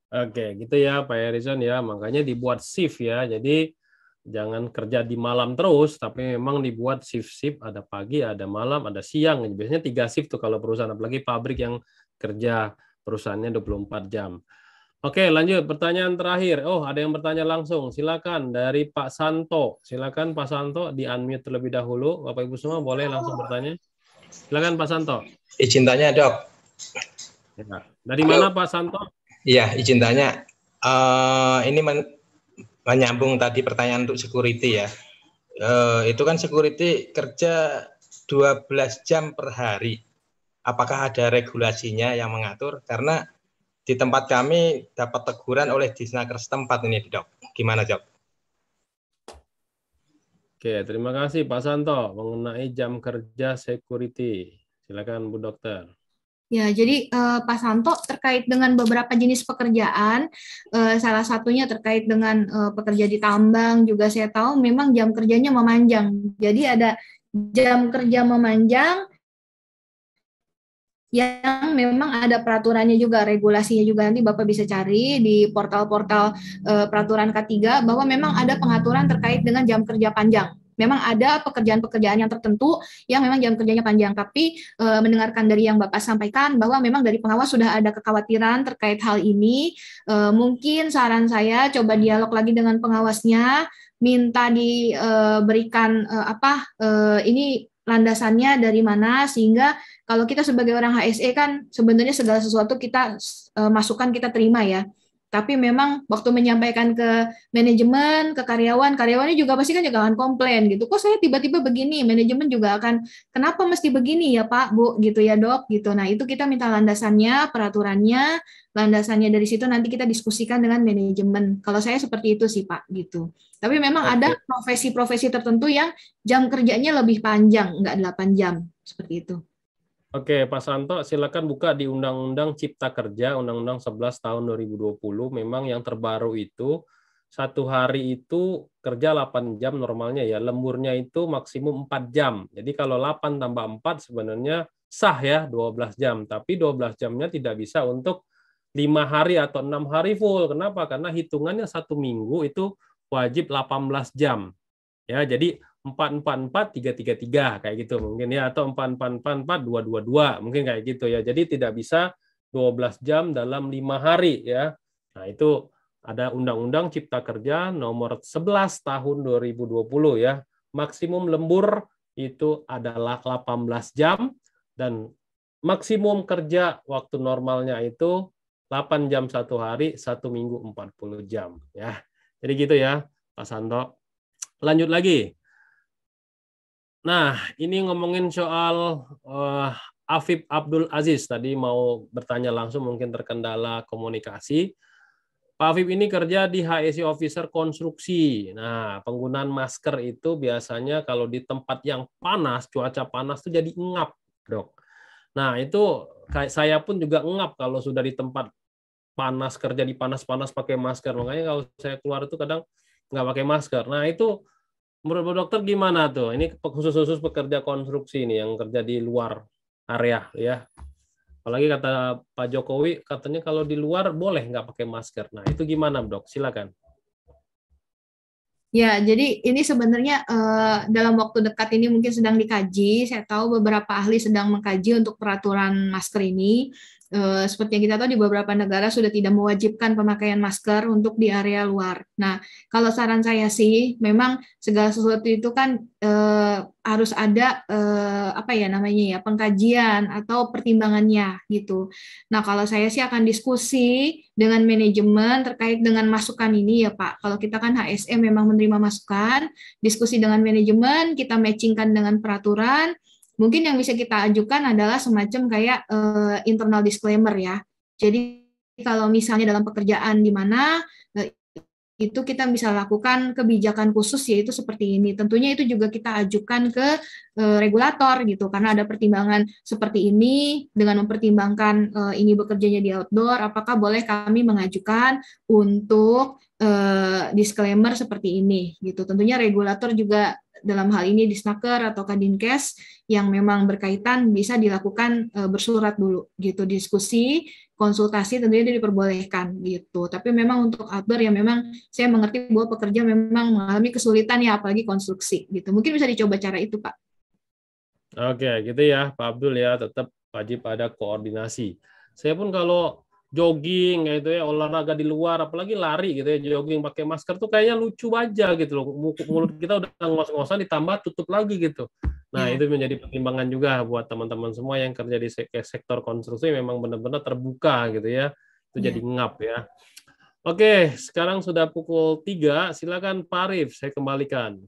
Oke, gitu ya Pak Herizon ya. Makanya dibuat shift ya. Jadi jangan kerja di malam terus, tapi memang dibuat shift-shift. Ada pagi, ada malam, ada siang. Biasanya 3 shift tuh kalau perusahaan, apalagi pabrik yang kerja perusahaannya 24 jam. Oke, lanjut. Pertanyaan terakhir. Oh, ada yang bertanya langsung. Silakan dari Pak Santo. Silakan Pak Santo di-unmute terlebih dahulu. Bapak Ibu semua boleh langsung bertanya. Silakan Pak Santo. Izin tanya, Dok. Ya. Dari mana Pak Santo? Iya, izin tanya. Ini menyambung tadi pertanyaan untuk security ya. Itu kan security kerja 12 jam per hari. Apakah ada regulasinya yang mengatur? Karena di tempat kami dapat teguran oleh disnaker setempat ini, Dok. Gimana, Dok? Oke, terima kasih Pak Santo mengenai jam kerja security. Silakan Bu Dokter. Ya, jadi Pak Santo terkait dengan beberapa jenis pekerjaan, salah satunya terkait dengan pekerja di tambang juga saya tahu memang jam kerjanya memanjang. Jadi ada jam kerja memanjang yang memang ada peraturannya juga, regulasinya juga, nanti Bapak bisa cari di portal-portal peraturan K3 bahwa memang ada pengaturan terkait dengan jam kerja panjang. Memang ada pekerjaan-pekerjaan yang tertentu yang memang jam kerjanya panjang, tapi mendengarkan dari yang Bapak sampaikan bahwa memang dari pengawas sudah ada kekhawatiran terkait hal ini. Mungkin saran saya coba dialog lagi dengan pengawasnya, minta diberikan ini landasannya dari mana, sehingga kalau kita sebagai orang HSE kan sebenarnya segala sesuatu kita masukkan, kita terima ya. Tapi memang waktu menyampaikan ke manajemen, ke karyawannya juga pasti kan juga akan komplain gitu. Kok saya tiba-tiba begini? Manajemen juga akan, kenapa mesti begini ya Pak, Bu, gitu ya Dok, gitu. Nah itu kita minta landasannya, peraturannya, landasannya dari situ nanti kita diskusikan dengan manajemen. Kalau saya seperti itu sih Pak, gitu. Tapi memang ada profesi-profesi tertentu yang jam kerjanya lebih panjang, nggak 8 jam, seperti itu. Oke, Pak Santo, silakan buka di Undang-Undang Cipta Kerja, Undang-Undang 11 tahun 2020. Memang yang terbaru itu, 1 hari itu kerja 8 jam normalnya ya, lemburnya itu maksimum 4 jam. Jadi kalau 8 tambah 4 sebenarnya sah ya, 12 jam. Tapi 12 jamnya tidak bisa untuk 5 hari atau 6 hari full. Kenapa? Karena hitungannya 1 minggu itu wajib 18 jam. Ya, jadi 4-4-4, 3-3-3 kayak gitu mungkin ya, atau 4-4-4-4, 2-2-2 mungkin kayak gitu ya. Jadi tidak bisa 12 jam dalam 5 hari ya. Nah, itu ada Undang-Undang Cipta Kerja nomor 11 tahun 2020 ya. Maksimum lembur itu adalah 18 jam dan maksimum kerja waktu normalnya itu 8 jam 1 hari, 1 minggu 40 jam ya. Jadi gitu ya, Pak Santo. Lanjut lagi. Nah, ini ngomongin soal Afif Abdul Aziz. Tadi mau bertanya langsung, mungkin terkendala komunikasi. Pak Afif ini kerja di HSE Officer Konstruksi. Nah, penggunaan masker itu biasanya kalau di tempat yang panas, cuaca panas itu jadi ngap, Dok. Nah, itu kayak saya pun juga ngap kalau sudah di tempat panas, kerja di panas-panas pakai masker. Makanya kalau saya keluar itu kadang nggak pakai masker. Nah, itu menurut dokter gimana tuh? Ini khusus pekerja konstruksi ini yang kerja di luar area ya. Apalagi kata Pak Jokowi katanya kalau di luar boleh nggak pakai masker. Nah itu gimana Dok? Silakan. Ya, jadi ini sebenarnya dalam waktu dekat ini mungkin sedang dikaji. Saya tahu beberapa ahli sedang mengkaji untuk peraturan masker ini. Seperti yang kita tahu di beberapa negara sudah tidak mewajibkan pemakaian masker untuk di area luar. Nah, kalau saran saya sih, memang segala sesuatu itu kan harus ada apa ya namanya ya, pengkajian atau pertimbangannya gitu. Nah, kalau saya sih akan diskusi dengan manajemen terkait dengan masukan ini ya Pak. Kalau kita kan HSE memang menerima masukan, diskusi dengan manajemen, kita matchingkan dengan peraturan. Mungkin yang bisa kita ajukan adalah semacam kayak internal disclaimer ya. Jadi kalau misalnya dalam pekerjaan di mana itu kita bisa lakukan kebijakan khusus yaitu seperti ini. Tentunya itu juga kita ajukan ke regulator gitu karena ada pertimbangan seperti ini dengan mempertimbangkan ini bekerjanya di outdoor, apakah boleh kami mengajukan untuk disclaimer seperti ini gitu. Tentunya regulator juga dalam hal ini Disnaker atau Kadinkes yang memang berkaitan bisa dilakukan bersurat dulu gitu, diskusi, konsultasi tentunya itu diperbolehkan gitu. Tapi memang untuk outdoor ya memang saya mengerti bahwa pekerja memang mengalami kesulitan ya apalagi konstruksi gitu. Mungkin bisa dicoba cara itu Pak. Oke, gitu ya Pak Abdul ya, tetap wajib ada koordinasi. Saya pun kalau jogging gitu ya, olahraga di luar, apalagi lari gitu ya, jogging pakai masker tuh kayaknya lucu aja gitu loh. Mulut kita udah ngos-ngosan ditambah tutup lagi gitu. Nah, itu menjadi pertimbangan juga buat teman-teman semua yang kerja di sektor konstruksi memang benar-benar terbuka gitu ya. Itu jadi ngap ya. Oke, sekarang sudah pukul 3, silakan Pak Arif, saya kembalikan.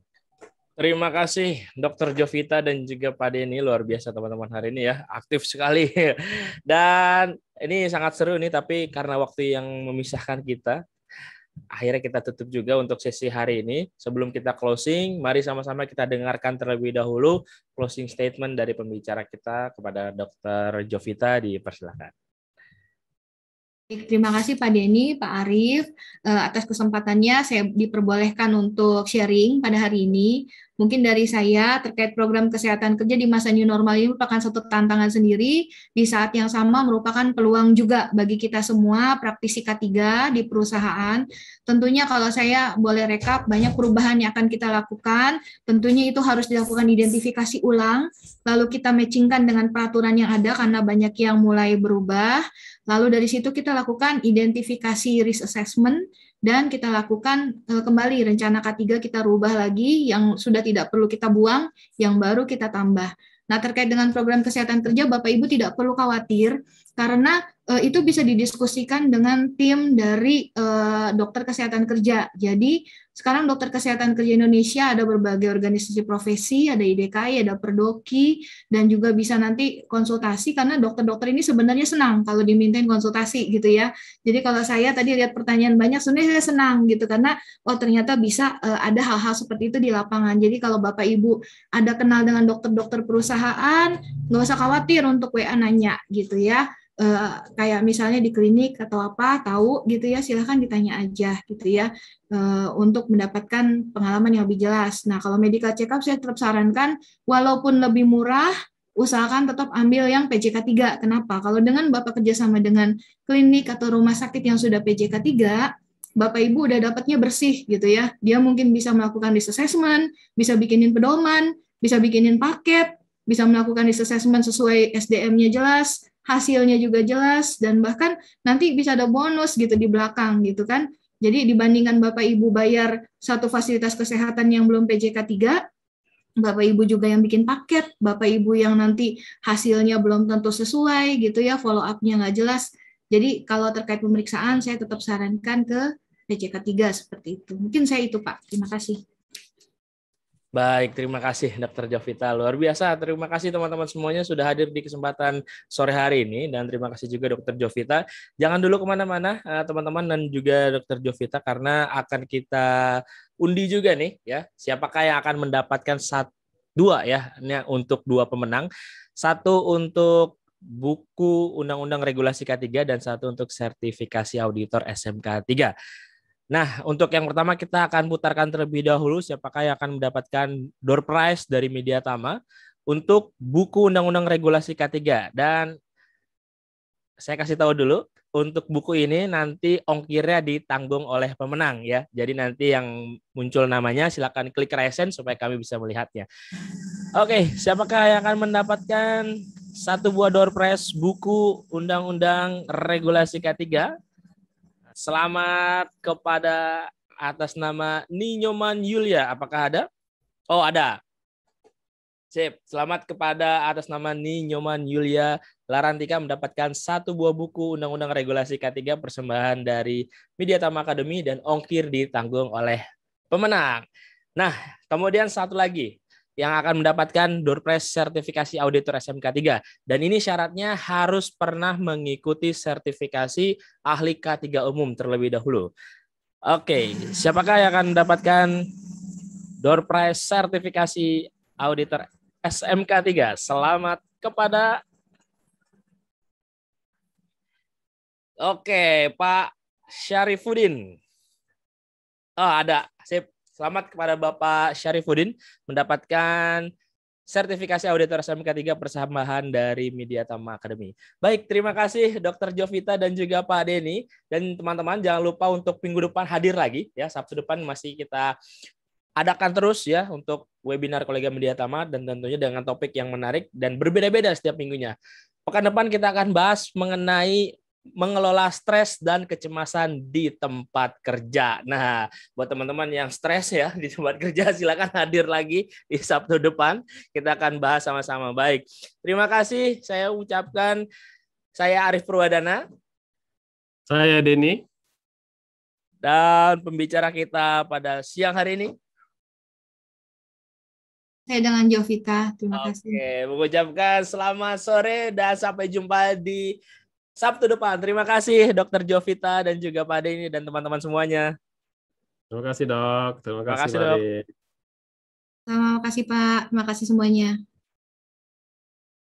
Terima kasih Dr. Jovita dan juga Pak Denny, luar biasa teman-teman hari ini ya, aktif sekali. Dan ini sangat seru nih, tapi karena waktu yang memisahkan kita, akhirnya kita tutup juga untuk sesi hari ini. Sebelum kita closing, mari sama-sama kita dengarkan terlebih dahulu closing statement dari pembicara kita kepada Dr. Jovita, dipersilakan. Terima kasih Pak Denny, Pak Arif, atas kesempatannya saya diperbolehkan untuk sharing pada hari ini. Mungkin dari saya terkait program kesehatan kerja di masa new normal ini merupakan satu tantangan sendiri, di saat yang sama merupakan peluang juga bagi kita semua praktisi K3 di perusahaan. Tentunya kalau saya boleh rekap, banyak perubahan yang akan kita lakukan, tentunya itu harus dilakukan identifikasi ulang, lalu kita matchingkan dengan peraturan yang ada karena banyak yang mulai berubah, lalu dari situ kita lakukan identifikasi risk assessment, dan kita lakukan kembali rencana K3 kita rubah lagi, yang sudah tidak perlu kita buang, yang baru kita tambah. Nah, terkait dengan program kesehatan kerja, Bapak Ibu tidak perlu khawatir, karena itu bisa didiskusikan dengan tim dari dokter kesehatan kerja. Jadi sekarang dokter kesehatan kerja Indonesia ada berbagai organisasi profesi, ada IDKI, ada Perdoki, dan juga bisa nanti konsultasi karena dokter-dokter ini sebenarnya senang kalau dimintain konsultasi gitu ya. Jadi kalau saya tadi lihat pertanyaan banyak, sebenarnya saya senang gitu karena ternyata bisa ada hal-hal seperti itu di lapangan. Jadi kalau Bapak Ibu ada kenal dengan dokter-dokter perusahaan, nggak usah khawatir untuk WA nanya gitu ya. Kayak misalnya di klinik atau apa tahu gitu ya, silahkan ditanya aja gitu ya untuk mendapatkan pengalaman yang lebih jelas. Nah kalau medical check up saya tetap sarankan walaupun lebih murah usahakan tetap ambil yang PJK 3. Kenapa? Kalau dengan Bapak kerjasama dengan klinik atau rumah sakit yang sudah PJK 3, Bapak Ibu udah dapatnya bersih gitu ya. Dia mungkin bisa melakukan risk assessment, bisa bikinin pedoman, bisa bikinin paket, bisa melakukan risk assessment sesuai SDM-nya jelas, hasilnya juga jelas, dan bahkan nanti bisa ada bonus gitu di belakang gitu kan. Jadi dibandingkan Bapak Ibu bayar satu fasilitas kesehatan yang belum PJK 3, Bapak Ibu juga yang bikin paket, Bapak Ibu yang nanti hasilnya belum tentu sesuai gitu ya, follow up-nya nggak jelas. Jadi kalau terkait pemeriksaan saya tetap sarankan ke PJK 3 seperti itu. Mungkin saya itu Pak, terima kasih. Baik, terima kasih Dr. Jovita. Luar biasa. Terima kasih teman-teman semuanya sudah hadir di kesempatan sore hari ini. Dan terima kasih juga Dr. Jovita. Jangan dulu kemana-mana teman-teman dan juga Dr. Jovita karena akan kita undi juga nih ya. Siapakah yang akan mendapatkan dua ya untuk dua pemenang. Satu untuk buku Undang-Undang Regulasi K3 dan satu untuk sertifikasi auditor SMK 3. Nah, untuk yang pertama kita akan putarkan terlebih dahulu siapakah yang akan mendapatkan door prize dari Mediatama untuk buku Undang-Undang Regulasi K3. Dan saya kasih tahu dulu, untuk buku ini nanti ongkirnya ditanggung oleh pemenang ya. Jadi nanti yang muncul namanya silakan klik resen supaya kami bisa melihatnya. Oke, siapakah yang akan mendapatkan satu buah door prize buku Undang-Undang Regulasi K3? Selamat kepada atas nama Ninyoman Yulia. Apakah ada? Oh, ada. Sip. Selamat kepada atas nama Ninyoman Yulia Larantika mendapatkan satu buah buku Undang-Undang Regulasi K3 persembahan dari Mediatama Academy dan ongkir ditanggung oleh pemenang. Nah, kemudian satu lagi yang akan mendapatkan door prize sertifikasi auditor SMK 3. Dan ini syaratnya harus pernah mengikuti sertifikasi ahli K3 umum terlebih dahulu. Oke, siapakah yang akan mendapatkan door prize sertifikasi auditor SMK 3? Selamat kepada Pak Syarifuddin. Oh, ada. Sip. Selamat kepada Bapak Syarifuddin mendapatkan sertifikasi auditor SMK 3 persambahan dari Mediatama Academy. Baik, terima kasih Dr. Jovita dan juga Pak Denny. Dan teman-teman jangan lupa untuk minggu depan hadir lagi ya. Sabtu depan masih kita adakan terus ya untuk webinar kolega Mediatama dan tentunya dengan topik yang menarik dan berbeda-beda setiap minggunya. Pekan depan kita akan bahas mengenai mengelola stres dan kecemasan di tempat kerja. Nah, buat teman-teman yang stres ya di tempat kerja, silakan hadir lagi di Sabtu depan. Kita akan bahas sama-sama. Baik, terima kasih. Saya ucapkan, saya Arif Purwadana. Saya Denny. Dan pembicara kita pada siang hari ini. Saya dengan Jovita. Terima kasih. Oke, mengucapkan selamat sore dan sampai jumpa di Sabtu depan. Terima kasih Dr. Jovita dan juga Pak Denny dan teman-teman semuanya. Terima kasih, Dok. Terima kasih, Pak. Terima kasih, Pak. Terima kasih semuanya.